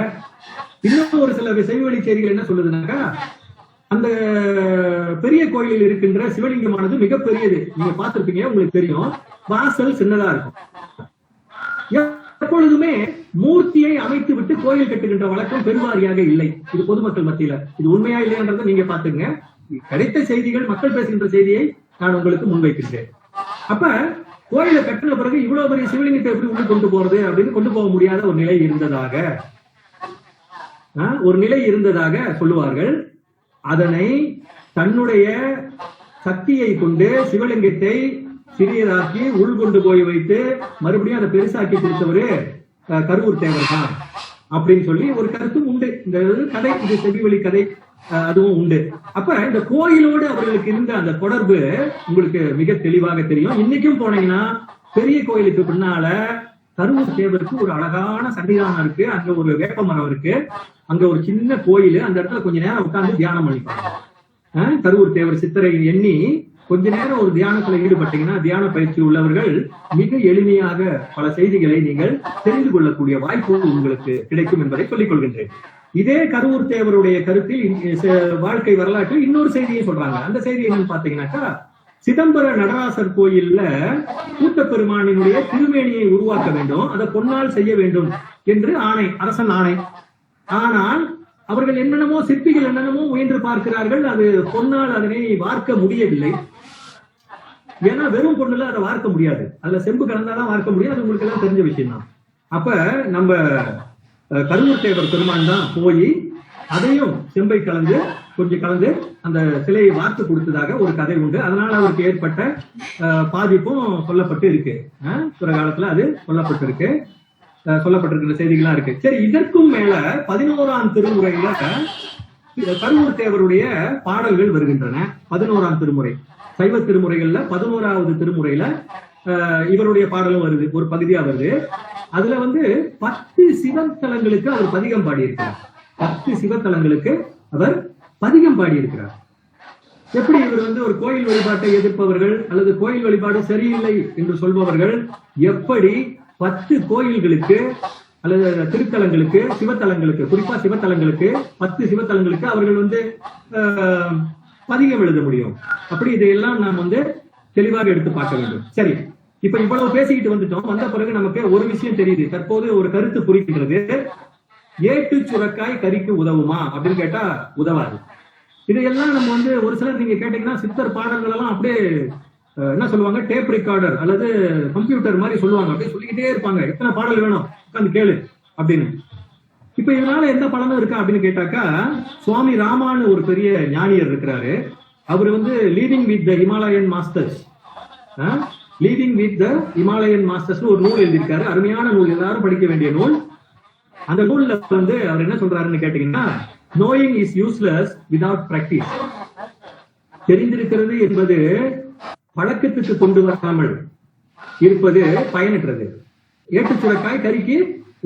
Speaker 4: இன்னும் ஒரு சில செய்வழி செய்திகள் என்ன சொல்லுதுனாக்கா, அந்த பெரிய கோயிலில் இருக்கின்ற சிவலிங்கமானது மிகப்பெரியது. நீங்க பார்த்திருப்பீங்க, உங்களுக்கு தெரியும். வாசல் சின்னதா இருக்கும். எப்பொழுதுமே மூர்த்தியை அமைத்து விட்டு கோயில் கட்டுகின்ற வழக்கம் பெருவாரியாக இல்லை. இது பொதுமக்கள் மத்தியில இது உண்மையா இல்லையன்றதை நீங்க பாத்துங்க. கிடைத்த செய்திகள், மக்கள் பேசுகின்ற செய்தியை நான் உங்களுக்கு முன்வைக்கின்றேன். அப்ப கோயிலை கட்டின பிறகு இவ்வளவு பெரிய சிவலிங்கத்தை எப்படி உள்ள கொண்டு போறது அப்படின்னு கொண்டு போக முடியாத ஒரு நிலை இருந்ததாக சொல்லுவார்கள். அதனை தன்னுடைய சக்தியை கொண்டு சிவலிங்கத்தை சிறியதாக்கி உள்கொண்டு போய் வைத்து மறுபடியும் அதை பெருசாக்கி கொடுத்தவரு கருவூர் தேவர் தான் அப்படின்னு சொல்லி ஒரு கருத்தும் உண்டு. இந்த கதை, இது செவிவழி கதை, அதுவும் உண்டு. அப்ப இந்த கோயிலோடு அவர்களுக்கு இருந்த அந்த தொடர்பு உங்களுக்கு மிக தெளிவாக தெரியும். இன்னைக்கும் போனீங்கன்னா பெரிய கோயிலுக்கு பின்னால கருவூர் தேவருக்கு ஒரு அழகான சன்னிதானம் இருக்கு. அங்க ஒரு வேப்ப மரம் இருக்கு. அங்க ஒரு சின்ன கோயில். அந்த இடத்துல கொஞ்ச நேரம் உட்கார்ந்து தியானம் பண்ணிப்பாங்க. கருவூர் தேவர் சித்தரை எண்ணி கொஞ்ச நேரம் ஒரு தியானத்துல ஈடுபட்டீங்கன்னா, தியான பயிற்சி உள்ளவர்கள் மிக எளிமையாக பல செய்திகளை நீங்கள் தெரிந்து கொள்ளக்கூடிய வாய்ப்பு உங்களுக்கு கிடைக்கும் என்பதை சொல்லிக் கொள்கின்றேன். இதே கருவூர் தேவருடைய கருத்தில் வாழ்க்கை வரலாற்றில் இன்னொரு செய்தியை சொல்றாங்க. அந்த செய்தி என்னன்னு பாத்தீங்கன்னாக்கா, சிதம்பர நடராசர் கோயில்ல கூத்தப்பெருமானினுடைய திருமேனியை உருவாக்க வேண்டும், அதை பொன்னால் செய்ய வேண்டும் என்று ஆணை, அரசன் ஆணை. ஆனால் அவர்கள் என்னென்னமோ சிற்பிகள் என்னென்னமோ முயன்று பார்க்கிறார்கள். அது பொன்னால் அதனை வார்க்க முடியவில்லை. ஏன்னா வெறும் பொண்ணுல அதை வார்க்க முடியாது, அதுல செம்பு கலந்தாதான் வார்க்க முடியும். அது உங்களுக்கு எல்லாம் தெரிஞ்ச விஷயம் தான். அப்ப நம்ம கருவூர் தேவர் பெருமான் தான் போய் அதையும் செம்பை கொஞ்சம் கலந்து அந்த சிலையை வார்த்து கொடுத்ததாக ஒரு கதை உண்டு. அதனால அவருக்கு ஏற்பட்ட பாதிப்பும் சொல்லப்பட்டு இருக்கு. பிற காலத்துல அது சொல்லப்பட்டிருக்கிற செய்திகளா இருக்கு. சரி, இதற்கும் மேல 11ஆம் திருமுறையில கருவூர் தேவருடைய பாடல்கள் வருகின்றன. 11ஆம் திருமுறை சைவ திருமுறைகள்ல 11வது திருமுறையில இவருடைய பாடலும் வருது, ஒரு பகுதியா வருது. அதுல 10 சிவத்தலங்களுக்கு அவர் பதிகம் பாடியிருக்கிறார். 10 சிவத்தலங்களுக்கு அவர் பதிகம் பாடியிருக்கிறார். எப்படி இவர் ஒரு கோயில் வழிபாட்டை எதிர்ப்பவர்கள் அல்லது கோயில் வழிபாடு சரியில்லை என்று சொல்பவர்கள் எப்படி 10 கோயில்களுக்கு அல்லது திருத்தலங்களுக்கு, சிவத்தலங்களுக்கு, குறிப்பா சிவத்தலங்களுக்கு 10 சிவத்தலங்களுக்கு அவர்கள் பதிகம் எழுத முடியும்? அப்படி இதையெல்லாம் நாம் தெளிவாக எடுத்து பார்க்க வேண்டும். சரி, இப்ப இவ்வளவு பேசிக்கிட்டு வந்துட்டோம். வந்த பிறகு நமக்கு ஒரு விஷயம் தெரியுது. தற்போது ஒரு கருத்து புரிகின்றது. ஏட்டு சுரக்காய் கறிக்கு உதவுமா அப்படின்னு கேட்டா உதவாது. இதையெல்லாம் நம்ம ஒரு சிலர் நீங்க கேட்டீங்கன்னா சித்தர் பாடல்கள் எல்லாம் அப்படியே என்ன சொல்லுவாங்க, டேப் ரெக்கார்டர் அல்லது கம்ப்யூட்டர் மாதிரி சொல்லுவாங்க. அப்படியே சொல்லிக்கிட்டே இருப்பாங்க, எத்தனை பாடல் வேணும் உட்காந்து கேளு அப்படின்னு. இப்ப இதனால எந்த பலனும் இருக்கா அப்படின்னு கேட்டாக்கா, சுவாமி ராமான்னு ஒரு பெரிய ஞானியர் இருக்கிறாரு. அவர் leading with the Himalayan masters, leading with the Himalayan masters ஒரு நூல் எழுதியிருக்காரு. அருமையான நூல், எல்லாரும் படிக்க வேண்டிய நூல். அந்த நூல்ல அவர் என்ன சொல்றாருன்னு கேட்டீங்கன்னா, knowing is useless without practice. தெரிந்திருக்கிறது என்பது பழக்கத்துக்கு கொண்டு வராமல் இருப்பது பயனற்றது. ஏட்டு சுரக்காய் கறிக்கு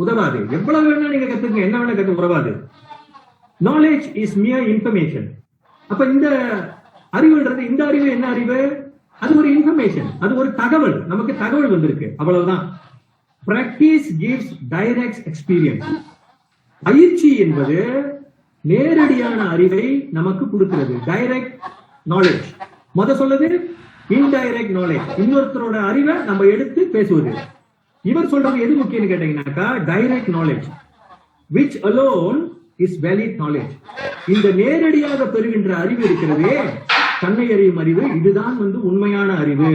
Speaker 4: உதவாது. எவ்வளவு வேணா நீங்க கத்துக்க, என்ன வேணா கத்து, உதவாது. Knowledge is மியர் information. அப்ப இந்த அறிவுன்றது, இந்த அறிவு என்ன அறிவு? அது ஒரு இன்ஃபர்மேஷன், அது ஒரு தகவல். நமக்கு தகவல் வந்திருக்கு, அவ்வளவுதான். Practice gives direct experience. பயிற்சி என்பது நேரடியான அறிவை நமக்கு கொடுக்கிறது. Direct knowledge. சொல்லுது இன்டைரக்ட் நாலேஜ், இன்னொருத்தரோட அறிவை நம்ம எடுத்து பேசுவது. இவர் சொல்றது எது முக்கியம்னு கேட்டீங்கன்னாக்கா, direct knowledge which alone is valid knowledge. இந்த நேரடியாக பெறுகின்ற அறிவு இருக்கிறதே, தன்னை அறியும் அறிவு, இதுதான் உண்மையான அறிவு.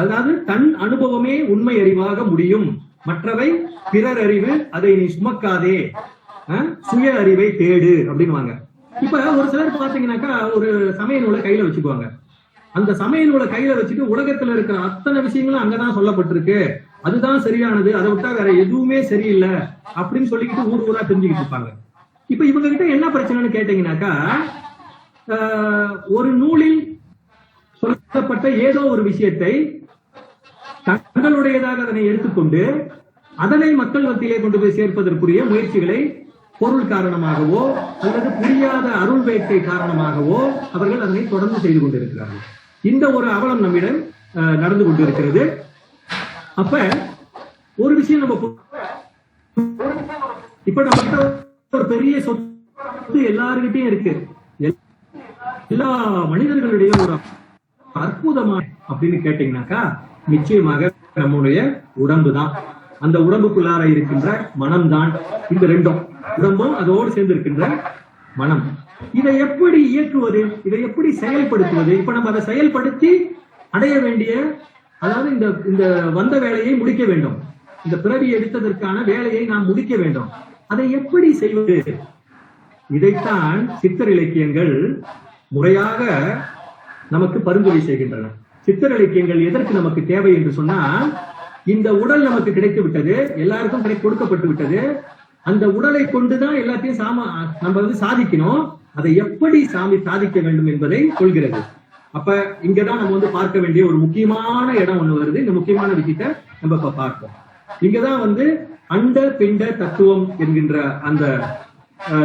Speaker 4: அதாவது தன் அனுபவமே உண்மை அறிவாக முடியும். மற்றவை பிறர் அறிவு, அதை நீ சுமக்காதே, சுய அறிவை தேடு அப்படின்வாங்க. இப்ப ஒரு சிலர் பாத்தீங்கன்னாக்கா ஒரு சமய நூலை கையில வச்சுக்குவாங்க. அந்த சமய நூலை கையில வச்சுட்டு உலகத்துல இருக்கிற அத்தனை விஷயங்களும் அங்கதான் சொல்லப்பட்டிருக்கு, அதுதான் சரியானது, அதை விட்டா வேற எதுவுமே சரியில்லை அப்படின்னு சொல்லிக்கிட்டு ஊர் ஊரா தெரிஞ்சுக்கிட்டு இருப்பாங்க. இப்ப இவங்க கிட்ட என்ன பிரச்சனைன்னு கேட்டீங்கன்னாக்கா, ஒரு நூலில் சொல்லப்பட்ட ஏதோ ஒரு விஷயத்தை தங்களுடையதாக அதனை எடுத்துக்கொண்டு அதனை மக்கள் மத்தியிலே கொண்டு போய் சேர்ப்பதற்குரிய முயற்சிகளை பொருள் காரணமாகவோ அல்லது புரியாத அருள் வேட்கை காரணமாகவோ அவர்கள் அதனை தொடர்ந்து செய்து கொண்டிருக்கிறார்கள். இந்த ஒரு அவலம் நம்மிடம் நடந்து கொண்டிருக்கிறது. அப்ப ஒரு விஷயம் இப்ப நம்ம ஒரு பெரிய சொத்து எல்லாருக்கிட்டையும் இருக்கு. எல்லா மனிதர்களுடைய ஒரு அற்புதமா அப்படின்னு கேட்டீங்கன்னாக்கா, நிச்சயமாக நம்முடைய உடம்பு தான். அந்த உடம்புக்குள்ளார இருக்கின்ற மனம்தான். இந்த ரெண்டும், உடம்பும் அதோடு சேர்ந்து இருக்கின்ற மனம். இதை எப்படி இயக்குவது, இதை எப்படி செயல்படுத்துவது? இப்ப நம்ம அதை செயல்படுத்தி அடைய வேண்டிய, அதாவது இந்த வந்த வேலையை முடிக்க வேண்டும். இந்த பிறவி எடுத்ததற்கான வேலையை நாம் முடிக்க வேண்டும். அதை எப்படி செய்வது? இதைத்தான் சித்தர் இலக்கியங்கள் முறையாக நமக்கு பரிந்துரை செய்கின்றன. சித்தர் இலக்கியங்கள் எதற்கு நமக்கு தேவை என்று சொன்னால், இந்த உடல் நமக்கு கிடைத்து விட்டது, எல்லாருக்கும் கொடுக்கப்பட்டு விட்டது. அந்த உடலை கொண்டுதான் எல்லாத்தையும் நம்ம சாதிக்கணும். அதை எப்படி சாதிக்க வேண்டும் என்பதை சொல்கிறது. அப்ப இங்கதான் நம்ம பார்க்க வேண்டிய ஒரு முக்கியமான இடம் ஒண்ணு வருது. இந்த முக்கியமான விஷயத்தை நம்ம இப்ப பார்ப்போம். இங்கதான் அண்ட பிண்ட தத்துவம் என்கின்ற அந்த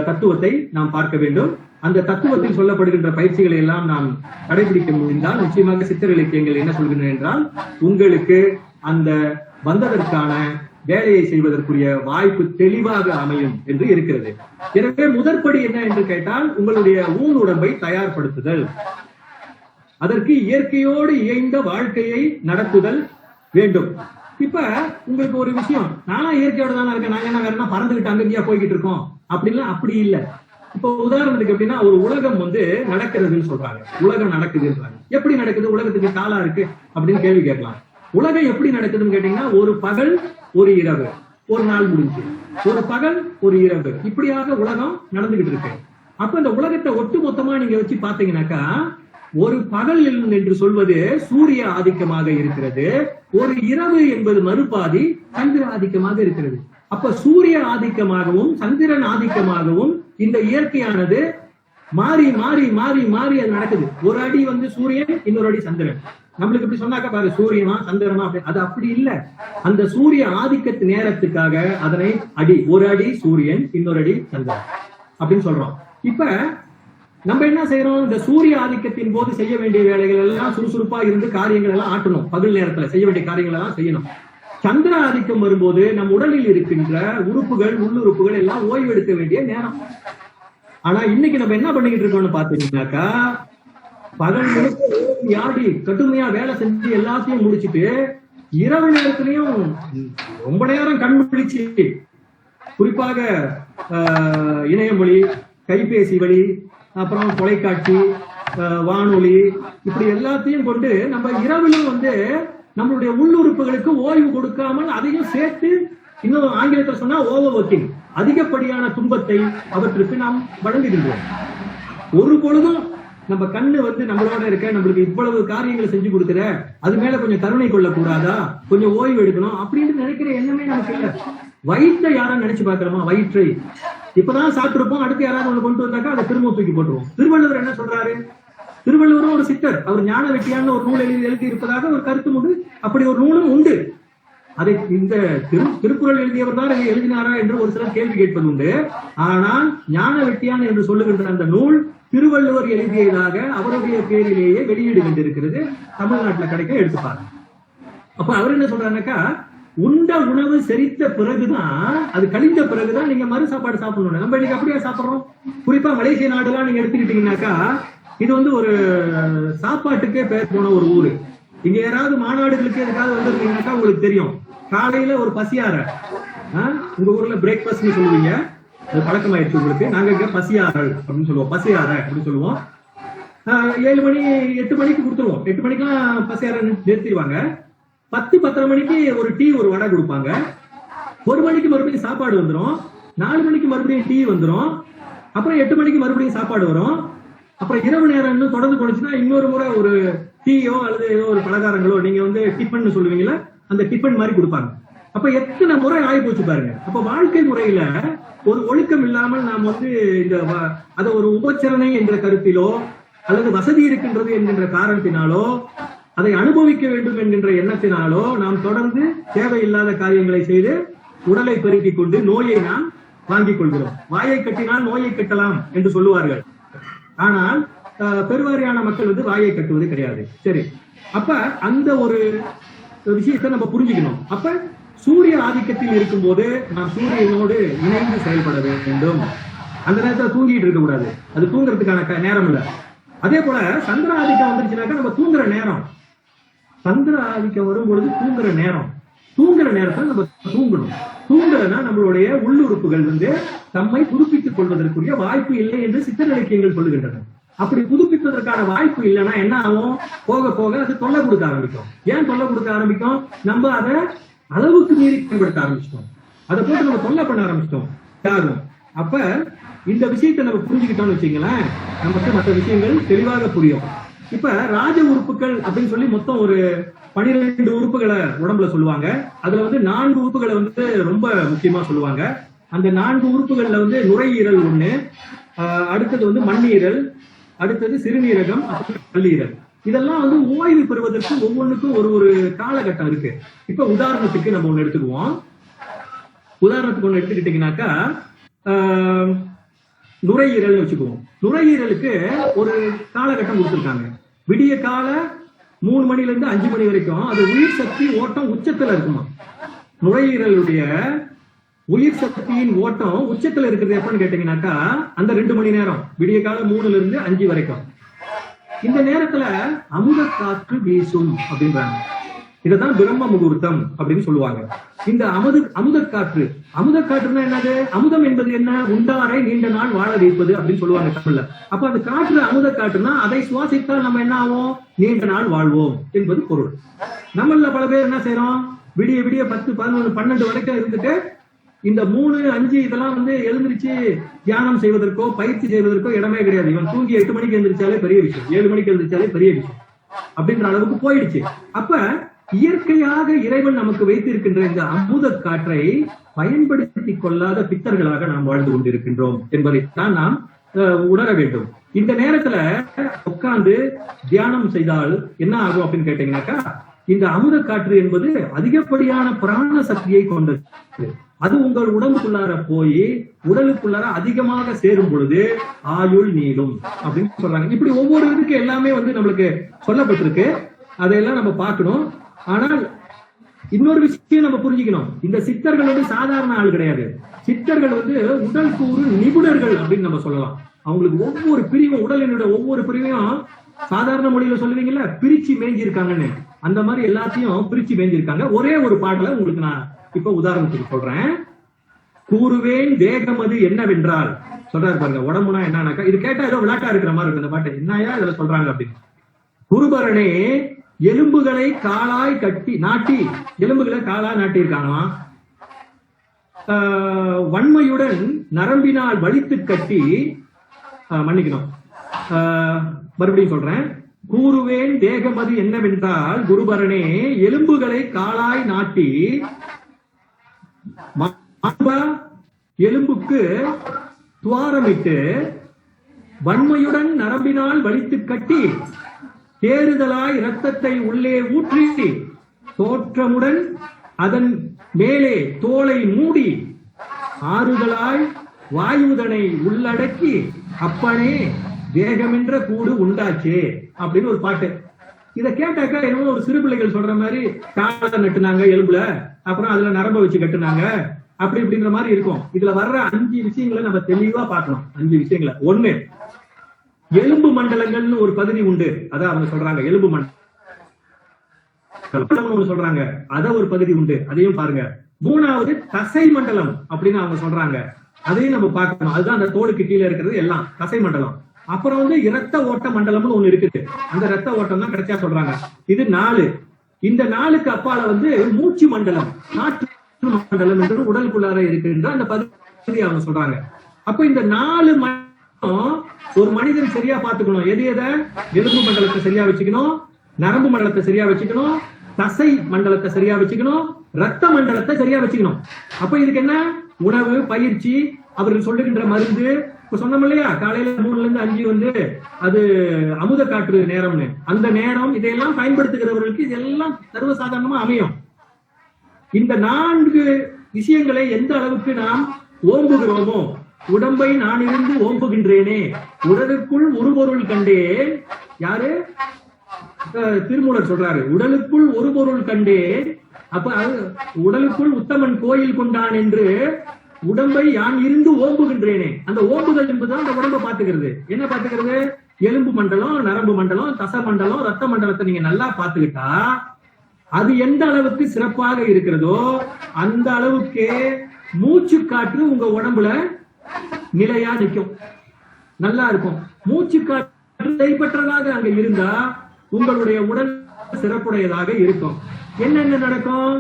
Speaker 4: தத்துவத்தை நாம் பார்க்க வேண்டும். அந்த தத்துவத்தில் சொல்லப்படுகின்ற பயிற்சிகளை எல்லாம் நாம் கடைபிடிக்க முடிந்தால் நிச்சயமாக சித்தர் இலக்கியங்கள் என்ன சொல்கின்றன என்றால், உங்களுக்கு அந்த வந்ததற்கான வேலையை செய்வதற்குரிய வாய்ப்பு தெளிவாக அமையும் என்று இருக்கிறது. எனவே முதற்படி என்ன என்று கேட்டால், உங்களுடைய ஊன் உடம்பை தயார்படுத்துதல், அதற்கு இயற்கையோடு இயைந்த வாழ்க்கையை நடத்துதல் வேண்டும். இப்ப உங்களுக்கு ஒரு விஷயம், நானா இயற்கையோட தானே இருக்கேன், நாங்க என்ன வேற பறந்துகிட்டு அங்கேயா போய்கிட்டு இருக்கோம் அப்படின்னா அப்படி இல்லை. இப்போ உதாரணத்துக்கு எப்படின்னா, ஒரு உலகம் நடக்கிறதுன்னு சொல்றாங்க, உலகம் நடக்குதுன்றாங்க. எப்படி நடக்குது? உலகத்துக்கு காலா இருக்கு அப்படின்னு கேள்வி கேட்கலாம். உலகம் எப்படி நடக்குதுன்னு கேட்டீங்கன்னா, ஒரு பகல் ஒரு இரவு, ஒரு நாள் முடிஞ்சு, ஒரு பகல் ஒரு இரவு, இப்படியாக உலகம் நடந்துகிட்டு இருக்கு. அப்ப இந்த உலகத்தை ஒட்டு மொத்தமா நீங்க வச்சு பாத்தீங்கன்னாக்கா ஒரு பகல் என்று சொல்வது சூரிய ஆதிக்கமாக இருக்கிறது, ஒரு இரவு என்பது மறுபாதி சந்திர ஆதிக்கமாக இருக்கிறது. அப்ப சூரிய ஆதிக்கமாகவும் சந்திரன் ஆதிக்கமாகவும் இந்த இயற்கையானது மாறி மாறி மாறி மாறி அது நடக்குது. ஒரு அடி வந்து சூரியன், இன்னொரு அடி சந்திரன். நம்மளுக்கு இப்படி சொன்னாக்கா பாரு சூரியனா சந்திரனா, அது அப்படி இல்ல. அந்த சூரிய ஆதிக்கத்து நேரத்துக்காக அதனை அடி, ஒரு அடி சூரியன், இன்னொரு அடி சந்திரன் அப்படின்னு சொல்றோம். இப்ப நம்ம என்ன செய்யறோம், இந்த சூரிய ஆதிக்கத்தின் போது செய்ய வேண்டிய வேலைகள் எல்லாம் சுறுசுறுப்பா இருந்து காரியங்கள் எல்லாம் ஆட்டணும், பகல் நேரத்துல செய்ய வேண்டிய காரியங்கள் எல்லாம் செய்யணும். சந்திர ஆதிக்கம் வரும்போது நம் உடலில் இருக்கின்ற உறுப்புகள், உள்ளுறுப்புகள் எல்லாம் ஓய்வு எடுக்க வேண்டிய நேரம். ஆனா இன்னைக்கு நம்ம என்ன பண்ணிக்கிட்டு இருக்கோம்னு பாத்தீங்கன்னாக்கா பகல் ஆடி கடுமையா வேலை செஞ்சு எல்லாத்தையும் முடிச்சுட்டு இரவு நேரத்திலையும் ரொம்ப நேரம் கண் விழிச்சு, குறிப்பாக இணையம் வழி, கைபேசி வழி, அப்புறம் தொலைக்காட்சி, வானொலி, இப்படி எல்லாத்தையும் கொண்டு நம்ம இரவிலும் வந்து நம்மளுடைய உள்ளுறுப்புகளுக்கு ஓய்வு கொடுக்காமல் அதையும் சேர்த்து, இன்னும் ஆங்கிலத்தில் சொன்னா ஓவர் ஒர்க்கிங், அதிகப்படியான துன்பத்தை அவற்றுக்கு நாம் வழங்குகின்றோம். ஒரு பொழுதும் நம்ம கண்ணு வந்து நம்மளோட இருக்க, நம்மளுக்கு இவ்வளவு காரியங்களை செஞ்சு கொடுக்குற, அது மேல கொஞ்சம் கருணை கொள்ளக்கூடாதா, கொஞ்சம் ஓய்வு எடுக்கணும் அப்படின்னு நினைக்கிற எண்ணமே நமக்கு இல்ல. வயிற்றை யாரும் நினைச்சு பாக்குறோமா? வயிற்றை இப்பதான் சாப்பிட்டுருப்போம், அடுத்து யாராவது ஒண்ணு கொண்டு வந்தாக்கா அதை திரும்ப தூக்கி போட்டுருவோம். திருவள்ளுவர் என்ன சொல்றாரு? திருவள்ளுவரும் ஒரு சித்தர், அவர் ஞான வெட்டியான ஒரு நூல் எழுதி இருப்பதாக ஒரு கருத்து உண்டு. அப்படி ஒரு நூலும் உண்டு. அதை இந்த திருக்குறள் எழுதியவர் தான் எழுதினாரா என்று ஒரு சிலர் கேள்வி கேட்பது உண்டு. ஆனால் ஞான வெட்டியான் என்று சொல்லுகின்ற அந்த நூல் திருவள்ளுவர் எழுதியதாக அவருடைய பேரிலேயே வெளியீடு கொண்டிருக்கிறது. தமிழ்நாட்டுல கிடைக்க எடுத்துப்பாரு. அப்ப அவர் என்ன சொல்றாருனாக்கா, உண்ட உணவு செரித்த பிறகுதான், அது கழிந்த பிறகுதான் நீங்க மறு சாப்பாடு சாப்பிடணும். நம்ம இன்னைக்கு அப்படியே சாப்பிடுறோம். குறிப்பா மலேசிய நாடுலாம் நீங்க எடுத்துக்கிட்டீங்கன்னாக்கா, இது வந்து ஒரு சாப்பாட்டுக்கே பேர் போன ஒரு ஊரு. இங்க யாராவது மாநாடுகளுக்கு எதுக்காவது வந்திருக்கீங்கன்னாக்கா உங்களுக்கு தெரியும், காலையில ஒரு பசியார, உங்க ஊர்ல பிரேக்ஃபாஸ்ட்னு சொல்லுவீங்க, அது பழக்கமாயிடுச்சு உங்களுக்கு. நாங்க இங்க பசியாரல் அப்படின்னு சொல்லுவோம், பசியார அப்படின்னு சொல்லுவோம். 7 மணி 8 மணிக்கு கொடுத்துருவோம். 8 மணிக்கெல்லாம் பசியார நிறுத்திடுவாங்க. 10-10:30 மணிக்கு ஒரு டீ ஒரு வடை கொடுப்பாங்க. 1 மணிக்கு மறுபடியும் சாப்பாடு வந்துடும். 4 மணிக்கு மறுபடியும் டீ வந்துடும். அப்புறம் 8 மணிக்கு மறுபடியும் சாப்பாடு வரும். அப்புறம் இரவு நேரம் இன்னும் தொடர்ந்து போனுச்சுன்னா இன்னொரு முறை ஒரு டீயோ அல்லது ஏதோ ஒரு பலகாரங்களோ, நீங்க வந்து டிஃபன் சொல்லுவீங்களா, அந்த டிஃபன் மாதிரி கொடுப்பாங்க. அப்ப எத்தனை முறை ஆகி போச்சு பாருங்க. அப்ப வாழ்க்கை முறையில ஒரு ஒழுக்கம் இல்லாமல் நாம் வந்து இந்த அதை ஒரு உபச்சரணை என்ற கருத்திலோ அல்லது வசதி இருக்கின்றது என்கின்ற காரணத்தினாலோ அதை அனுபவிக்க வேண்டும் என்கின்ற எண்ணத்தினாலோ நாம் தொடர்ந்து தேவையில்லாத காரியங்களை செய்து உடலை பெருக்கிக் கொண்டு நோயை நாம் வாங்கிக் கொள்கிறோம். வாயை கட்டினால் நோயை கட்டலாம் என்று சொல்லுவார்கள். ஆனால் பெருவாரியான மக்கள் வந்து வாயை கட்டுவது கிடையாது. சரி, அப்ப அந்த ஒரு விஷயத்தை நம்ம புரிஞ்சுக்கணும். அப்ப சூரிய ஆதிக்கத்தில் இருக்கும் போது நாம் சூரியனோடு இணைந்து செயல்பட வேண்டும். அந்த நேரத்தில் தூங்கிட்டு இருக்க கூடாது, அது தூங்குறதுக்கான நேரம் இல்ல. அதே போல சந்திர ஆதிக்கம் வந்துருச்சுனாக்கா நம்ம தூங்குற நேரம், சந்திர ஆதிக்கம் வரும்பொழுது தூங்குற நேரம், தூங்குற நேரத்தில் நம்ம தூங்கணும். தூங்குறதுனா நம்மளுடைய உள்ளுறுப்புகள் வந்து தம்மை புதுப்பித்துக் கொள்வதற்குரிய வாய்ப்பு இல்லை என்று சித்தர் இலக்கியங்கள் சொல்லுகின்றன. அப்படி புதுப்பிப்பதற்கான வாய்ப்பு இல்லைன்னா என்ன ஆகும்? போக போக அது தொல்லை கொடுக்க ஆரம்பிக்கும். ஏன் தொல்லை கொடுக்க ஆரம்பிக்கும்? நம்ம அதை அளவுக்கு மீறி பயன்படுத்த ஆரம்பிச்சிட்டோம், அதை போட்டு நம்ம தொல்லை பண்ண ஆரம்பிச்சிட்டோம். ஆகும். அப்ப இந்த விஷயத்தை நம்ம புரிஞ்சுக்கிட்டோம்னு வச்சுங்களேன், நமக்கு மற்ற விஷயங்கள் தெளிவாக புரியும். இப்ப ராஜ உறுப்புகள் அப்படின்னு சொல்லி மொத்தம் ஒரு 12 உறுப்புகளை உடம்புல சொல்லுவாங்க. அதுல வந்து 4 உறுப்புகளை வந்து ரொம்ப முக்கியமா சொல்லுவாங்க. அந்த 4 உறுப்புகள்ல வந்து நுரையீரல் ஒண்ணு, அடுத்தது வந்து மண்ணீரல், அடுத்தது சிறுநீரகம், அப்புறம் கல்லீரல். இதெல்லாம் வந்து ஓய்வு பெறுவதற்கு ஒவ்வொன்றுக்கும் ஒரு ஒரு காலகட்டம் இருக்கு. இப்ப உதாரணத்துக்கு நம்ம ஒண்ணு எடுத்துக்குவோம். உதாரணத்துக்கு ஒண்ணு எடுத்துக்கிட்டீங்கன்னாக்கா நுரையீரல் வச்சுக்குவோம். நுரையீரலுக்கு ஒரு காலகட்டம் கொடுத்துருக்காங்க. விடிய கால 3 மணில இருந்து 5 மணி வரைக்கும் அது உயிர் சக்தி ஓட்டம் உச்சத்துல இருக்குமா. நுரையீரலுடைய உயிர் சக்தியின் ஓட்டம் உச்சத்துல இருக்கிறது எப்பன்னு கேட்டீங்கன்னாக்கா அந்த 2 மணி நேரம், விடிய கால 3ல இருந்து 5 வரைக்கும். இந்த நேரத்துல அமுத காற்று வீசும் அப்படின்றாங்க. இததான் பிரம்ம முகூர்த்தம் அப்படின்னு சொல்லுவாங்க. இந்த அமுத காற்றுன்னா என்னது? அமுதம் என்பது என்ன? உண்டாரை நீண்ட நாள் வாழ வைப்பது அப்படின்னு சொல்லுவாங்க தமிழ்ல. அப்ப அந்த காற்று அமுத காற்றுனா அதை சுவாசித்தால் நம்ம என்ன ஆகும்? நீண்ட நாள் வாழ்வோம் என்பது பொருள். நம்மள பல பேர் என்ன செய்யறோம்? விடிய விடிய 10, 11, 12 வரைக்கும் இருந்துட்டு இந்த 3, 5 இதெல்லாம் வந்து எழுந்திருச்சு தியானம் செய்வதற்கோ பயிற்சி செய்வதற்கோ இடமே கிடையாது. இவன் தூங்கி 8 மணிக்கு எழுந்திரிச்சாலே பெரிய விஷயம், 7 மணிக்கு எழுந்திரிச்சாலே பெரிய விஷயம் அப்படின்ற அளவுக்கு போயிடுச்சு. அப்ப இயற்கையாக இறைவன் நமக்கு வைத்திருக்கின்ற இந்த அமுத காற்றை பயன்படுத்திக் கொள்ளாத பித்தர்களாக நாம் வாழ்ந்து கொண்டிருக்கின்றோம் என்பதைத்தான் நாம் உணர வேண்டும். இந்த நேரத்துல உட்கார்ந்து தியானம் செய்தால் என்ன ஆகும் அப்படின்னு கேட்டீங்கன்னாக்கா, இந்த அமுத காற்று என்பது அதிகப்படியான பிராண சக்தியை கொண்டது. அது உங்கள் உடம்புக்குள்ளார போய் உடலுக்குள்ளார அதிகமாக சேரும் பொழுது ஆயுள் நீளும் அப்படின்னு சொல்றாங்க. இப்படி ஒவ்வொரு இதுக்கு எல்லாமே வந்து நம்மளுக்கு சொல்லப்பட்டிருக்கு, அதையெல்லாம் நம்ம பார்க்கணும். ஆனால் இன்னொரு விஷயம் நம்ம புரிஞ்சுக்கணும், இந்த சித்தர்கள் வந்து சாதாரண ஆள் கிடையாது. சித்தர்கள் வந்து உடல் கூறு நிபுணர்கள் அப்படின்னு நம்ம சொல்லலாம். அவங்களுக்கு ஒவ்வொரு பிரிவும், உடலினுடைய ஒவ்வொரு பிரிவையும் சாதாரண மொழியில சொல்லுவீங்கல்ல, பிரிச்சு மேய்ஞ்சிருக்காங்கன்னு, அந்த மாதிரி எல்லாத்தையும் பிரிச்சு மேய்ஞ்சிருக்காங்க. ஒரே ஒரு பாடல உங்களுக்கு நான் இப்ப உதாரணத்துக்கு சொல்றேன். கூறுவேன் தேகமது என்னவென்றால் சொல்றாரு பாருங்க. உடம்புனா என்னன்னாக்கா, இது கேட்டா ஏதோ விளையாட்டா இருக்கிற மாதிரி இருக்கு இந்த பாட்டு, என்னையா இதுல சொல்றாங்க அப்படின்னு. குருபரனே எலும்புகளை காலாய் கட்டி நாட்டி, எலும்புகளை காலாய் நாட்டி இருக்காங்களாம். வன்மையுடன் நரம்பினால் வலித்து கட்டி, மன்னிக்கணும், மறுபடியும் சொல்றேன். கூறுவேன் தேகமது என்னவென்றால் குருபரனே எலும்புகளை காலாய் நாட்டி, எலும்புக்கு துவாரமிட்டு வன்மையுடன் நரம்பினால் வலித்து கட்டி, தேறுதலாய் இரத்தத்தை உள்ளே ஊற்றி தோற்றமுடன் அதன் மேலே தோலை மூடி ஆறுதலாய் வாயுதனை உள்ளடக்கி அப்பனே தேகமென்ற கூடு உண்டாச்சே அப்படின்னு ஒரு பாட்டு. இத கேட்டாக்கா என்னமோ ஒரு சிறு பிள்ளைகள் சொல்ற மாதிரி காலை நட்டுனாங்க எலும்புல, அப்புறம் அதுல நரம்ப வச்சு கட்டுனாங்க அப்படி இப்படின்ற மாதிரி இருக்கும். இதுல வர்ற 5 விஷயங்களை நம்ம தெளிவா பார்க்கணும். 5 விஷயங்களை. 1, எலும்பு மண்டலங்கள்னு ஒரு பகுதி உண்டு, அதான் அவங்க சொல்றாங்க. எலும்பு மண்டலம் சொல்றாங்க, அத ஒரு பகுதி உண்டு, அதையும் பாருங்க. 3வது தசை மண்டலம் அப்படின்னு அவங்க சொல்றாங்க, அதையும் நம்ம பார்க்கணும். அதுதான் அந்த தோலுக்கு கீழே இருக்கிறது எல்லாம் தசை மண்டலம். அப்புறம் வந்து இரத்த ஓட்ட மண்டலம்னு ஒண்ணு இருக்குது, அந்த இரத்த ஓட்டம் தான் கிடைச்சா சொல்றாங்க. இது 4. இந்த 4க்கு அப்பால வந்து மூச்சு மண்டலம், காற்று மண்டலம் என்று உடலுக்குள்ளார இருக்கின்ற அந்த பகுதி அவங்க சொல்றாங்க. அப்ப இந்த 4 ஒரு மனிதன் சரியா பாத்துக்கணும். எது எதை? எலும்பு மண்டலத்தை சரியா வச்சுக்கணும், நரம்பு மண்டலத்தை சரியா வச்சுக்கணும், தசை மண்டலத்தை சரியா வச்சுக்கணும், ரத்த மண்டலத்தை சரியா வச்சுக்கணும். அப்ப இதுக்கு என்ன? உணவு, பயிற்சி, அவர்கள் சொல்லுகின்ற மருந்து. இப்ப சொன்னோம் இல்லையா, காலையில 3ல இருந்து 5 வந்து அது அமுத காற்று நேரம்னு, அந்த நேரம் இதையெல்லாம் பயன்படுத்துகிறவர்களுக்கு இதெல்லாம் சர்வசாதாரணமா அமையும். இந்த 4 விஷயங்களை எந்த அளவுக்கு நாம் ஓம்புகிறோமோ, உடம்பை நான் இருந்து ஓம்புகின்றேனே, உடலுக்குள் ஒரு பொருள் கண்டேன். யாரு? திருமூலர் சொல்றாரு, உடலுக்குள் ஒரு பொருள் கண்டேன். அப்ப உடலுக்குள் உத்தமன் கோயில் கொண்டான் என்று உடம்பை யான் இருந்து ஓம்புகின்றேனே. அந்த ஓம்புதல் என்பதுதான் அந்த உடம்பை பாத்துக்கிறது. என்ன பாத்துக்கிறது? எலும்பு மண்டலம், நரம்பு மண்டலம், தசை மண்டலம், ரத்த மண்டலத்தை நீங்க நல்லா பாத்துக்கிட்டா அது எந்த அளவுக்கு சிறப்பாக இருக்கிறதோ அந்த அளவுக்கு மூச்சு காற்று உங்க உடம்புல நிலையா நிற்கும், நல்லா இருக்கும். மூச்சு காற்று கைப்பற்றதாக அங்க இருந்தா உங்களுடைய உடல் சிறப்புடையதாக இருக்கும். என்னென்ன நடக்கும்?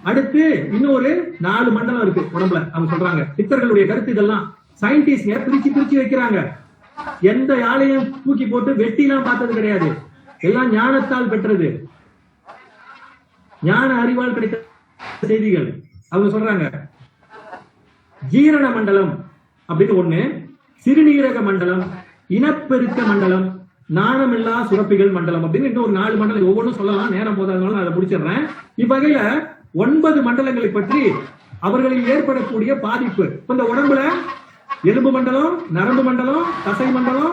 Speaker 4: அடுத்து இன்னொரு 4 மண்டலம் இருக்கு உடம்புல, அவங்க சொல்றாங்க. சித்தர்களுடைய கருத்து இதெல்லாம் சயின்டிஸ்ட் பிரிச்சு வைக்கிறாங்க. எந்த ஆளையும் தூக்கி போட்டு வெட்டிலாம் பார்த்தது கிடையாது, எல்லாம் ஞானத்தால் பெற்றது, ஞான அறிவால் கிடைத்த செய்திகள். அவங்க சொல்றாங்க ஜீரண மண்டலம் அப்படின்னு ஒண்ணு, சிறுநீரக மண்டலம், இனப்பெருக்க மண்டலம், நாணமில்லா சுரப்பிகள் மண்டலம் அப்படின்னு இன்னும் ஒரு 4 மண்டலம். ஒவ்வொன்றும் சொல்லலாம், நேரம் போதாதனால அதை முடிச்சிடுறேன். இவ்வகையில 9 மண்டலங்களை பற்றி அவர்களில் ஏற்படக்கூடிய பாதிப்பு. இந்த உடம்புல எலும்பு மண்டலம், நரம்பு மண்டலம், தசை மண்டலம்,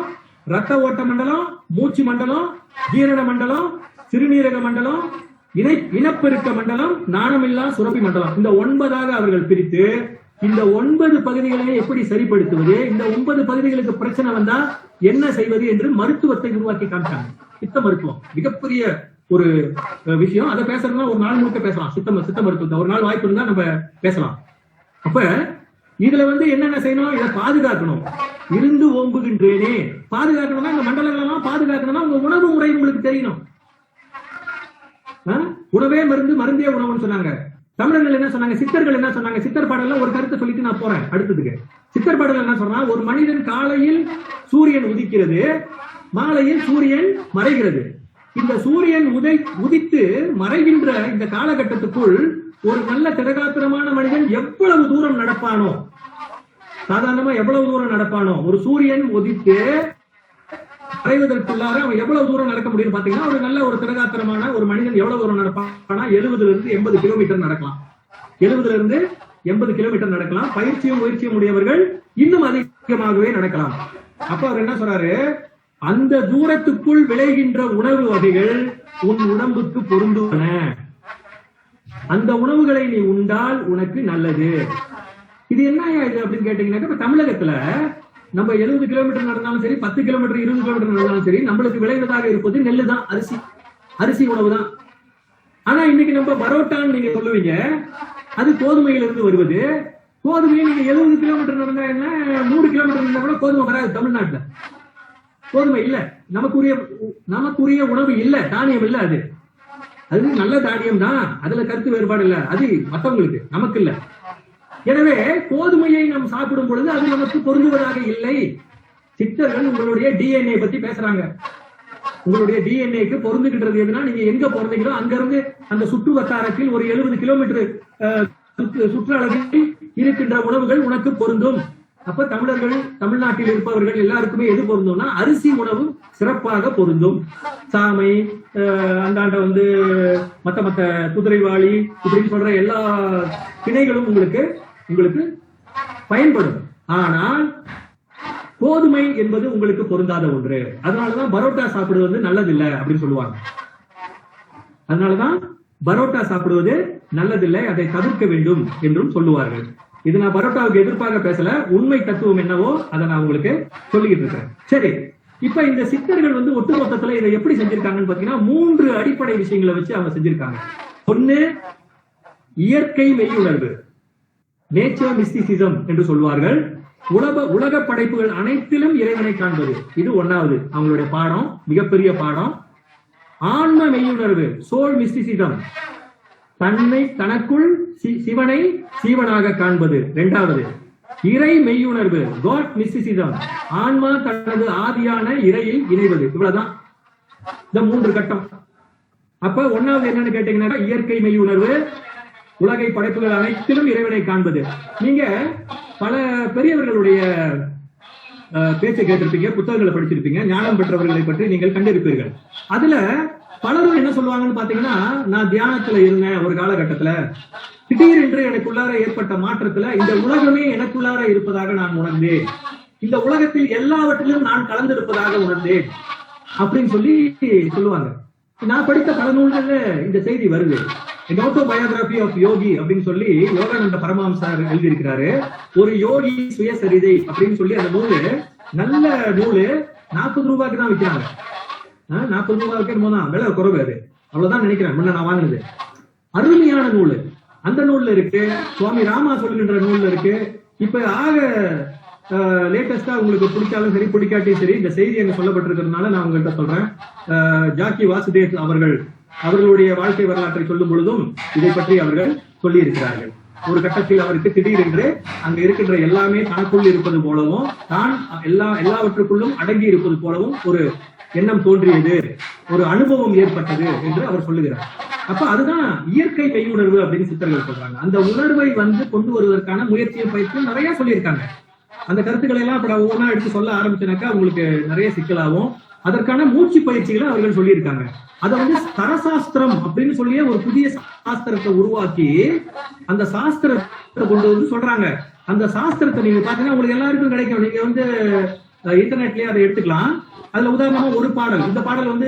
Speaker 4: ரத்த ஓட்ட மண்டலம், மூச்சு மண்டலம், ஜீரண மண்டலம், சிறுநீரக மண்டலம், இனப்பெருக்க மண்டலம், நாணமில்லா சுரப்பி மண்டலம், இந்த 9ஆக அவர்கள் பிரித்து இந்த 9 பகுதிகளை எப்படி சரிப்படுத்துவது, இந்த 9 பகுதிகளுக்கு பிரச்சனை வந்தா என்ன செய்வது என்று மருத்துவத்தை உருவாக்கி காமிச்சாங்க. சித்த மருத்துவம் மிகப்பெரிய ஒரு விஷயம். அதை பேசுறதுனா ஒரு நாள் முழுக்க பேசலாம். சித்த மருத்துவத்தை ஒரு நாள் வாய்ப்பு இருந்தா நம்ம பேசலாம். அப்ப இதுல வந்து என்னென்ன செய்யணும்? இதை பாதுகாக்கணும். இருந்து ஓம்புகின்றேனே, பாதுகாக்கணும்னா இந்த மண்டலங்கள் எல்லாம் பாதுகாக்கணும்னா உங்க உணவு முறை உங்களுக்கு தெரியணும். உணவே மருந்து, மருந்தே உணவுன்னு சொன்னாங்க. தமிழர்கள் என்ன சொன்னாங்க, சித்தர்கள் என்ன சொன்னாங்க, சித்தர் பாடல்ல ஒரு கருத்தை சொல்லிட்டு நான் போறேன் அடுத்ததுக்கு. சித்தர் பாடல் என்ன சொல்றான், ஒரு மனிதன் காலையில் சூரியன் உதிக்கிறது, மாலையில் சூரியன் மறைகிறது. இந்த சூரியன் உதித்து மறைகின்ற இந்த காலகட்டத்துக்குள் ஒரு நல்ல திடகாத்திரமான மனிதன் எவ்வளவு தூரம் நடப்பானோ, சாதாரணமா எவ்வளவு தூரம் நடப்பானோ, ஒரு சூரியன் உதித்து மறைவதற்குள்ளார அவன் எவ்வளவு தூரம் நடக்க முடியும் பாத்தீங்கன்னா, ஒரு நல்ல ஒரு திடகாத்திரமான ஒரு மனிதன் எவ்வளவு தூரம் நடப்பானா 70 இருந்து 80 கிலோமீட்டர் நடக்கலாம். 70 இருந்து 80 கிலோமீட்டர் நடக்கலாம். பயிற்சியும் முயற்சியும் உடையவர்கள் இன்னும் அதிகமாகவே நடக்கலாம். அப்ப அவர் என்ன சொல்றாரு, அந்த தூரத்துக்குள் விளைகின்ற உணவு வகைகள் உன் உடம்புக்கு பொருந்துவன, அந்த உணவுகளை நீ உண்டால் உனக்கு நல்லது. இது என்ன இது அப்படின்னு கேட்டீங்கன்னா, இப்ப தமிழகத்துல நம்ம 70 கிலோமீட்டர் நடந்தாலும் சரி, 10 கிலோமீட்டர் 20 கிலோமீட்டர் நடந்தாலும் சரி, நம்மளுக்கு விளைவதாக இருப்பது நெல்லு தான், அரிசி உணவு தான். ஆனா இன்னைக்கு நம்ம பரோட்டான்னு நீங்க சொல்லுவீங்க, அது கோதுமையிலிருந்து வருவது. கோதுமையை நீங்க 70 கிலோமீட்டர் நடந்தா என்ன, 100 கிலோமீட்டர் இருந்தா கூட கோதுமை வராது. தமிழ்நாட்டுல கோதுமை இல்ல, நமக்குரிய உணவு இல்ல, தானியம் இல்ல. அது நல்ல தானியம் தான், அதுல கருத்து வேறுபாடு இல்ல, அது மற்றவங்களுக்கு, நமக்கு இல்ல. எனவே கோதுமையை நாம் சாப்பிடும் பொழுது அது நமக்கு பொருந்துவதாக இல்லை. சித்தர்கள் உங்களுடைய டிஎன்ஏ பத்தி பேசுறாங்க. உங்களுடைய டிஎன்ஏக்கு பொருந்துகின்றது எதுனா, நீங்க எங்க பிறந்தீங்களோ அங்க இருந்து அந்த சுற்று வட்டாரத்தில் ஒரு 70 கிலோமீட்டர் சுற்றளவில் இருக்கின்ற உணவுகள் உனக்கு பொருந்தும். அப்ப தமிழர்கள், தமிழ்நாட்டில் இருப்பவர்கள் எல்லாருக்குமே எது பொருந்தும்னா, அரிசி உணவு சிறப்பாக பொருந்தும். சாமை, அந்தாண்ட மத்த குதிரைவாளி இப்படின்னு சொல்ற எல்லா திணைகளும் உங்களுக்கு பயன்படும். ஆனால் கோதுமை என்பது உங்களுக்கு பொருந்தாத ஒன்று. அதனாலதான் பரோட்டா சாப்பிடுவது நல்லதில்லை அப்படின்னு சொல்லுவாங்க. அதனாலதான் பரோட்டா சாப்பிடுவது நல்லதில்லை, அதை தவிர்க்க வேண்டும் என்றும் சொல்லுவார்கள். இது நான் பரோட்டாவுக்கு எதிர்ப்பாக பேசல, உண்மை தத்துவம் என்னவோ அதை நான் உங்களுக்கு சொல்லிக்கிட்டு இருக்கேன். சரி, இப்ப இந்த சித்தர்கள் ஒட்டுமொத்தத்துல இதை எப்படி செஞ்சிருக்காங்கன்னு பாத்தீங்கன்னா, 3 அடிப்படை விஷயங்களை வச்சு அவங்க செஞ்சிருக்காங்க. ஒண்ணு, இயற்கை மெய்யுணர்வு, நேச்சர் மிஸ்டிசிசம் என்று சொல்வார்கள். உலக படைப்புகள் அனைத்திலும் இறைவனை காண்பது, இது 1வது அவங்களுடைய பாடம், மிகப்பெரிய பாடம். ஆன்ம மெய்யுணர்வு, சோல் மிஸ்டிசிசம், தனக்குள் சிவனை சீவனாக காண்பது 2வது. இறை மெய்யுணர்வு, காட் மிஸ்டிசிசம், ஆன்மா தனது ஆதியான இறையில் இணைவது. இவ்வளவுதான் இந்த 3 கட்டம். அப்ப 1வது என்னன்னு கேட்டீங்கன்னா, இயற்கை மெய்யுணர்வு, உலகை படைப்புகள் அனைத்திலும் இறைவனை காண்பது. நீங்க பல பெரியவர்களுடைய பேச்சை கேட்டிருப்பீங்க, புத்தகங்களை படிச்சிருப்பீங்க, ஞானம் பெற்றவர்களை பற்றி நீங்கள் கண்டிருப்பீர்கள். அதுல பலரும் என்ன சொல்லுவாங்கன்னு பாத்தீங்கன்னா, நான் தியானத்துல இருந்தேன் ஒரு காலகட்டத்துல, திடீரென்று எனக்குள்ளார ஏற்பட்ட மாற்றத்துல இந்த உலகமே எனக்குள்ளார இருப்பதாக நான் உணர்ந்தேன், இந்த உலகத்தில் எல்லாவற்றிலும் நான் கலந்திருப்பதாக உணர்ந்தேன் அப்படின்னு சொல்லுவாங்க. நான் படித்த பல நூல்கள்ல இந்த செய்தி வருது. ஆட்டோபயோகிராபி ஆஃப் யோகி அப்படின்னு சொல்லி யோகானந்த பரமஹம்சர் எழுதியிருக்கிறாரு. ஒரு யோகி சுயசரிதை அப்படின்னு சொல்லி அந்த நூலு, நல்ல நூலு, 40 ரூபாய்க்கு தான் விற்கிறாங்க. 40 ரூபாய்க்கு தான் விலை குறைவு, அது அவ்வளவுதான் நினைக்கிறேன், முன்ன நான் வாங்கினது. அருமையான நூலு, அந்த நூல்ல இருக்கு. சுவாமி ராமா சொல்கின்ற நூல்ல இருக்கு. இப்ப லேட்டஸ்டா உங்களுக்கு பிடிச்சாலும் சரி பிடிக்காட்டியும் சரி, இந்த செய்தி எனக்கு சொல்லப்பட்டிருக்கிறதுனால நான் உங்கள்கிட்ட சொல்றேன். ஜாக்கி வாசுதேவ் அவர்களுடைய வாழ்க்கை வரலாற்றை சொல்லும் பொழுதும் இதை பற்றி அவர்கள் சொல்லி இருக்கிறார்கள். ஒரு கட்டத்தில் அவருக்கு திடீரென்று அங்க இருக்கின்ற எல்லாமே தனக்குள் இருப்பது போலவும், தான் எல்லாவற்றுக்குள்ளும் அடங்கி இருப்பது போலவும் ஒரு எண்ணம் தோன்றியது, ஒரு அனுபவம் ஏற்பட்டது என்று அவர் சொல்லுகிறார். அப்ப அதுதான் இயற்கை மெய்யுணர்வு அப்படின்னு சித்தர்கள் சொல்றாங்க. அந்த உணர்வை கொண்டு வருவதற்கான முயற்சியும் பயிற்சியும் நிறைய சொல்லியிருக்காங்க. அந்த கருத்துக்களை எல்லாம் இப்ப ஒவ்வொன்றா எடுத்து சொல்ல ஆரம்பிச்சனாக்கா உங்களுக்கு நிறைய சிக்கலாகும். அதற்கான மூச்சு பயிற்சிகளை அவர்கள் சொல்லியிருக்காங்க. அதை சரசாஸ்திரம் அப்படின்னு சொல்லியே ஒரு புதிய சாஸ்திரத்தை உருவாக்கி அந்த சாஸ்திரத்தை கொண்டு சொல்றாங்க. அந்த சாஸ்திரத்தை நீங்க பாத்தீங்கன்னா உங்களுக்கு எல்லாருக்கும் கிடைக்கும். நீங்க இன்டர்நெட்லயே அதை எடுத்துக்கலாம். அதுல உதாரணமா ஒரு பாடல், இந்த பாடல்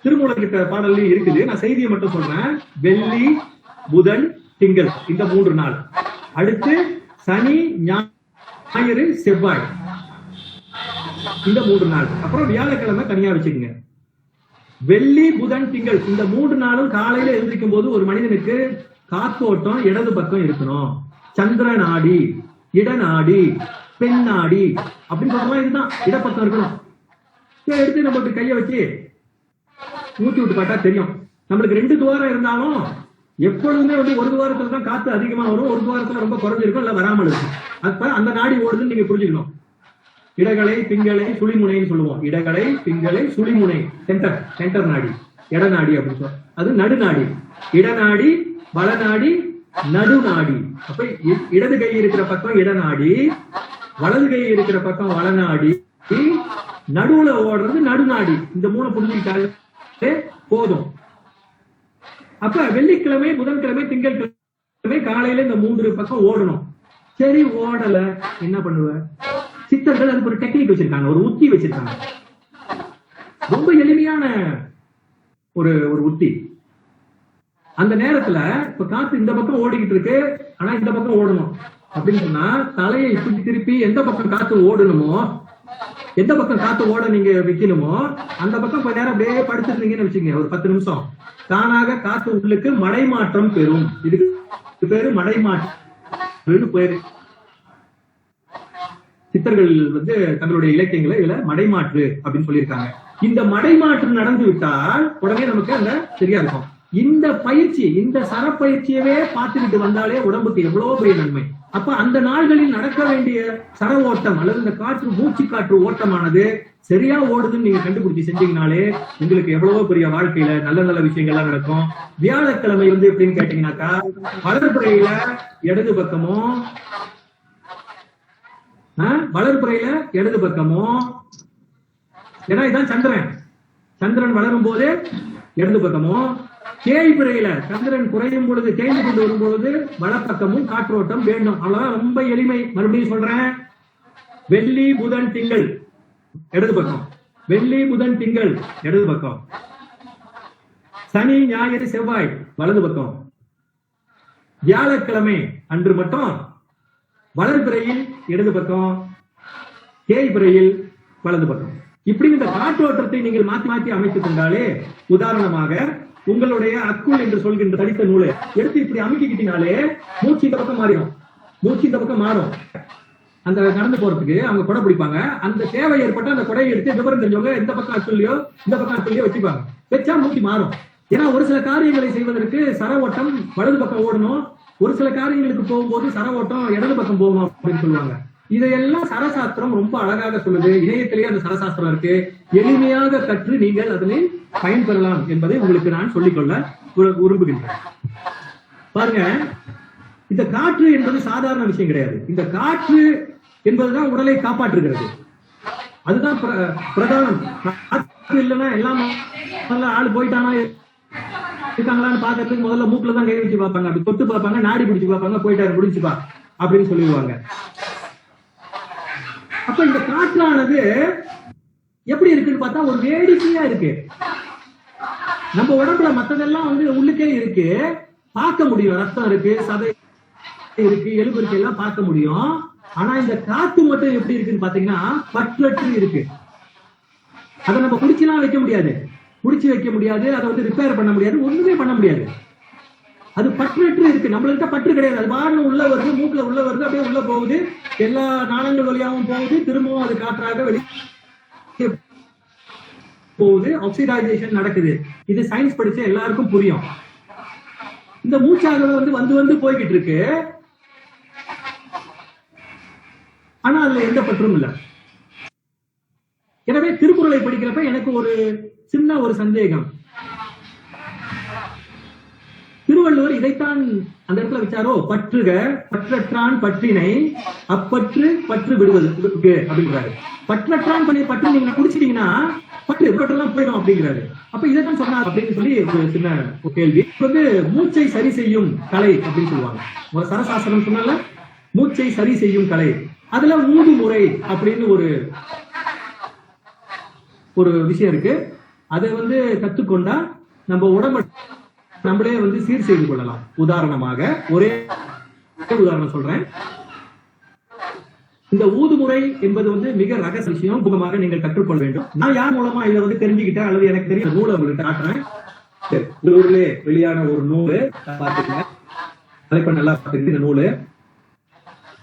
Speaker 4: திருமூலகிட்ட பாடல்லையும் இருக்குது. நான் செய்தியை மட்டும் சொல்றேன். வெள்ளி, புதன், திங்கள் இந்த 3 நாள், அடுத்து சனி, ஞாயிறு, செவ்வாய் இந்த 3 நாள், அப்புறம் வியாழக்கிழமை தனியா வச்சுக்கோங்க. வெள்ளி, புதன், திங்கள் இந்த 3 நாளும் காலையில எழுந்திருக்கும் போது ஒரு மனிதனுக்கு காத்தோட்டம் இடது பக்கம் இருக்கணும். சந்திர நாடி, இடநாடி, பெண் நாடி அப்படின்னு சொல்றோம். இதுதான் இடப்பக்கம் இருக்கணும். எடுத்து நம்ம கைய வச்சு ஊத்தி விட்டு பார்த்தா தெரியும். நம்மளுக்கு 2 துவாரம் இருந்தாலும் எப்பொழுதுமே வந்து ஒரு துவாரத்துல தான் காத்து அதிகமா வரும், ஒரு துவாரத்துல ரொம்ப குறைஞ்சிருக்கும், இல்ல வராமல் இருக்கும். அப்ப அந்த நாடி ஓடுதுன்னு நீங்க புரிஞ்சுக்கணும். இடகலை, பிங்களை, சுழிமுனைன்னு சொல்லுவோம். இடகலை, பிங்களை, சுழிமுனை, சென்டர் நாடி, இடநாடி அப்படின்னு சொல்லுவோம். அது நடுநாடி. இடநாடி, வளநாடி, நடுநாடி. அப்ப இடது கை இருக்கிற பக்கம் இடநாடி, வலது கை இருக்கிற பக்கம் வளநாடி, நடுவுல ஓடுறது நடுநாடி. இந்த மூணு புரிஞ்சுக்கிட்டாலே போதும். அப்ப வெள்ளிக்கிழமை, புதன்கிழமை, திங்கட்கிழமை காலையில இந்த 3 பக்கம் ஓடணும். சரி, ஓடல, என்ன பண்ணுவ? சித்தர்கள் அதுக்கு ஒரு டெக்னிக் வச்சிருக்காங்க, ஒரு உத்தி வச்சிருக்காங்க. ரொம்ப எளிமையான ஒரு உத்தி. அந்த நேரத்துல இப்ப காத்து இந்த பக்கம் ஓடிக்கிட்டு இருக்கு, ஆனா இந்த பக்கம் ஓடணும் அப்படின்னு சொன்னா தலையை இப்படி திருப்பி எந்த பக்கம் காத்து ஓடணுமோ, எந்த பக்கம் காத்து ஓட நீங்க வைக்கணுமோ அந்த பக்கம் கொஞ்ச நேரம் அப்படியே படுத்துருந்தீங்கன்னு வச்சுக்கோங்க, ஒரு 10 நிமிஷம். தானாக காத்து உங்களுக்கு மடைமாற்றம் பெறும். இதுக்கு பேரு மடைமாற்றம் பேரு. சித்தர்கள் வந்து தங்களுடைய இலக்கியங்களை இதுல மடைமாற்று அப்படின்னு சொல்லியிருக்காங்க. இந்த மடைமாற்று நடந்து விட்டால் உடனே நமக்கு அந்த சரியா இருக்கும். இந்த பயிற்சி, இந்த சரப்பயிற்சியவே பார்த்துக்கிட்டு வந்தாலே உடம்புக்கு எவ்வளவு பெரிய நன்மை. அப்ப அந்த நாள்களில் நடக்க வேண்டிய சர ஓட்டம் அல்லது இந்த காற்று, மூச்சு காற்று ஓட்டமானது சரியா ஓடுதுன்னு நீங்க கண்டுபிடிச்சு செஞ்சீங்கனாலே உங்களுக்கு எவ்வளவோ பெரிய வாழ்க்கையில நல்ல நல்ல விஷயங்கள்லாம் நடக்கும். வியாழக்கிழமை வந்து எப்படின்னு கேட்டீங்கன்னாக்கா, வளர்ப்புறையில இடது பக்கமும், வளர்ப்புறையில இடது பக்கமும், ஏன்னா இதான் சந்திரன் வளரும் போது இடது பக்கமும், தேய்பிறையில சந்திரன் குறையும் பொழுது, தேய்ந்து கொண்டு வரும் பொழுது வலப்பக்கமும் காற்றோட்டம் வேண்டும். அவ்வளவுதான், ரொம்ப எளிமை. மறுபடியும் சொல்றேன், வெள்ளி புதன் திங்கள் இடது பக்கம், வெள்ளி புதன் திங்கள் இடது பக்கம், சனி ஞாயிறு செவ்வாய் வலது பக்கம், வியாழக்கிழமை அன்று மட்டும் வளர்பிறையில் இடது பக்கம், தேய்பிறையில் வலது பக்கம். இப்படி இந்த காற்றோட்டத்தை நீங்கள் மாற்றி மாற்றி அமைத்துக் கொண்டாலே, உதாரணமாக உங்களுடைய அக்குள் என்று சொல்கின்ற தடித்த நூலை எடுத்து இப்படி அமைக்கிக்கிட்டீங்களே, மூச்சு இந்த பக்கம் மாறிடும், மூச்சு இந்த பக்கம் மாறும். அந்த நடந்து போறதுக்கு அவங்க கொடை பிடிப்பாங்க. அந்த தேவை ஏற்பட்ட அந்த கொடையை எடுத்து விவரம் தெரிஞ்சவங்க இந்த பக்கம் அக்குள்ளையோ இந்த பக்கம் அக்குள்ளையோ வச்சுப்பாங்க. வச்சா மூச்சு மாறும். ஏன்னா ஒரு சில காரியங்களை செய்வதற்கு சர ஓட்டம் வலது பக்கம் ஓடணும், ஒரு சில காரியங்களுக்கு போகும்போது சர ஓட்டம் இடது பக்கம் போகணும் அப்படின்னு சொல்லுவாங்க. இதையெல்லாம் சரசாஸ்திரம் ரொம்ப அழகாக சொல்லுது. இணையத்திலேயே அந்த சரசாஸ்திரம் இருக்கு. எளிமையாக கற்று நீங்கள் அதனை பயன்பெறலாம் என்பதை உங்களுக்கு நான் சொல்லிக்கொள்ள விரும்புகின்றேன். பாருங்க, இந்த காற்று என்பது சாதாரண விஷயம் கிடையாது. இந்த காற்று என்பதுதான் உடலை காப்பாற்றுகிறது. அதுதான் பிரதானம். காற்று இல்லைன்னா எல்லாம் ஆளு போயிட்டானா இருக்காங்களான்னு பாக்கிறதுக்கு முதல்ல மூக்குல தான் கை வச்சு பார்ப்பாங்க, அப்படி தொட்டு பார்ப்பாங்க, நாடி பிடிச்சு பார்ப்பாங்க, போயிட்டாரு முடிச்சுப்பா அப்படின்னு சொல்லிடுவாங்க. அப்ப இந்த காற்றானது எப்படி இருக்குன்னு பார்த்தா ஒரு வேடிக்கையா இருக்கு. நம்ம உடம்புல மத்ததெல்லாம் வந்து உள்ளுக்கே இருக்கு, பார்க்க முடியும். ரத்தம் இருக்கு, சதை இருக்கு, எலும்பு இருக்கு, எல்லாம் பார்க்க முடியும். ஆனா இந்த காத்து மட்டும் எப்படி இருக்குன்னு பாத்தீங்கன்னா பற்றற்று இருக்கு. அதை நம்ம குடிச்சுலாம் வைக்க முடியாது, குடிச்சு வைக்க முடியாது, அதை வந்து ரிப்பேர் பண்ண முடியாது, ஒண்ணுமே பண்ண முடியாது. அது பற்றற்று இருக்கு. நம்மள்கிட்ட பற்று கிடையாது. அது பாருங்க உள்ள வருது, மூக்குல உள்ள வருது, அப்படியே உள்ள போகுது, எல்லா நாளங்கள் வழியாகவும் போகுது, திரும்பவும் அது காற்றாக வெளியே போகுது, ஆக்சிடைசேஷன் நடக்குது. இது சயின்ஸ் படிச்ச எல்லாருக்கும் புரியும். இந்த மூச்சாக வந்து வந்து போய்கிட்டு இருக்கு, ஆனா அதுல எந்த பற்றும் இல்லை. எனவே திருக்குறளை படிக்கிறப்ப எனக்கு ஒரு சின்ன ஒரு சந்தேகம். திருவள்ளுவர் இதைத்தான் அந்த இடத்துல வச்சாரோ, பற்றுக பற்றற்றான் பற்றினை அப்பற்று பற்று விடுவது அப்படிங்கிறாரு. பற்றற்றான் பண்ணி பற்று நீங்க குடிச்சிட்டீங்கன்னா பற்று பற்றெல்லாம் போயிடும் அப்படிங்கிறாரு. அப்ப இதைத்தான் சொன்னார் அப்படின்னு சொல்லி ஒரு சின்ன கேள்வி. வந்து மூச்சை சரி செய்யும் கலை அப்படின்னு சொல்லுவாங்க. ஒரு சரசாஸ்திரம் சொன்னால மூச்சை சரி செய்யும் கலை, அதுல ஊது முறை அப்படின்னு ஒரு விஷயம் இருக்கு. அதை வந்து கத்துக்கொண்டா நம்ம உடம்பு நம்மளே வந்து சீர் செய்து கொள்ளலாம். உதாரணமாக ஒரே உதாரணம் சொல்றேன். இந்த ஊதுமுறை என்பது வந்து மிக ரகசிய விஷயம், முகமாக நீங்கள் கற்றுக்கொள்ள வேண்டும். நான் யார் மூலமா இதை வந்து தெரிஞ்சுக்கிட்டேன் அல்லது எனக்கு தெரிய நூலை உங்களுக்கு காட்டுறேன். ஊர்லயே வெளியான ஒரு நூலு பாத்துக்கங்க, இப்ப நல்லா பாத்துக்க. இந்த நூலு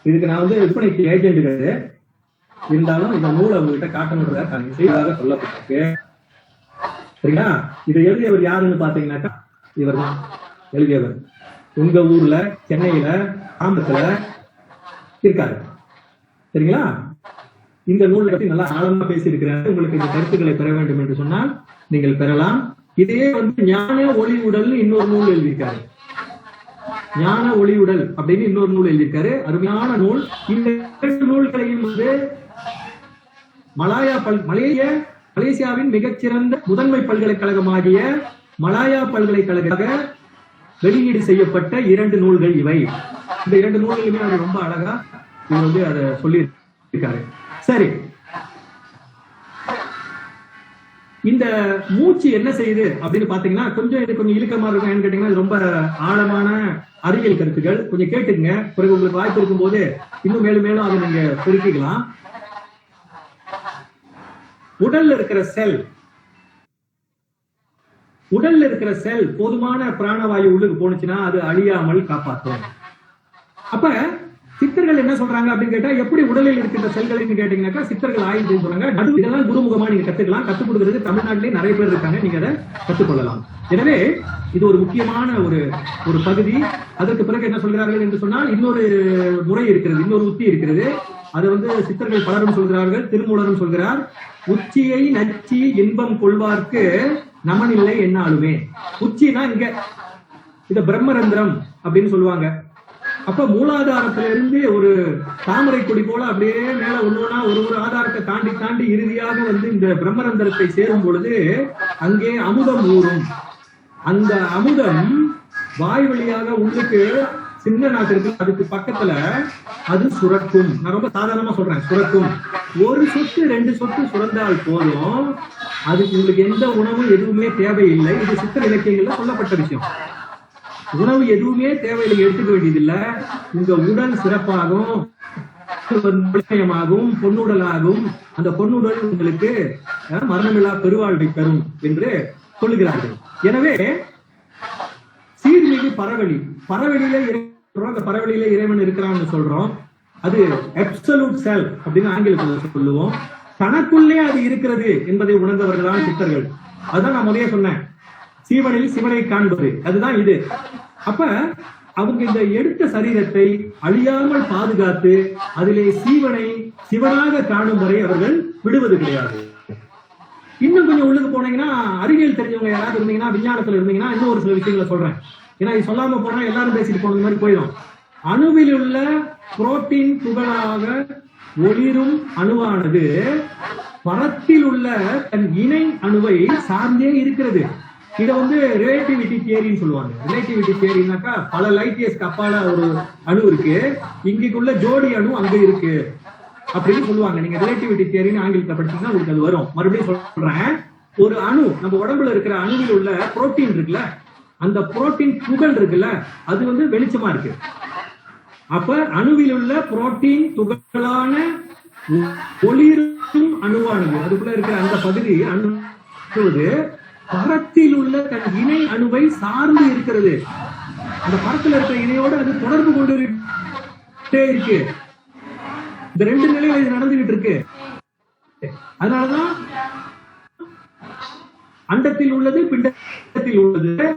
Speaker 4: இதுக்கு நான் வந்து விற்பனைக்கு ஏஜென்ட் கிடையாது, இருந்தாலும் இந்த நூலை உங்ககிட்ட காட்டணுன்றதாக செய்வதாக சொல்லப்பட்டிருக்கு. சரிங்களா? இதை எழுதியவர் யாருன்னு பாத்தீங்கன்னாக்கா இவர் தான் எழுதியவர் உங்க ஊர்ல, சென்னையில, கிராமத்துல இருக்காரு. சரிங்களா? இந்த நூலை பற்றி நல்லா ஆழமா பேசியிருக்கிறாரு. உங்களுக்கு இந்த கருத்துக்களை பெற வேண்டும் என்று சொன்னால் நீங்கள் பெறலாம். இதே ஞான ஒளி உடல் இன்னொரு நூல் எழுதியிருக்காரு. ஞான ஒளி உடல் அப்படின்னு இன்னொரு நூல் எழுதியிருக்காரு. அருமையான நூல். இந்த நூல்களையும் மலேசியாவின் மிகச்சிறந்த முதன்மை பல்கலைக்கழகமாகிய மலாயா பல்கலைக்கழக வெளியீடு செய்யப்பட்ட 2 நூல்கள் இவை. இந்த 2 நூல்களுமே அவர் ரொம்ப அழகா அதை சொல்லி இருக்காரு. சரி, இந்த மூச்சு என்ன செய்யுது அப்படின்னு பாத்தீங்கன்னா கொஞ்சம் இழுக்கமா இருக்கும். கேட்டீங்கன்னா ரொம்ப ஆழமான அறிவியல் கருத்துக்கள். கொஞ்சம் கேட்டுங்க, பிறகு உங்களுக்கு வாய்ப்பு இருக்கும் போது இன்னும் மேலும் அதை நீங்க பெருக்கிக்கலாம். உடல்ல இருக்கிற செல் போதுமான பிராணவாயு உள்ளுக்கு போனுச்சுன்னா அது அழியாமல் காப்பாற்றும். அப்ப சித்தர்கள் என்ன சொல்றாங்க அப்படின்னு கேட்டா, எப்படி உடலில் இருக்கின்ற செல்கள் கேட்டீங்கன்னாக்கா சித்தர்கள் ஆய்வு சொல்றாங்க. இதெல்லாம் குருமுகமா நீங்க கத்துக்கலாம். கத்துக் கொடுக்கிறது தமிழ்நாட்டிலேயே நிறைய பேர் இருக்காங்க, நீங்க அதை கற்றுக்கொள்ளலாம். எனவே இது ஒரு முக்கியமான ஒரு பகுதி. அதற்கு பிறகு என்ன சொல்கிறார்கள் என்று சொன்னால், இன்னொரு முறை இருக்கிறது, இன்னொரு உத்தி இருக்கிறது. அதை சித்தர்கள் பலரும் சொல்கிறார்கள். திருமூலரும் சொல்கிறார், உச்சியை நச்சி இன்பம் கொள்வார்க்கு நமனில்லை என்னாலுமே. உச்சினா இங்க இத பிரம்மரந்திரம் அப்படின்னு சொல்லுவாங்க. அப்ப மூலாதாரத்திலிருந்து ஒரு தாமரை கொடி போல அப்படியே மேல ஒன்னொன்னா ஒரு ஆதாரத்தை தாண்டி இறுதியாக இந்த பிரம்மரந்திரத்தை சேரும் பொழுது அங்கே அமுதம் ஊறும். அந்த அமுதம் வாய் வழியாக உள்ளுக்கு சின்ன நாக்கு இருக்கு, அதுக்கு பக்கத்துல அது சுரக்கும். நான் ரொம்ப சாதாரணமா சொல்றேன், சுரக்கும். 1 சொட்டு 2 சொட்டு சுரந்தால் போதும், அதுக்கு உங்களுக்கு எந்த உணவும் எதுவுமே தேவையில்லை. இது சித்த இலக்கியங்கள்ல சொல்லப்பட்ட விஷயம். உணவு எதுவுமே தேவையில்லை, எடுத்துக்க வேண்டியதில்லை. உங்க உடல் சிறப்பாகும், பொன்னுடலாகும். அந்த பொன்னுடல் உங்களுக்கு மரணமில்லா பெருவாழ்வை தரும் என்று சொல்லுகிறார்கள். எனவே சீர்மிகு பரவெளியில இறைவன் இருக்கிறான்னு சொல்றோம். அது அப்சல்யூட் செல்ஃப் அப்படின்னு ஆங்கிலத்தில் சொல்லுவோம். தனக்குள்ளே அது இருக்கிறது என்பதை உணர்ந்தவர்கள் தான் சித்தர்கள். அதுதான் நான் முதலே சொன்னேன், சீவனில் சிவனை காண்பது, அதுதான் இது. அப்ப அவங்க இந்த எடுத்த சரீரத்தை அழியாமல் பாதுகாத்து அதிலே சீவனை சிவனாக காணும் வரை அவர்கள் விடுவது கிடையாது. இன்னும் கொஞ்சம் உள்ளுக்கு போனீங்கன்னா, அறிவியல் தெரிஞ்சவங்க யாராவது இருந்தீங்கன்னா, விஞ்ஞானத்துல இருந்தீங்கன்னா, இன்னும் ஒரு சில விஷயங்களை சொல்றேன். ஏன்னா இது சொல்லாம போனா எல்லாரும் பேசிட்டு போனது மாதிரி போயிடும். அணுவில் உள்ள புரோட்டீன் துகளாக ஒளிரும் அணுவானது பரத்தில் உள்ள தன் இணை அணுவை சார்ந்தே இருக்கிறது. இத ரிலேட்டிவிட்டி தியரின்னு சொல்லுவாங்க. ரிலேட்டிவிட்டி தியரினாக்கா பல லைட் இயர்ஸ்க்கு அப்பால ஒரு அணு இருக்கு, இங்குள்ள ஜோடி அணு அங்க இருக்கு அப்படின்னு சொல்லுவாங்க. நீங்க ரிலேட்டிவிட்டி தியரின்னு ஆங்கிலத்தை படிச்சீங்கன்னா உங்களுக்கு அது வரும். மறுபடியும் சொல்றேன், ஒரு அணு நம்ம உடம்புல இருக்கிற அணுவில் உள்ள புரோட்டீன் இருக்குல்ல, அந்த புரோட்டீன் துகள் இருக்குல்ல, அது வெளிச்சமா இருக்கு. அப்ப அணுவில் உள்ள புரோட்டீன் துகளான ஒளிரும் அணுவானது, அதுக்குள்ள இருக்கிற அந்த பகுதி அணு பரத்தில் உள்ள தன் இணை அணுவை சார்ந்து இருக்கிறது. அந்த பரத்தில் இருக்கிற இணையோடு அது தொடர்பு கொண்டு இருக்கு. இந்த 2 நிலையில இது நடந்துகிட்டு இருக்கு. அதனாலதான் அண்டத்தில் உள்ளது பிண்டத்தில் உள்ளது